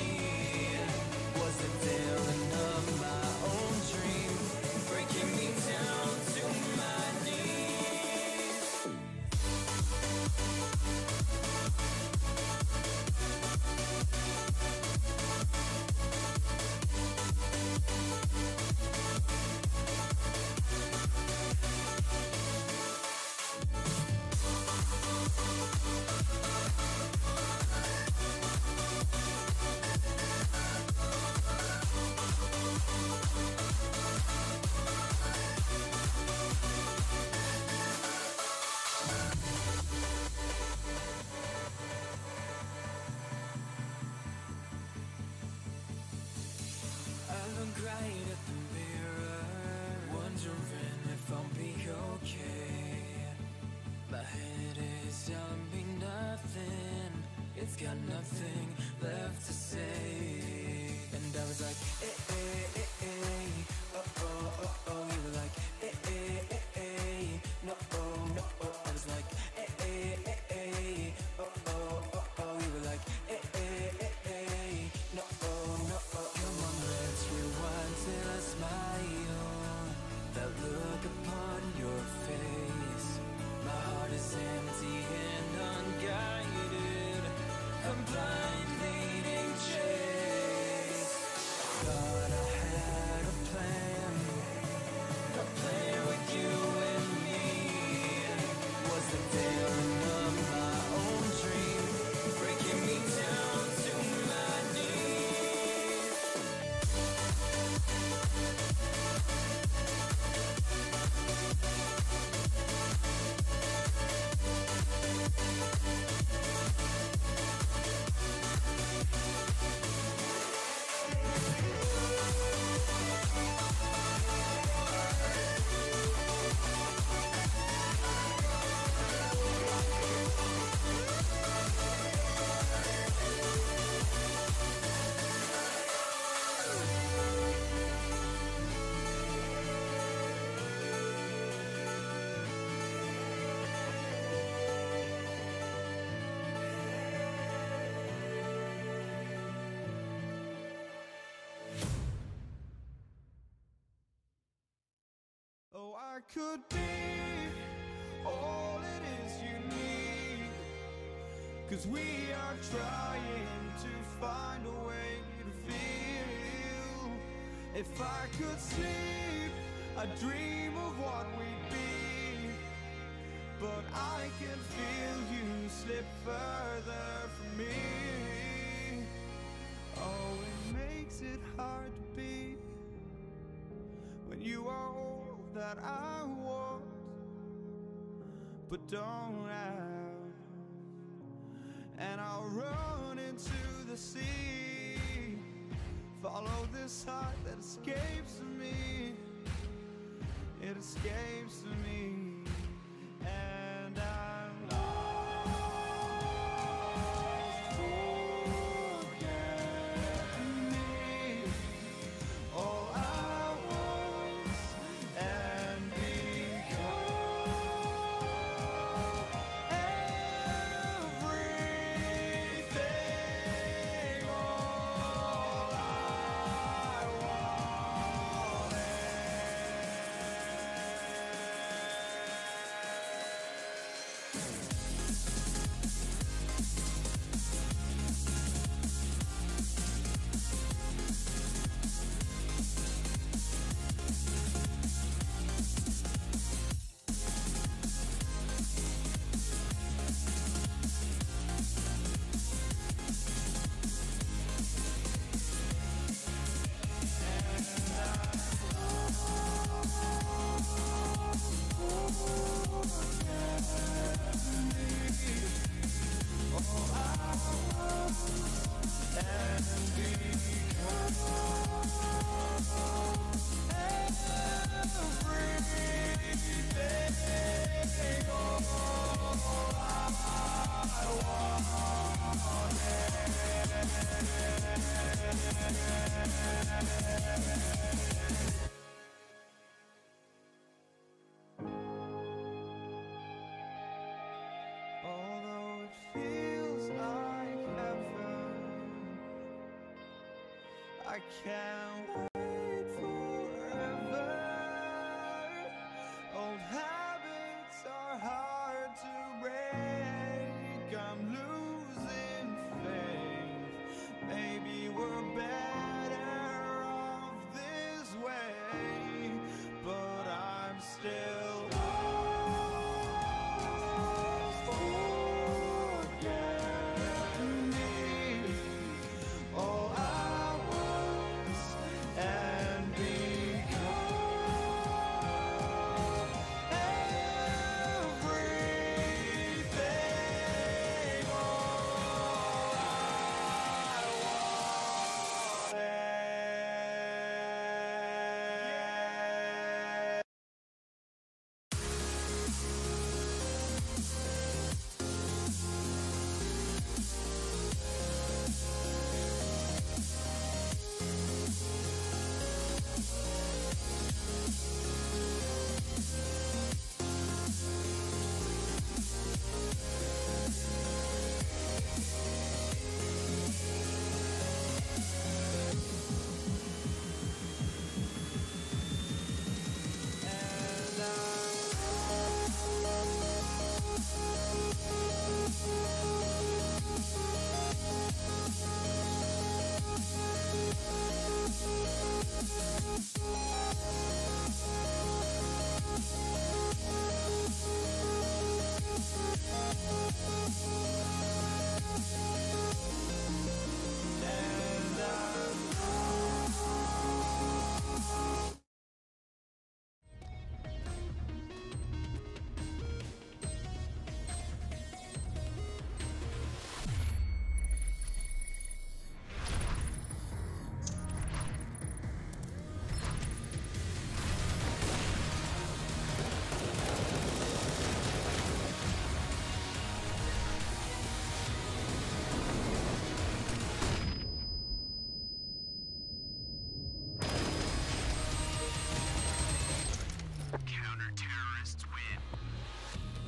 Was it telling of my own dream, breaking me down to my knees. I look right at the mirror, wondering if I'll be okay. My head is telling me nothing, it's got nothing left to say. And I was like, eh, eh, eh, eh, oh, oh, oh, oh. You were like, eh, eh, eh, eh, no, oh, no, oh. I was like, eh, eh, eh, eh, oh, oh, oh, oh. You were like, eh, eh, eh, eh, no, oh, no, oh. Come on, let's rewind till I smile, that look upon your face. My heart is empty and unguided, I'm blind leading chase. Thought I had a plan with you and me. Was the telling of my own dream, breaking me down to my knees. Oh, I could be all it is you need, 'cause we are trying to find a way to feel. If I could sleep, I'd dream of what we'd be, but I can feel you slip further from me. Oh, it makes it hard to be when you are all that I want but don't have. And I'll run into the sea, follow this heart that escapes me. It escapes me, and I'm lost. Forget me, all I was, and become everything. All I wanted. can't wait forever. Old habits are hard to break. I'm losing faith. Maybe we're better off this way, but I'm still lost. Forget me, all I was and become everything. All I wanted.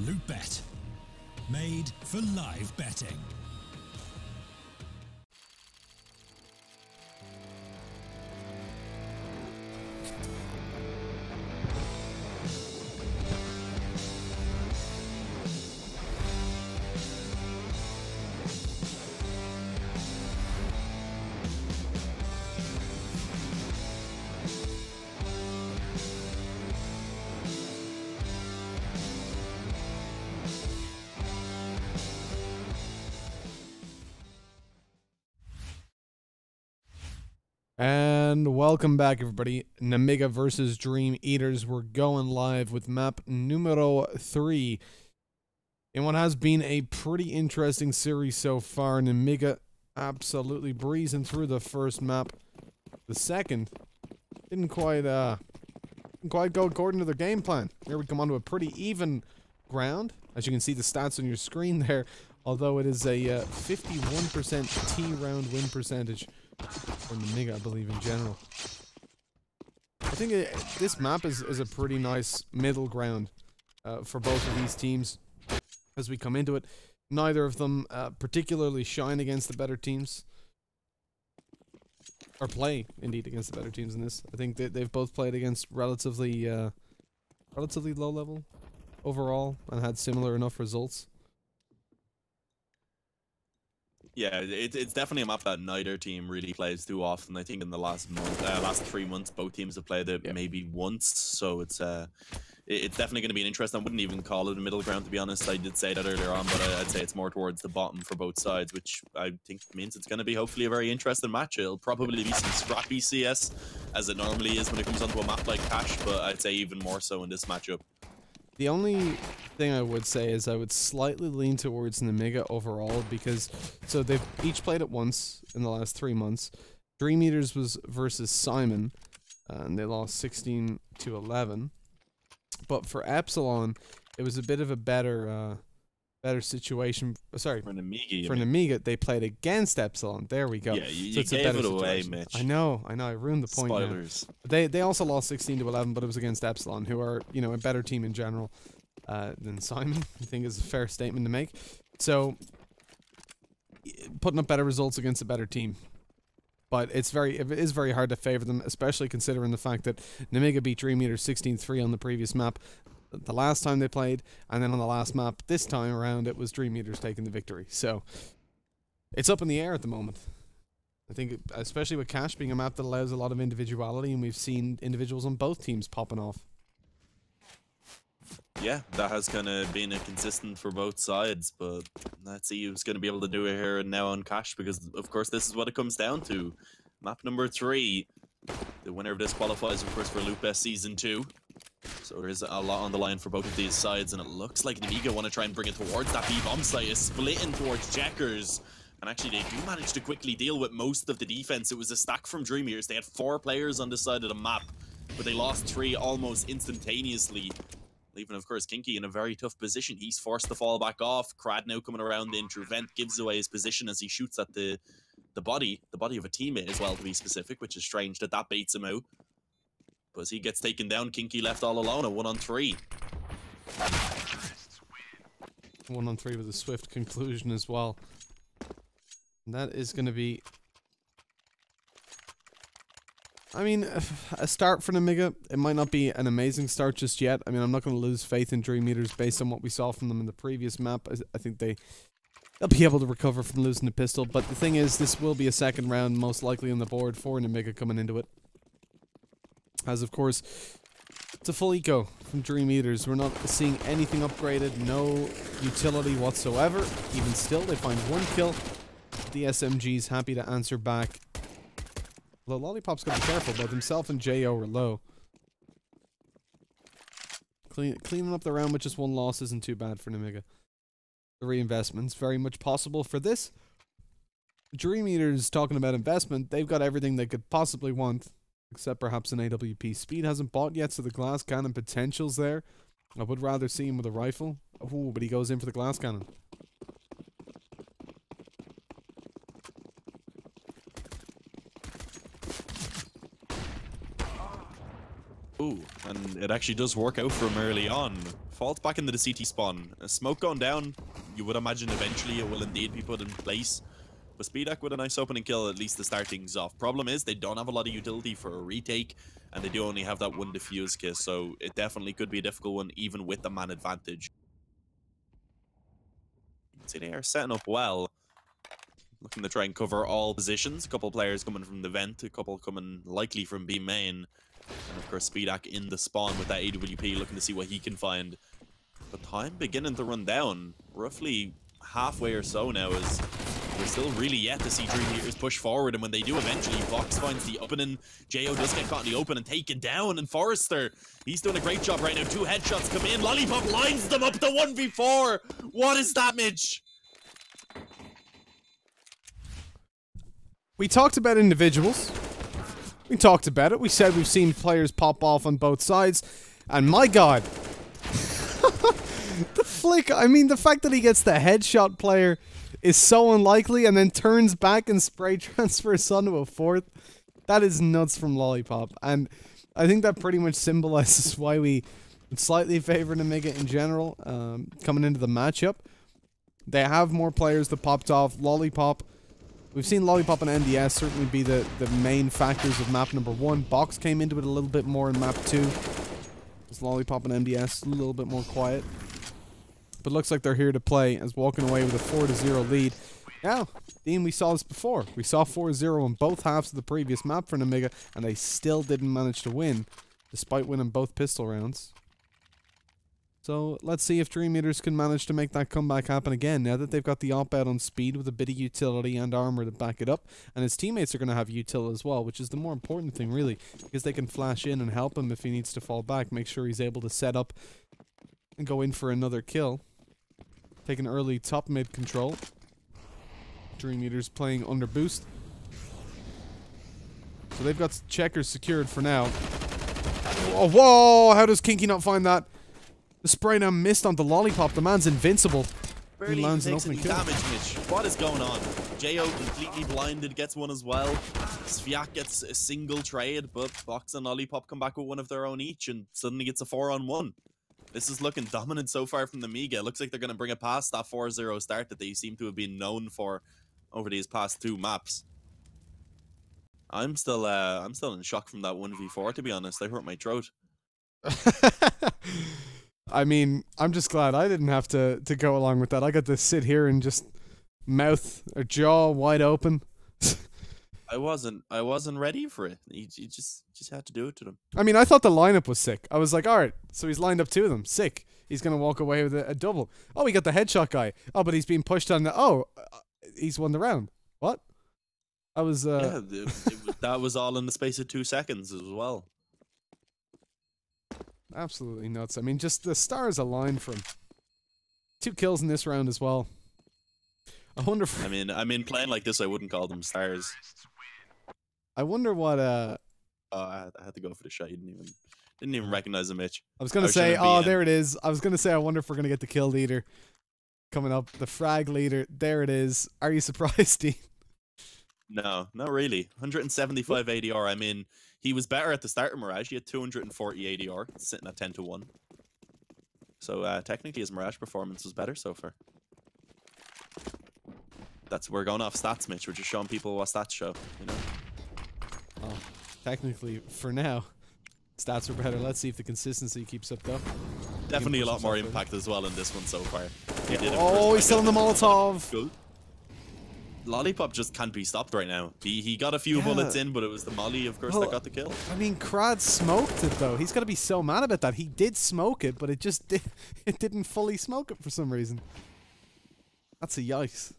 Loot.bet. Made for live betting. And welcome back, everybody. Nemiga versus DreamEaters. We're going live with map numero 3 in what has been a pretty interesting series so far. Nemiga absolutely breezing through the first map. The second didn't quite go according to their game plan. Here we come onto a pretty even ground. As you can see the stats on your screen there, although it is a 51% T-round win percentage for Nemiga, I believe, in general. I think this map is a pretty nice middle ground for both of these teams as we come into it. Neither of them particularly shine against the better teams. Or play, indeed, against the better teams in this. I think they've both played against relatively low level overall and had similar enough results. Yeah, it's definitely a map that neither team really plays too often. I think in the last 3 months, both teams have played it maybe once. So it's definitely going to be an interesting. I wouldn't even call it a middle ground, to be honest. I did say that earlier on, but I'd say it's more towards the bottom for both sides, which I think means it's going to be hopefully a very interesting match. It'll probably be some scrappy CS, as it normally is when it comes onto a map like Cash, but I'd say even more so in this matchup. The only thing I would say is I would slightly lean towards Nemiga overall because, so they've each played it once in the last 3 months. DreamEaters was versus Simon, and they lost 16-11. But for Epsilon, it was a bit of a better situation. Sorry, for Nemiga, Nemiga, they played against Epsilon. There we go. Yeah, you so it's gave a better it away, situation. Mitch. I know. I ruined the point. Spoilers. Now. They also lost 16-11, but it was against Epsilon, who are, you know, a better team in general than Simon. I think is a fair statement to make. So putting up better results against a better team. But it is very hard to favor them, especially considering the fact that Nemiga beat DreamEaters 16-3 on the previous map the last time they played, and then on the last map this time around it was DreamEaters taking the victory. So it's up in the air at the moment. I think, especially with Cash being a map that allows a lot of individuality, and we've seen individuals on both teams popping off. Yeah, that has kind of been a consistent for both sides, but let's see who's going to be able to do it here and now on Cash, because of course this is what it comes down to. Map number 3. The winner of this qualifies, of course, for Loot.bet Season 2. So there is a lot on the line for both of these sides, and it looks like Nemiga want to try and bring it towards that B-bomb site, is splitting towards Checkers. And actually, they do manage to quickly deal with most of the defense. It was a stack from DreamEaters. They had 4 players on this side of the map, but they lost 3 almost instantaneously. Leaving, of course, Kinky in a very tough position. He's forced to fall back off. Crad now coming around the intervent gives away his position as he shoots at the body of a teammate as well, to be specific, which is strange that baits him out. But as he gets taken down, Kinky left all alone, a 1-on-3. 1-on-3 with a swift conclusion as well. And that is going to be, I mean, a start for Nemiga. It might not be an amazing start just yet. I mean, I'm not going to lose faith in DreamEaters based on what we saw from them in the previous map. I think they'll be able to recover from losing the pistol. But the thing is, this will be a second round, most likely on the board for Nemiga coming into it. As, of course, it's a full eco from DreamEaters. We're not seeing anything upgraded, no utility whatsoever. Even still, they find 1 kill. The SMG's happy to answer back. Although Lollipop's got to be careful, both himself and Jo are low. Cleaning up the round with just 1 loss isn't too bad for Nemiga. The reinvestment's very much possible for this. DreamEaters, talking about investment, they've got everything they could possibly want, except perhaps an AWP. Speed hasn't bought yet, so the glass cannon potential's there. I would rather see him with a rifle. Ooh, but he goes in for the glass cannon. Ooh, and it actually does work out for him early on. Falls back into the CT spawn. A smoke going down, you would imagine eventually it will indeed be put in place. But Speedak with a nice opening kill, at least to start things off. Problem is, they don't have a lot of utility for a retake, and they do only have that 1 defuse kiss, so it definitely could be a difficult one, even with the man advantage. You can see they are setting up well. Looking to try and cover all positions. A couple players coming from the vent, a couple coming likely from B main. And of course, Speedak in the spawn with that AWP, looking to see what he can find. But time beginning to run down. Roughly halfway or so now, as we're still really yet to see DreamEaters push forward. And when they do eventually, Vox finds the opening. Jo does get caught in the open and taken down. And Forrester, he's doing a great job right now. 2 headshots come in. Lollipop lines them up to 1v4. What is that, Mitch? We talked about individuals. We talked about it. We said we've seen players pop off on both sides. And my god. The flick. I mean, the fact that he gets the headshot player is so unlikely and then turns back and spray transfers onto a 4th. That is nuts from Lollipop. And I think that pretty much symbolizes why we slightly favor Nemiga in general coming into the matchup. They have more players that popped off. Lollipop. We've seen Lollipop and NDS certainly be the main factors of map number 1. Box came into it a little bit more in map 2. It's Lollipop and MDS a little bit more quiet. But looks like they're here to play, as walking away with a 4-0 lead. Now, Dean, we saw this before. We saw 4-0 in both halves of the previous map for Nemiga, and they still didn't manage to win, despite winning both pistol rounds. So let's see if DreamEaters can manage to make that comeback happen again, now that they've got the op-out on speed with a bit of utility and armor to back it up. And his teammates are going to have util as well, which is the more important thing, really, because they can flash in and help him if he needs to fall back, make sure he's able to set up and go in for another kill. Take an early top mid control. DreamEaters playing under boost. So they've got checkers secured for now. Oh, whoa! How does Kinky not find that? The spray now missed on the Lollipop. The man's invincible. Barely he lands an takes opening any kill. damage, Mitch. What is going on? Jo completely blinded, gets one as well. Sviak gets a single trade, but Box and Lollipop come back with one of their own each, and suddenly it's a 4-on-1. This is looking dominant so far from Nemiga. Looks like they're going to bring it past that 4-0 start that they seem to have been known for over these past 2 maps. I'm still in shock from that 1v4, to be honest. I hurt my throat. I mean, I'm just glad I didn't have to go along with that. I got to sit here and just mouth or jaw wide open. I wasn't ready for it. You just had to do it to them. I mean, I thought the lineup was sick. I was like, all right, so he's lined up two of them. Sick. He's going to walk away with a double. Oh, he got the headshot guy. Oh, but he's being pushed on the... Oh, he's won the round. What? I was... Yeah, that was all in the space of 2 seconds as well. Absolutely nuts. I mean, just the stars aligned for him. 2 kills in this round as well. I wonder if... I mean, playing like this, I wouldn't call them stars. I wonder what... Oh, I had to go for the shot. You didn't even recognize the Mitch. I was going to say, oh, there it is. I was going to say, I wonder if we're going to get the kill leader coming up. The frag leader. There it is. Are you surprised, Dean? No, not really. 175 ADR. I mean, he was better at the start of Mirage. He had 240 ADR, sitting at 10-1. So technically, his Mirage performance was better so far. We're going off stats, Mitch. We're just showing people what stats show. You know. Oh, technically, for now, stats are better. Let's see if the consistency keeps up, though. Definitely a lot more impact as well in this one so far. Oh, he's still in the Molotov. Cool. Lollipop just can't be stopped right now. He got a few bullets in, but it was the molly, of course, that got the kill. I mean, Crad smoked it, though. He's got to be so mad about that. He did smoke it, but it didn't fully smoke it for some reason. That's a yikes.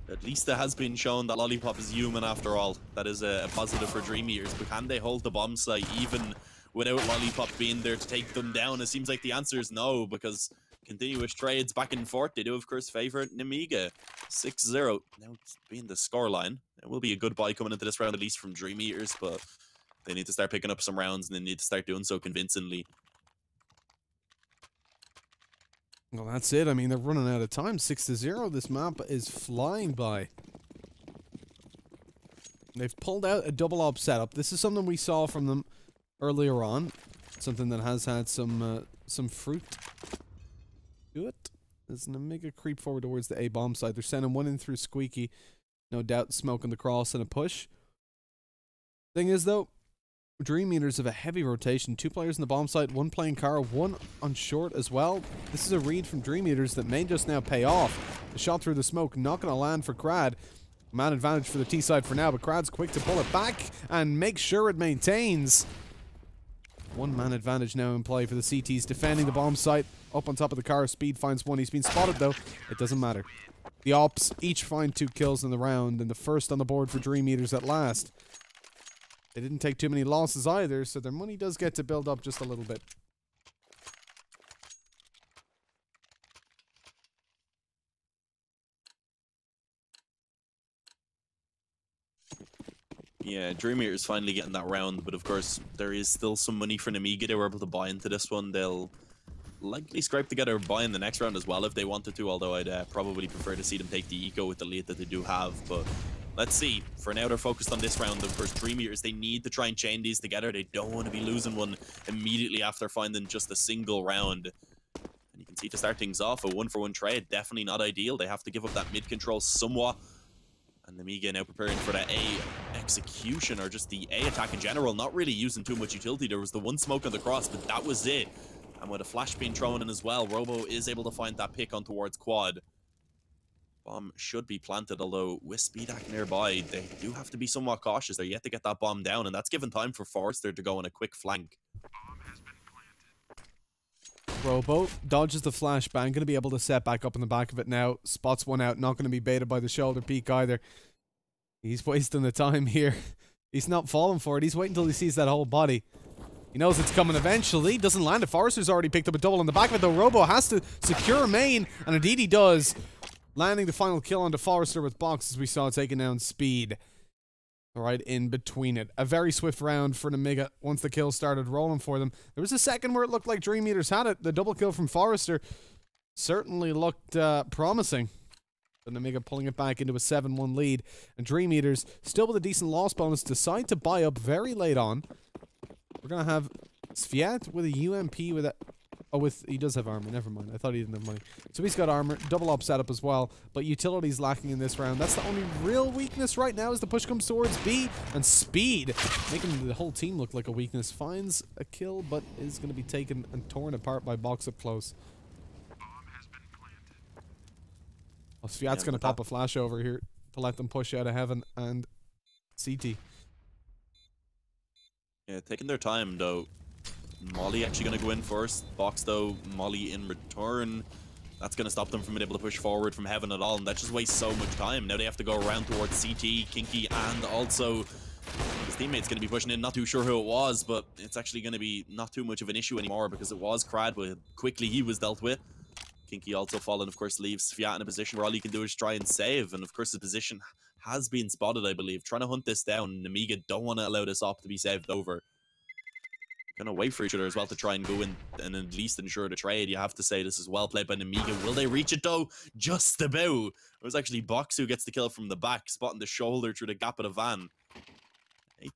At least it has been shown that Lollipop is human after all. That is a positive for DreamEaters. But can they hold the bomb site even without Lollipop being there to take them down? It seems like the answer is no, because continuous trades back and forth. They do, of course, favor Nemiga. 6-0. Now, being the scoreline, it will be a good buy coming into this round, at least from DreamEaters, but they need to start picking up some rounds, and they need to start doing so convincingly. Well, that's it. I mean, they're running out of time. 6-0. This map is flying by. They've pulled out a double op setup. This is something we saw from them earlier on. Something that has had some fruit to it. There's Nemiga creep forward towards the A bomb site. They're sending one in through Squeaky. No doubt smoking the cross and a push. Thing is, though, DreamEaters have a heavy rotation. 2 players in the bomb site, 1 playing car, 1 on short as well. This is a read from DreamEaters that may just now pay off. The shot through the smoke, not going to land for Crad. Man advantage for the T side for now, but Crad's quick to pull it back and make sure it maintains. 1 man advantage now in play for the CTs, defending the bomb site. Up on top of the car, Speed finds 1. He's been spotted, though. It doesn't matter. The Ops each find 2 kills in the round, and the first on the board for DreamEaters at last. They didn't take too many losses either, so their money does get to build up just a little bit. Yeah, DreamEaters finally getting that round, but of course, there is still some money for Nemiga. They were able to buy into this one. They'll likely scrape together a buy in the next round as well if they wanted to, although I'd probably prefer to see them take the eco with the lead that they do have, but let's see. For now, they're focused on this round. Of course, DreamEaters, they need to try and chain these together. They don't want to be losing one immediately after finding just a single round. And you can see to start things off, a 1-for-1 trade, definitely not ideal. They have to give up that mid control somewhat. And Nemiga now preparing for that A execution, or just the A attack in general, not really using too much utility. There was the 1 smoke on the cross, but that was it. And with a flash being thrown in as well, Robo is able to find that pick on towards quad. Bomb should be planted, although with Speedak nearby, they do have to be somewhat cautious. They're yet to get that bomb down, and that's given time for Forrester to go on a quick flank. Robo dodges the flashbang, going to be able to set back up in the back of it now. Spots one out, not going to be baited by the shoulder peek either. He's wasting the time here. He's not falling for it. He's waiting until he sees that whole body. He knows it's coming eventually. Doesn't land it. Forrester's already picked up a double in the back of it, though. Robo has to secure a main, and indeed he does. Landing the final kill onto Forrester with Box, as we saw, taking down Speed. Right in between it. A very swift round for Nemiga once the kill started rolling for them. There was a second where it looked like DreamEaters had it. The double kill from Forrester certainly looked promising. But Nemiga pulling it back into a 7-1 lead. And DreamEaters, still with a decent loss bonus, decide to buy up very late on. We're going to have Sviat with a UMP with a Oh, he does have armor. Never mind. I thought he didn't have money. So he's got armor, double op setup as well, but utility's lacking in this round. That's the only real weakness right now as the push comes towards B, and speed, making the whole team look like a weakness. Finds a kill, but is going to be taken and torn apart by Box up close. Oh, Sviat's going to pop a flash over here to let them push out of heaven and CT. Yeah, taking their time though. Molly actually going to go in first. Box though, Molly in return. That's going to stop them from being able to push forward from heaven at all, and that just wastes so much time. Now they have to go around towards CT, Kinky, and also his teammate's going to be pushing in. Not too sure who it was, but it's actually going to be not too much of an issue anymore because it was Crad, but quickly he was dealt with. Kinky also fallen, of course, leaves Sviat in a position where all he can do is try and save, and of course his position has been spotted, I believe. Trying to hunt this down. Nemiga don't want to allow this op to be saved over. Gonna wait for each other as well to try and go in and at least ensure the trade. You have to say this is well played by Nemiga. Will they reach it though? Just about. It was actually Box who gets the kill from the back, spotting the shoulder through the gap of the van.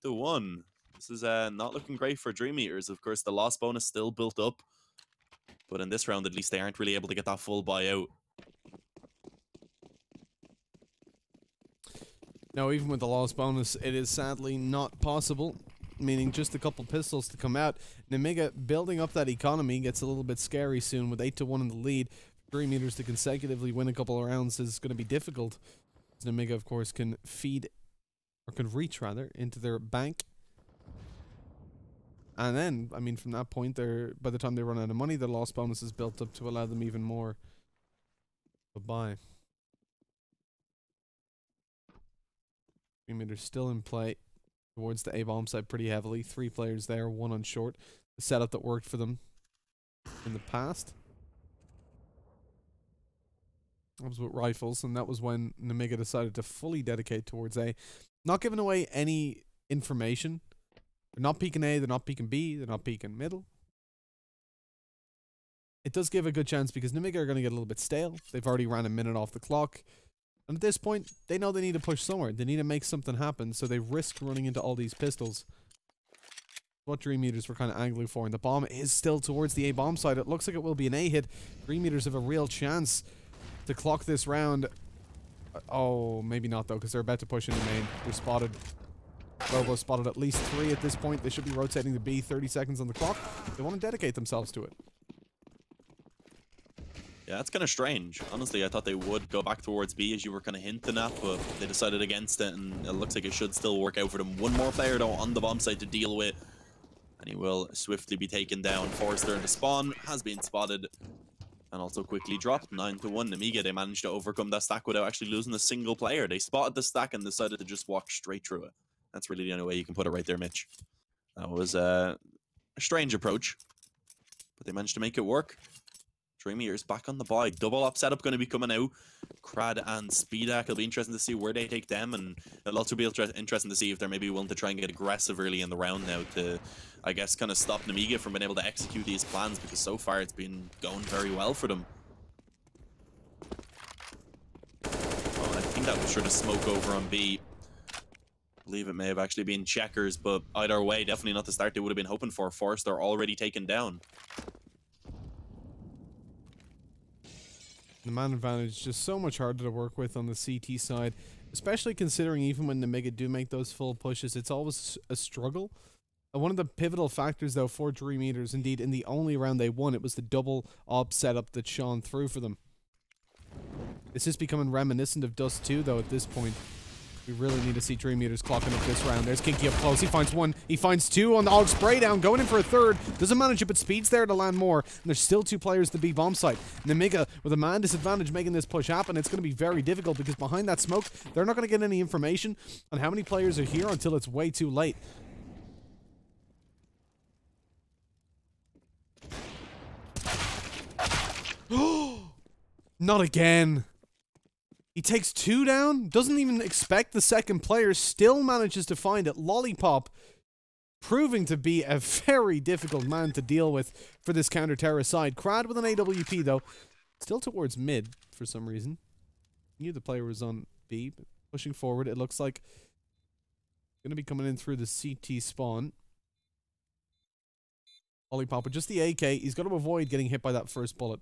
8-1. This is not looking great for DreamEaters. Of course, the loss bonus still built up, but in this round at least they aren't really able to get that full buyout. No, even with the loss bonus, it is sadly not possible. Meaning just a couple pistols to come out. Nemiga building up that economy gets a little bit scary soon with 8-1 in the lead. DreamEaters to consecutively win a couple of rounds is going to be difficult. Nemiga, of course, can feed, or can reach rather, into their bank. And then, I mean, from that point, by the time they run out of money, their loss bonus is built up to allow them even more. Bye-bye. DreamEaters still in play towards the A-bomb side pretty heavily. 3 players there, 1 on short. The setup that worked for them in the past. That was with rifles, and that was when Nemiga decided to fully dedicate towards A. Not giving away any information. They're not peeking A, they're not peeking B, they're not peeking middle. It does give a good chance because Nemiga are going to get a little bit stale. They've already ran a minute off the clock. And at this point, they know they need to push somewhere. They need to make something happen, so they risk running into all these pistols. What DreamEaters were kind of angling for, and the bomb is still towards the A-bomb side. It looks like it will be an A hit. DreamEaters have a real chance to clock this round. Oh, maybe not though, because they're about to push into main. They're spotted. Robo spotted at least 3 at this point. They should be rotating to B, 30 seconds on the clock. They want to dedicate themselves to it. Yeah, that's kind of strange. Honestly, I thought they would go back towards B as you were kind of hinting at, but they decided against it, and it looks like it should still work out for them. One more player, though, on the bomb site to deal with, and he will swiftly be taken down. Forrester in the spawn has been spotted, and also quickly dropped. 9-1. Nemiga, they managed to overcome that stack without actually losing a single player. They spotted the stack and decided to just walk straight through it. That's really the only way you can put it right there, Mitch. That was a strange approach, but they managed to make it work. DreamEaters back on the buy. Double op setup going to be coming out. Crad and Speedak. It'll be interesting to see where they take them, and it'll also be interesting to see if they're maybe willing to try and get aggressive early in the round now to, I guess, kind of stop Nemiga from being able to execute these plans, because so far it's been going very well for them. Oh, I think that was sure to smoke over on B. I believe it may have actually been Checkers, but either way, definitely not the start they would have been hoping for. Forrester already taken down. The man advantage is just so much harder to work with on the CT side, especially considering even when Nemiga do make those full pushes, it's always a struggle. One of the pivotal factors, though, for DreamEaters, indeed, in the only round they won, it was the double op setup that shone through for them. It's just becoming reminiscent of Dust 2, though, at this point. We really need to see DreamEaters clocking up this round. There's Kinky up close. He finds 1. He finds 2 on the Hog spray down. Going in for a 3rd. Doesn't manage it, but Speed's there to land more. And there's still 2 players to be bomb site. Nemiga with a man disadvantage making this push happen. It's going to be very difficult because behind that smoke, they're not going to get any information on how many players are here until it's way too late. Not again. He takes 2 down, doesn't even expect the second player, still manages to find it. Lollipop proving to be a very difficult man to deal with for this counter-terror side. Crad with an AWP, though, still towards mid for some reason. Knew the player was on B, but pushing forward, it looks like going to be coming in through the CT spawn. Lollipop with just the AK. He's got to avoid getting hit by that first bullet.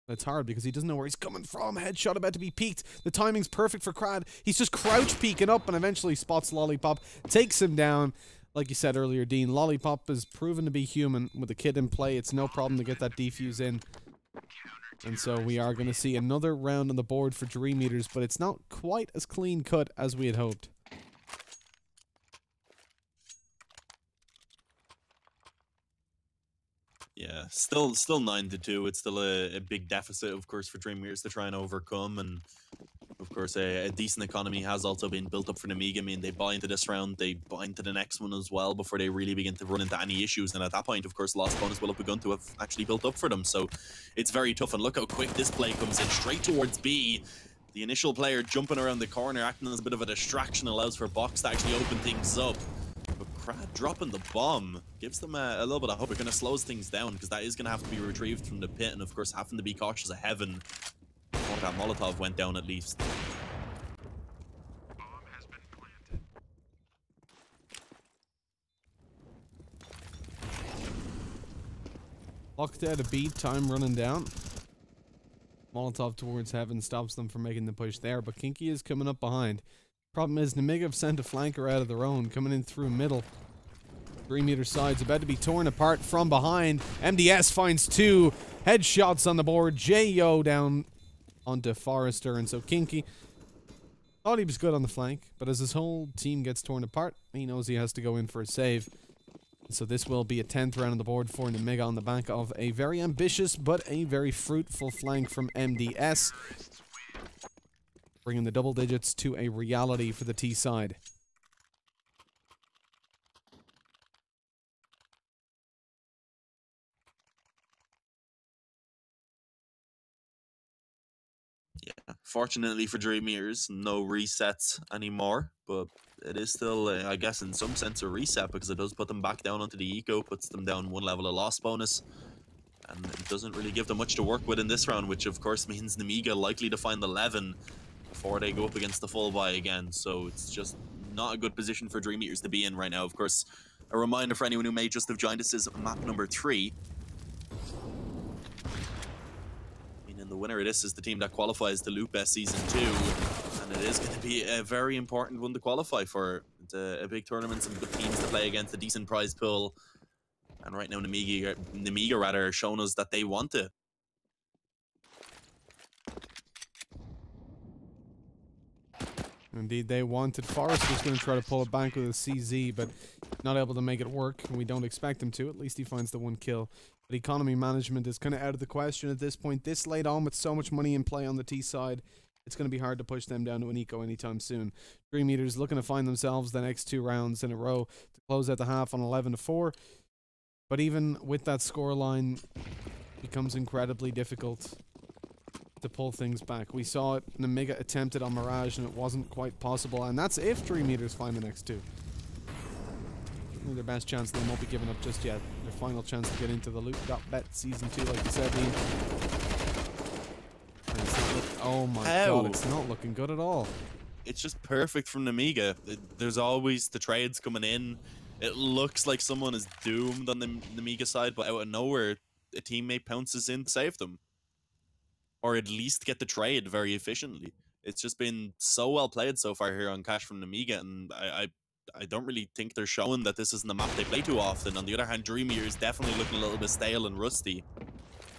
It's hard because he doesn't know where he's coming from. Headshot about to be peeked. The timing's perfect for Crad. He's just crouch peeking up and eventually spots Lollipop. Takes him down. Like you said earlier, Dean, Lollipop is proven to be human. With a kid in play, it's no problem to get that defuse in. And so we are going to see another round on the board for DreamEaters, but it's not quite as clean cut as we had hoped. Yeah, still 9-2. It's still a big deficit, of course, for DreamEaters to try and overcome. And of course, a decent economy has also been built up for Nemiga. I mean, they buy into this round, they buy into the next one as well before they really begin to run into any issues. And at that point, of course, lost bonus will have begun to have actually built up for them. So it's very tough. And look how quick this play comes in, straight towards B. The initial player jumping around the corner, acting as a bit of a distraction, allows for Box to actually open things up. But Crad dropping the bomb gives them a little bit of hope. It kind of slows things down because that is going to have to be retrieved from the pit. And of course, having to be cautious of heaven. Oh, that Molotov went down at least. Locked out a beat, time running down. Molotov towards heaven stops them from making the push there, but Kinky is coming up behind. Problem is, Nemiga have sent a flanker out of their own, coming in through middle. DreamEaters side's about to be torn apart from behind. MDS finds 2 headshots on the board. J.O. down onto Forrester, and so Kinky thought he was good on the flank, but as his whole team gets torn apart, he knows he has to go in for a save. So this will be a 10th round on the board for Nemiga on the back of a very ambitious but a very fruitful flank from MDS. Bringing the double digits to a reality for the T side. Yeah, fortunately for DreamEaters, no resets anymore, but it is still, I guess, in some sense a reset because it does put them back down onto the eco, puts them down 1 level of loss bonus, and it doesn't really give them much to work with in this round, which of course means Nemiga likely to find 11 before they go up against the full buy again, so it's just not a good position for DreamEaters to be in right now. Of course, a reminder for anyone who may just have joined us is map number 3. The winner of this is the team that qualifies to Loot.bet Season 2, and it is going to be a very important one to qualify for. It's a big tournament, some good teams to play against, a decent prize pool, and right now Nemiga rather are showing us that they want it. Indeed, they wanted. Forrester's going to try to pull it back with a CZ, but not able to make it work. We don't expect him to. At least he finds the 1 kill. But economy management is kind of out of the question at this point. This late on with so much money in play on the T side, it's going to be hard to push them down to an eco anytime soon. DreamEaters looking to find themselves the next 2 rounds in a row to close out the half on 11-4. But even with that scoreline, it becomes incredibly difficult to pull things back. We saw it, Nemiga attempted on Mirage and it wasn't quite possible, and that's if DreamEaters find the next 2. Their best chance, they won't be giving up just yet. Their final chance to get into the Loot.bet Season 2, like you said, Dean. Oh my god, it's not looking good at all. It's just perfect from Nemiga. There's always the trades coming in. It looks like someone is doomed on the Nemiga side, but out of nowhere, a teammate pounces in to save them. Or at least get the trade very efficiently. It's just been so well played so far here on Cash from Nemiga, and I don't really think they're showing that this isn't a map they play too often. On the other hand, DreamEaters is definitely looking a little bit stale and rusty.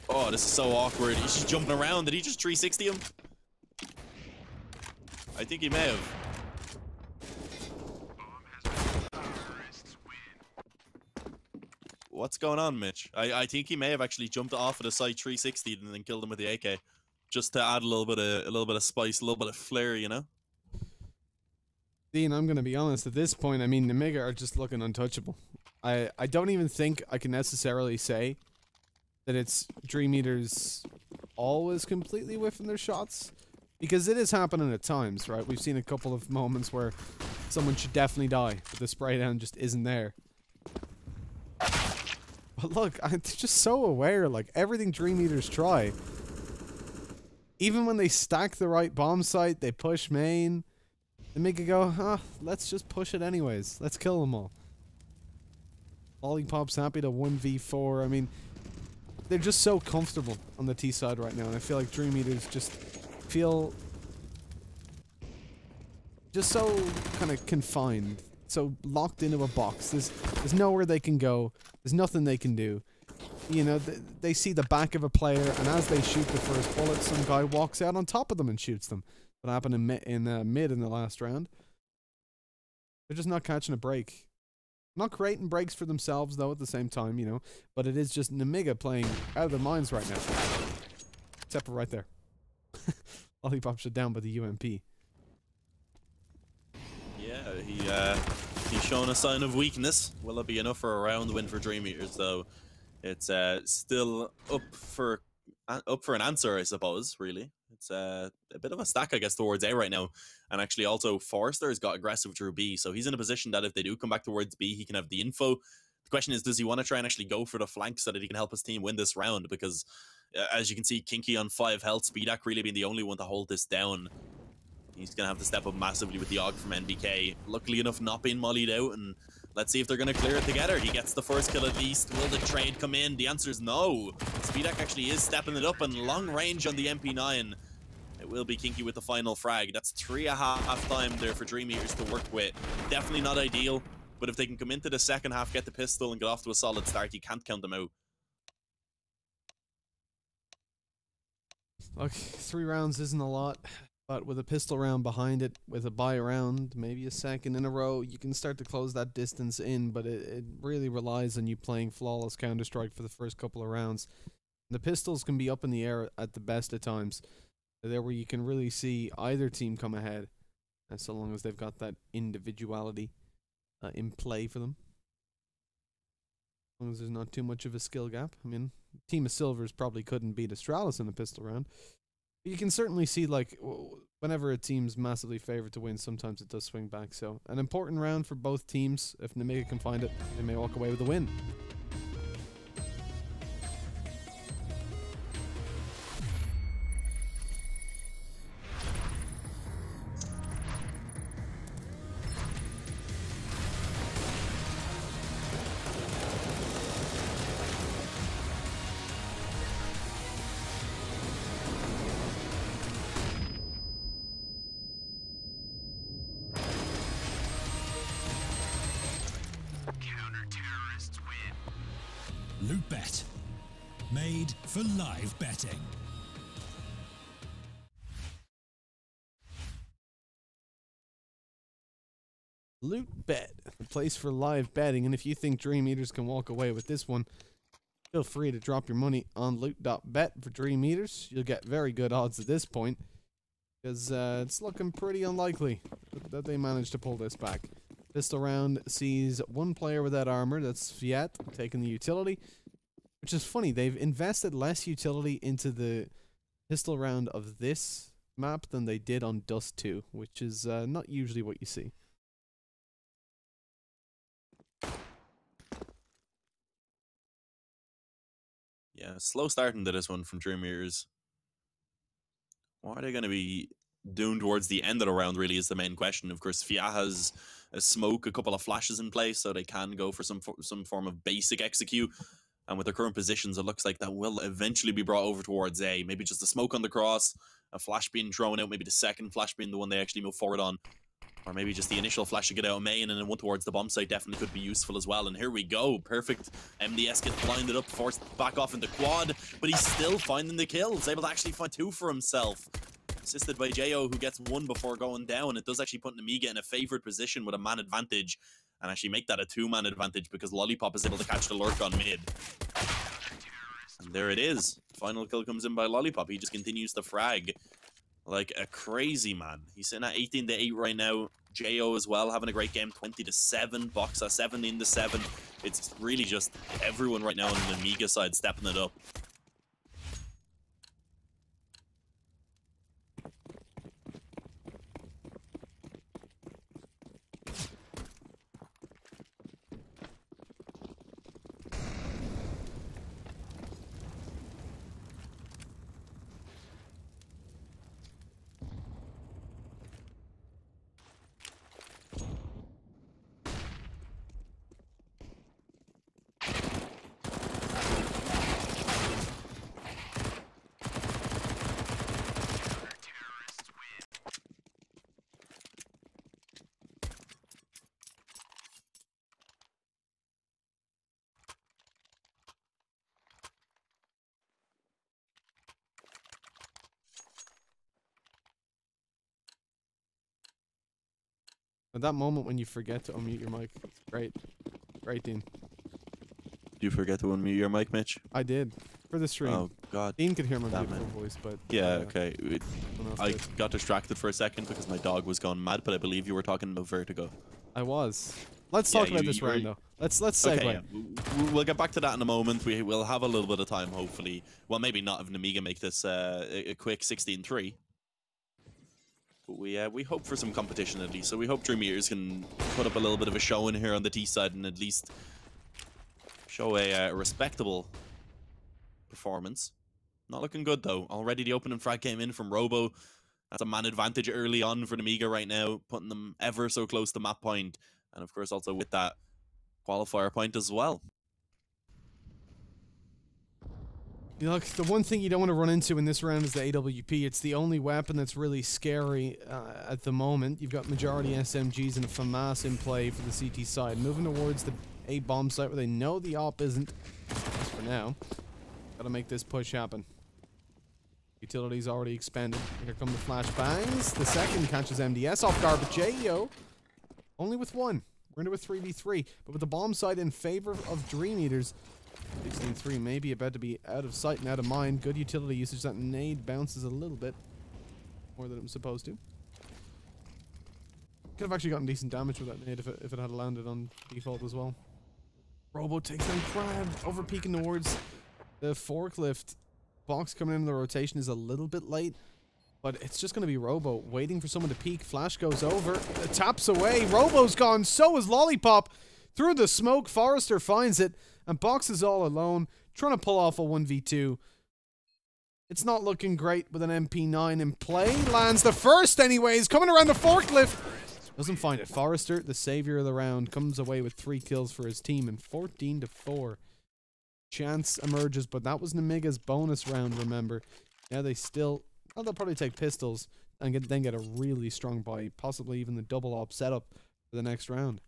Oh, this is so awkward. He's just jumping around. Did he just 360 him? I think he may have. What's going on, Mitch? I think he may have actually jumped off of the side 360 and then killed him with the AK. Just to add a little bit of spice, a little bit of flair, you know? Dean, I'm going to be honest, at this point, I mean, Nemiga are just looking untouchable. I don't even think I can necessarily say that it's DreamEaters always completely whiffing their shots, because it is happening at times, right? We've seen a couple of moments where someone should definitely die, but the spray down just isn't there. But look, I'm just so aware, like, everything DreamEaters try, even when they stack the right bomb site, they push main, they make it go, let's just push it anyways. Let's kill them all. Lollipop's happy to 1v4. I mean, they're just so comfortable on the T side right now, and I feel like DreamEaters just feel just so kind of confined, so locked into a box. There's nowhere they can go. There's nothing they can do. You know, they see the back of a player, and as they shoot the first bullet, some guy walks out on top of them and shoots them. What happened in mid in the last round? They're just not catching a break. Not creating breaks for themselves, though, at the same time, you know. But it is just Nemiga playing out of their minds right now. Except for right there. Lollipop shut down by the UMP. Yeah, he's shown a sign of weakness. Will it be enough for a round win for DreamEaters, though? It's still up for an answer, I suppose, really. It's a bit of a stack, I guess, towards A right now. And actually, also, Forrester's got aggressive through B, so he's in a position that if they do come back towards B, he can have the info. The question is, does he want to try and actually go for the flank so that he can help his team win this round? Because, as you can see, Kinky on 5 health, Speedak really being the only one to hold this down. He's going to have to step up massively with the AUG from NBK. Luckily enough, not being mollied out, and let's see if they're going to clear it together. He gets the first kill at least. Will the trade come in? The answer is no. Speedak actually is stepping it up, and long range on the MP9. It will be Kinky with the final frag. That's 3.5 time there for DreamEaters to work with. Definitely not ideal, but if they can come into the second half, get the pistol, and get off to a solid start, you can't count them out. Look, 3 rounds isn't a lot. But with a pistol round behind it, with a buy round, maybe a second in a row, you can start to close that distance in, but it really relies on you playing flawless Counter-Strike for the first couple of rounds. The pistols can be up in the air at the best of times. There where you can really see either team come ahead, and so long as they've got that individuality in play for them. As long as there's not too much of a skill gap. I mean, Team of Silvers probably couldn't beat Astralis in a pistol round. You can certainly see, like, whenever a team's massively favored to win, sometimes it does swing back. So, an important round for both teams. If Nemiga can find it, they may walk away with a win. Loot.bet. Made for live betting. Loot.bet, the place for live betting, and if you think DreamEaters can walk away with this one, feel free to drop your money on Loot.bet for DreamEaters. You'll get very good odds at this point, because it's looking pretty unlikely that they manage to pull this back. Pistol round sees one player without armor, that's Fiat, taking the utility. Which is funny, they've invested less utility into the pistol round of this map than they did on Dust 2, which is not usually what you see. Yeah, slow start into this one from DreamEaters. What are they going to be doing towards the end of the round, really, is the main question. Of course, Fiat has a smoke, a couple of flashes in place, so they can go for some form of basic execute. And with their current positions, it looks like that will eventually be brought over towards A. Maybe just a smoke on the cross, a flash being thrown out, maybe the second flash being the one they actually move forward on. Or maybe just the initial flash to get out of main, and then one towards the bomb site definitely could be useful as well. And here we go. Perfect. MDS gets blinded up, forced back off into quad, but he's still finding the kills. Able to actually find 2 for himself. Assisted by Jo, who gets 1 before going down. It does actually put Nemiga in a favored position with a man advantage, and actually make that a 2-man advantage because Lollipop is able to catch the lurk on mid. And there it is. Final kill comes in by Lollipop. He just continues to frag like a crazy man. He's sitting at 18-8 right now. Jo as well having a great game, 20-7. Boxa 17-7. It's really just everyone right now on the Nemiga side stepping it up. At that moment when you forget to unmute your mic, it's great. Great, Dean. Do you forget to unmute your mic, Mitch? I did. For the stream. Oh, God. Dean could hear my Damn beautiful voice, but... Yeah, okay. someone else I did. got distracted for a second because my dog was going mad, but I believe you were talking about Vertigo. I was. Let's Yeah, talk about you- this you were- round, though. Let's segue. Okay, yeah. We'll get back to that in a moment. We'll have a little bit of time, hopefully. Well, maybe not if Nemiga make this a quick 16-3. But we hope for some competition at least. So we hope DreamEaters can put up a little bit of a show in here on the T side and at least show a respectable performance. Not looking good though. Already the opening frag came in from Robo. That's a man advantage early on for Nemiga right now, putting them ever so close to map point. And of course also with that qualifier point as well. You know, look, the one thing you don't want to run into in this round is the AWP. It's the only weapon that's really scary at the moment. You've got majority SMGs and a FAMAS in play for the CT side. Moving towards the A bomb site where they know the op isn't. Just for now. Gotta make this push happen. Utility's already expanded. Here come the flashbangs. The second catches MDS off guard, but J.O. only with one. We're into a 3v3. But with the bomb side in favor of DreamEaters, 16-3 maybe about to be out of sight and out of mind. Good utility usage. That nade bounces a little bit more than it was supposed to. Could have actually gotten decent damage with that nade if it had landed on default as well. Robo takes down Crab, over peeking towards the forklift. Box coming into the rotation is a little bit late, but it's just going to be Robo waiting for someone to peek. Flash goes over, taps away. Robo's gone, so is Lollipop. Through the smoke, Forrester finds it, and Box is all alone, trying to pull off a 1v2. It's not looking great with an MP9 in play. Lands the first anyways, coming around the forklift. Doesn't find it. Forrester, the savior of the round, comes away with 3 kills for his team and 14-4. Chance emerges, but that was Nemiga's bonus round, remember. Now they still... Well, they'll probably take pistols and then get a really strong buy, possibly even the double op setup for the next round.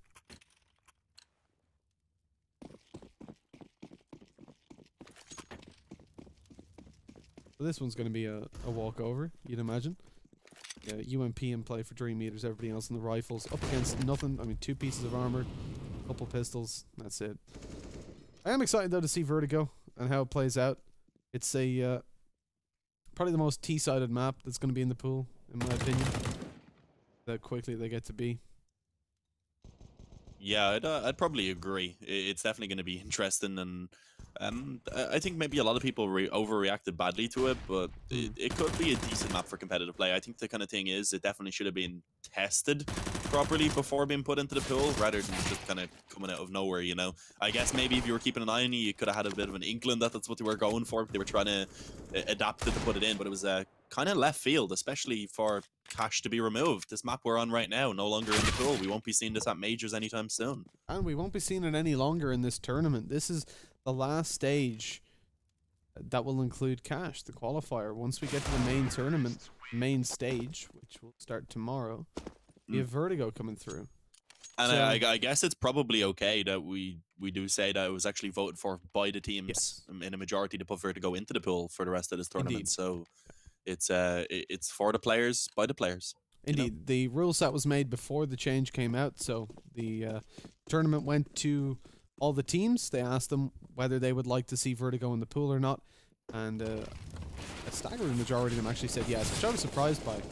So this one's going to be a walkover, you'd imagine. Yeah, UMP in play for DreamEaters, everybody else in the rifles. Up against nothing, I mean 2 pieces of armor, a couple pistols, that's it. I am excited though to see Vertigo and how it plays out. It's a probably the most T-sided map that's going to be in the pool, in my opinion. How quickly they get to be. Yeah, I'd probably agree. It's definitely going to be interesting, and I think maybe a lot of people overreacted badly to it, but it could be a decent map for competitive play. I think the kind of thing is it definitely should have been tested properly before being put into the pool, rather than just kind of coming out of nowhere, you know. I guess maybe if you were keeping an eye on it, you could have had a bit of an inkling that that's what they were going for. They were trying to adapt it to put it in, but it was kind of left field, especially for cash to be removed. This map we're on right now, no longer in the pool. We won't be seeing this at majors anytime soon. And we won't be seeing it any longer in this tournament. This is the last stage that will include cash, the qualifier. Once we get to the main tournament, main stage, which will start tomorrow, we have Vertigo coming through. And So- I guess it's probably okay that we do say that it was actually voted for by the teams in a majority to put Vertigo into the pool for the rest of this tournament. Indeed. So it's for the players, by the players. Indeed, the rule set was made before the change came out, so the tournament went to all the teams. They asked them whether they would like to see Vertigo in the pool or not, and a staggering majority of them actually said yes, which I was surprised by.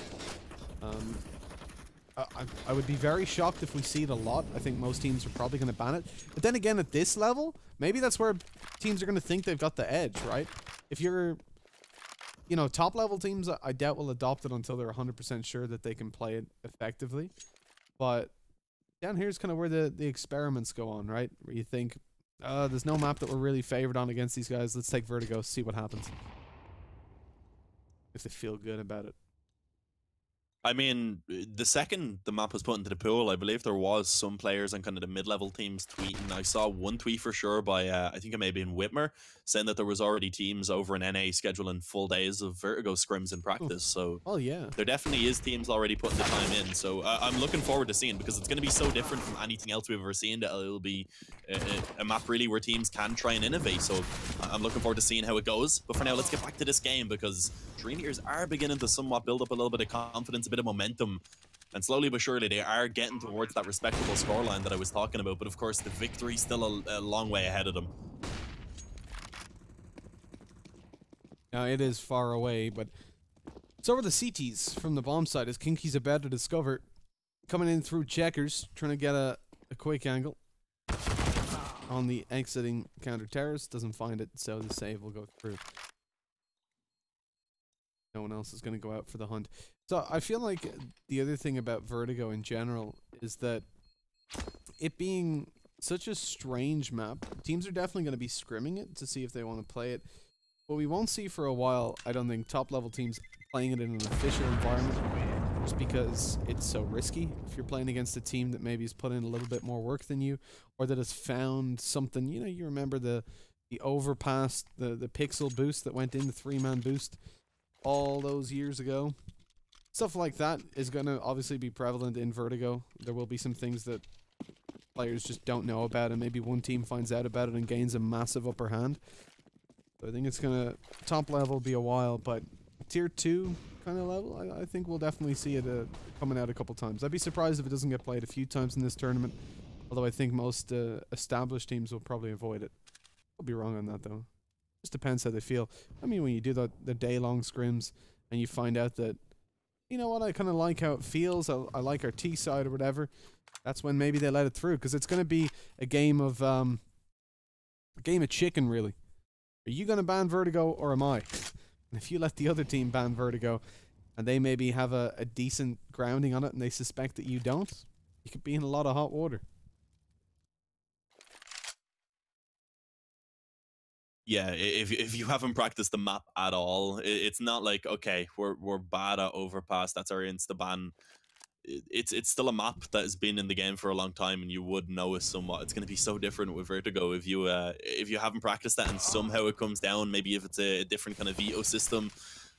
I would be very shocked if we see it a lot. I think most teams are probably going to ban it. But then again, at this level, maybe that's where teams are going to think they've got the edge, right? If you're... You know, top-level teams, I doubt will adopt it until they're 100% sure that they can play it effectively. But down here's kind of where the experiments go on, right? Where you think, there's no map that we're really favored on against these guys. Let's take Vertigo, see what happens. If they feel good about it. I mean, the second the map was put into the pool, I believe there was some players on kind of the mid-level teams tweeting. I saw one tweet for sure by, I think it may have been Whitmer, saying that there was already teams over in NA scheduling full days of Vertigo scrims in practice. So Oh, yeah. there definitely is teams already putting the time in. So I'm looking forward to seeing, because it's going to be so different from anything else we've ever seen, that it'll be a map really where teams can try and innovate. So I'm looking forward to seeing how it goes. But for now, let's get back to this game, because DreamEaters are beginning to somewhat build up a little bit of confidence, a bit of momentum. And slowly but surely, they are getting towards that respectable scoreline that I was talking about. But of course, the victory's still a long way ahead of them. Now, it is far away, but it's over the CTs from the bomb side as Kinky's about to discover. Coming in through checkers, trying to get a quick angle on the exiting counter-terrorist. Doesn't find it, so the save will go through. No one else is going to go out for the hunt. So I feel like the other thing about Vertigo in general is that it being such a strange map, teams are definitely going to be scrimming it to see if they want to play it. But we won't see for a while, I don't think, top-level teams playing it in an official environment just because it's so risky. If you're playing against a team that maybe has put in a little bit more work than you, or that has found something, you know, you remember the overpass, the pixel boost that went in, the 3-man boost all those years ago. Stuff like that is going to obviously be prevalent in Vertigo. There will be some things that players just don't know about, and maybe one team finds out about it and gains a massive upper hand. So I think it's going to, top level, be a while, but tier 2 kind of level, I think we'll definitely see it coming out a couple times. I'd be surprised if it doesn't get played a few times in this tournament, although I think most established teams will probably avoid it. I'll be wrong on that, though. Just depends how they feel. I mean, when you do the day-long scrims and you find out that, you know what, I kind of like how it feels, I like our T side or whatever, that's when maybe they let it through, because it's going to be a game of chicken, really. Are you going to ban Vertigo, or am I? And if you let the other team ban Vertigo, and they maybe have a decent grounding on it, and they suspect that you don't, you could be in a lot of hot water. Yeah, if you haven't practiced the map at all, it's not like, okay, we're bad at overpass, that's our insta ban. It's still a map that has been in the game for a long time, and you would know it somewhat. It's going to be so different with Vertigo if you haven't practiced that and somehow it comes down. Maybe if it's a different kind of veto system,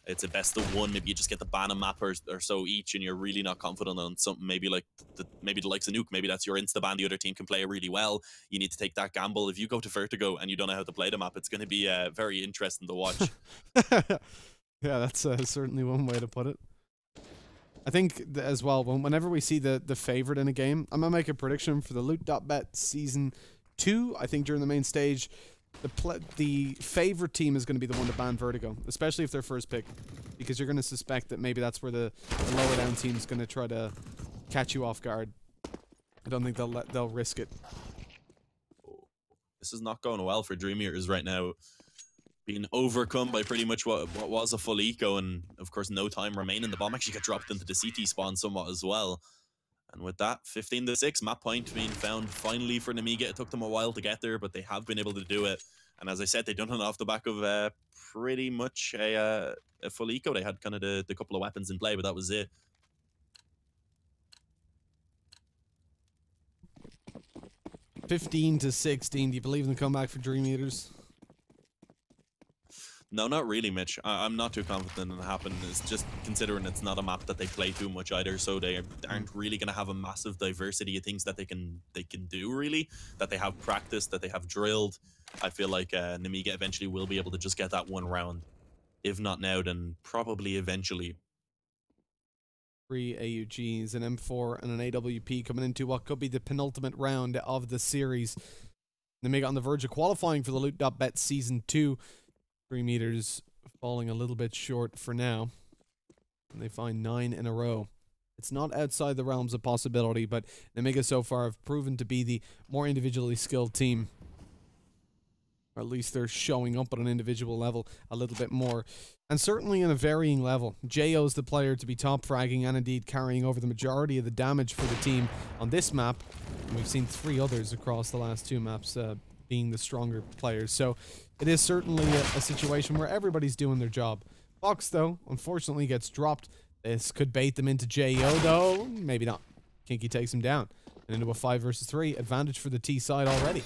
it's a best of one. Maybe you just get the ban a map or so each, and you're really not confident on something. Maybe like maybe the likes of Nuke. Maybe that's your insta ban. The other team can play it really well. You need to take that gamble. If you go to Vertigo and you don't know how to play the map, it's going to be very interesting to watch. Yeah, that's certainly one way to put it. I think as well, whenever we see the favorite in a game, I'm going to make a prediction for the Loot.bet Season 2. I think during the main stage, the favorite team is going to be the one to ban Vertigo, especially if they're first pick, because you're going to suspect that maybe that's where the lower down team is going to try to catch you off guard. I don't think they'll risk it. This is not going well for DreamEaters right now. Being overcome by pretty much what was a full eco, and of course no time remaining. The bomb actually got dropped into the CT spawn somewhat as well. And with that, 15-6, map point being found finally for Nemiga. It took them a while to get there, but they have been able to do it. And as I said, they've done it off the back of pretty much a full eco. They had kind of the couple of weapons in play, but that was it. $15-16. Do you believe in the comeback for DreamEaters? No, not really, Mitch. I'm not too confident in it happening. It's just considering it's not a map that they play too much either, so they aren't really going to have a massive diversity of things that they can do, really, that they have practiced, that they have drilled. I feel like Nemiga eventually will be able to just get that one round. If not now, then probably eventually. 3 AUGs, an M4, and an AWP coming into what could be the penultimate round of the series. Nemiga on the verge of qualifying for the Loot.bet Season 2. DreamEaters falling a little bit short for now. And they find 9 in a row. It's not outside the realms of possibility, but Nemiga so far have proven to be the more individually skilled team. Or at least they're showing up at an individual level a little bit more. And certainly in a varying level. J.O.'s the player to be top fragging and indeed carrying over the majority of the damage for the team on this map. And we've seen 3 others across the last 2 maps being the stronger players. So it is certainly a situation where everybody's doing their job. Fox, though, unfortunately gets dropped. This could bait them into J.O., though. Maybe not. Kinky takes him down. And into a 5 versus 3. Advantage for the T side already.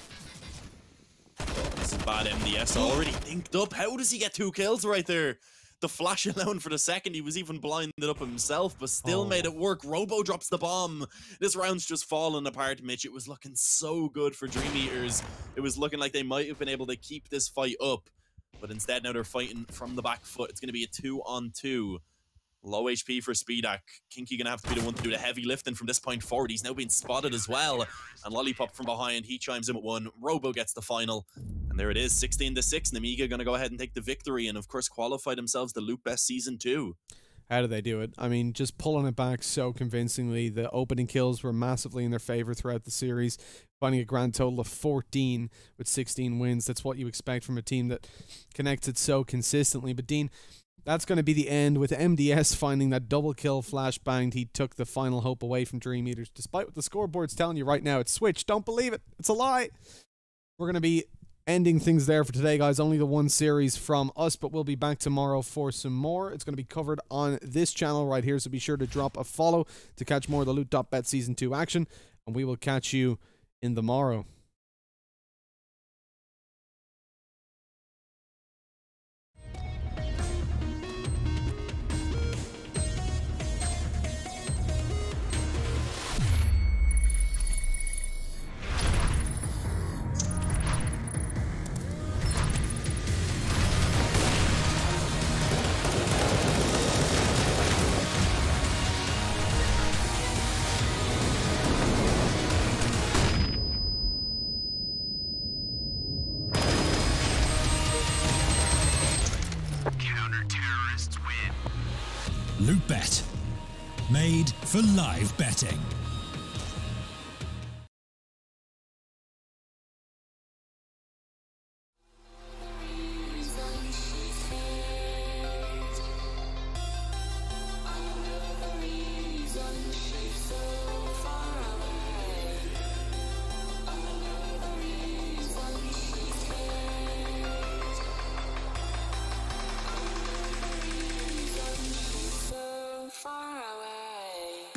This is bad MDS already linked up. How does he get 2 kills right there? The flash alone for the second, he was even blinded up himself, but still made it work. Robo drops the bomb. This round's just falling apart, Mitch. It was looking so good for DreamEaters. It was looking like they might have been able to keep this fight up, but instead now they're fighting from the back foot. It's going to be a 2-on-2. Low HP for Speedak. Kinky gonna have to be the one to do the heavy lifting from this point forward. He's now being spotted as well. And Lollipop from behind, he chimes in with one. Robo gets the final. And there it is, 16-6. Nemiga gonna go ahead and take the victory and of course qualify themselves to Loot.bet Season 2. How did they do it? I mean, just pulling it back so convincingly. The opening kills were massively in their favor throughout the series, finding a grand total of 14 with 16 wins. That's what you expect from a team that connects it so consistently. But Dean, that's going to be the end with MDS finding that double kill flashbanged. He took the final hope away from DreamEaters. Despite what the scoreboard's telling you right now, it's switched. Don't believe it. It's a lie. We're going to be ending things there for today, guys. Only the one series from us, but we'll be back tomorrow for some more. It's going to be covered on this channel right here, so be sure to drop a follow to catch more of the Loot.bet Season 2 action, and we will catch you in the morrow. Loot.bet. Made for live betting. Far away.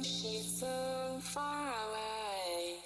She's so far away.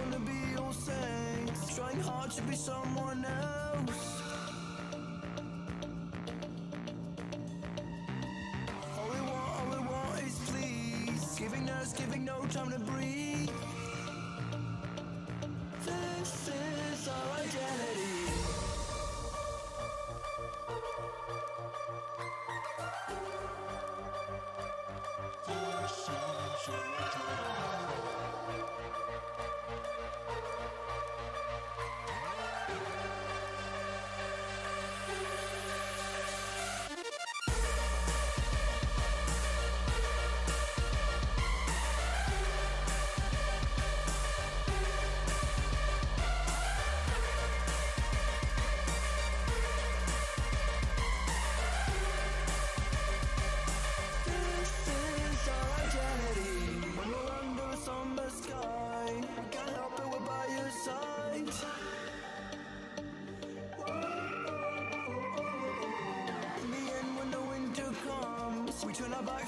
Wanna be all saints, trying hard to be someone else. just giving no time to breathe. This is our identity.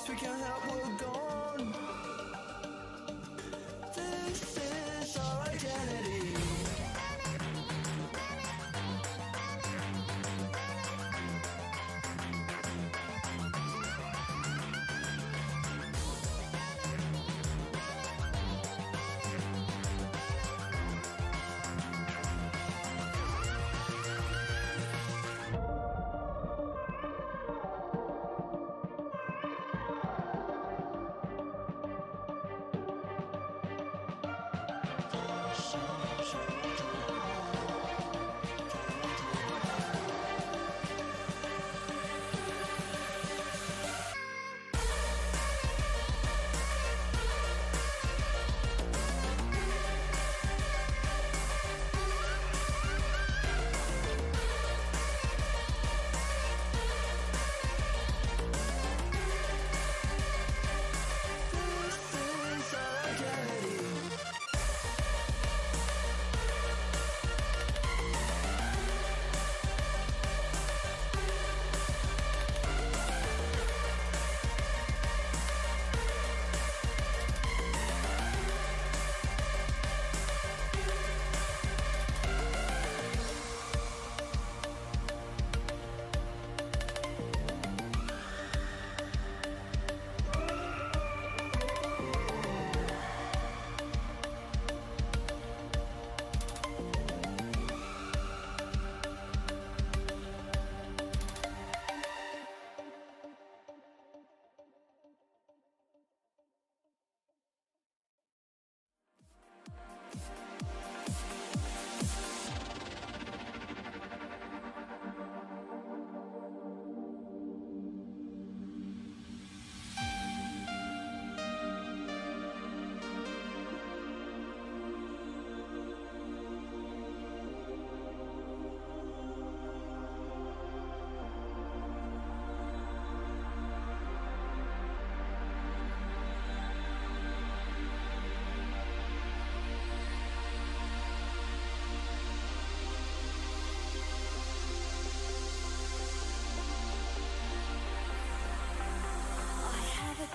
We can't help, we're gone. This is our identity.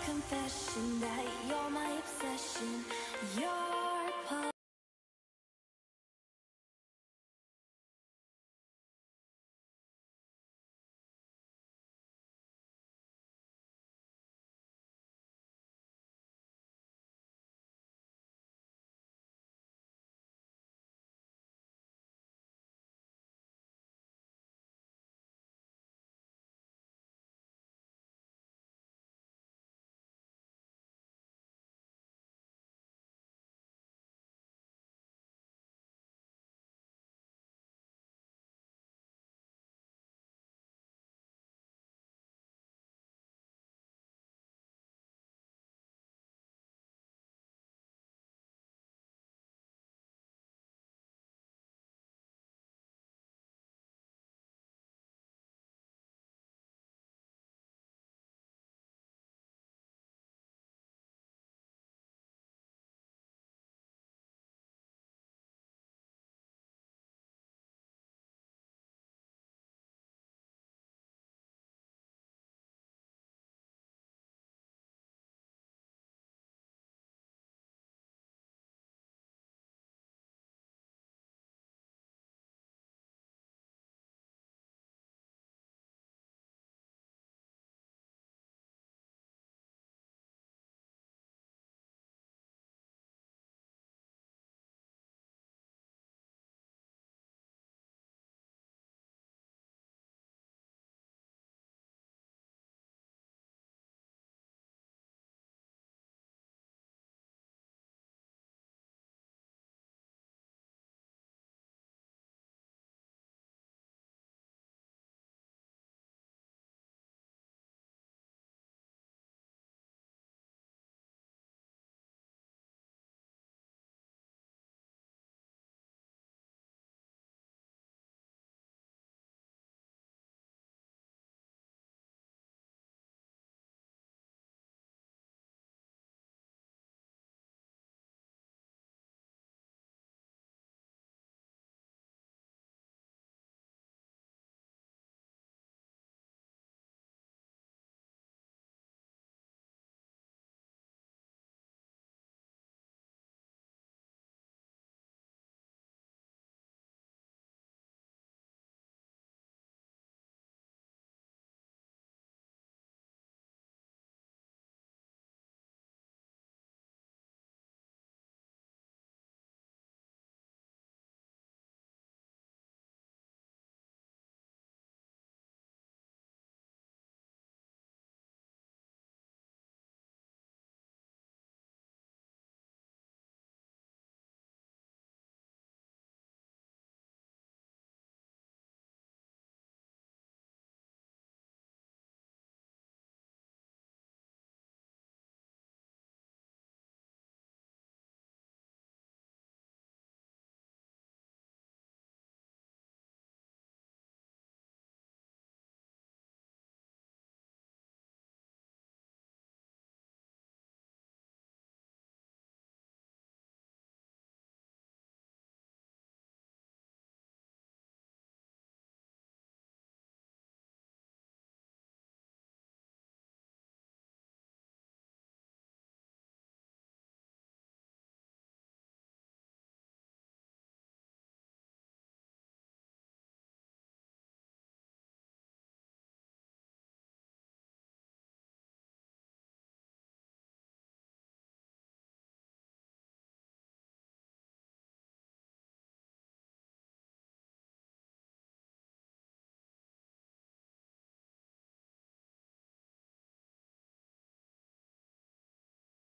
Confession that you're my obsession. You're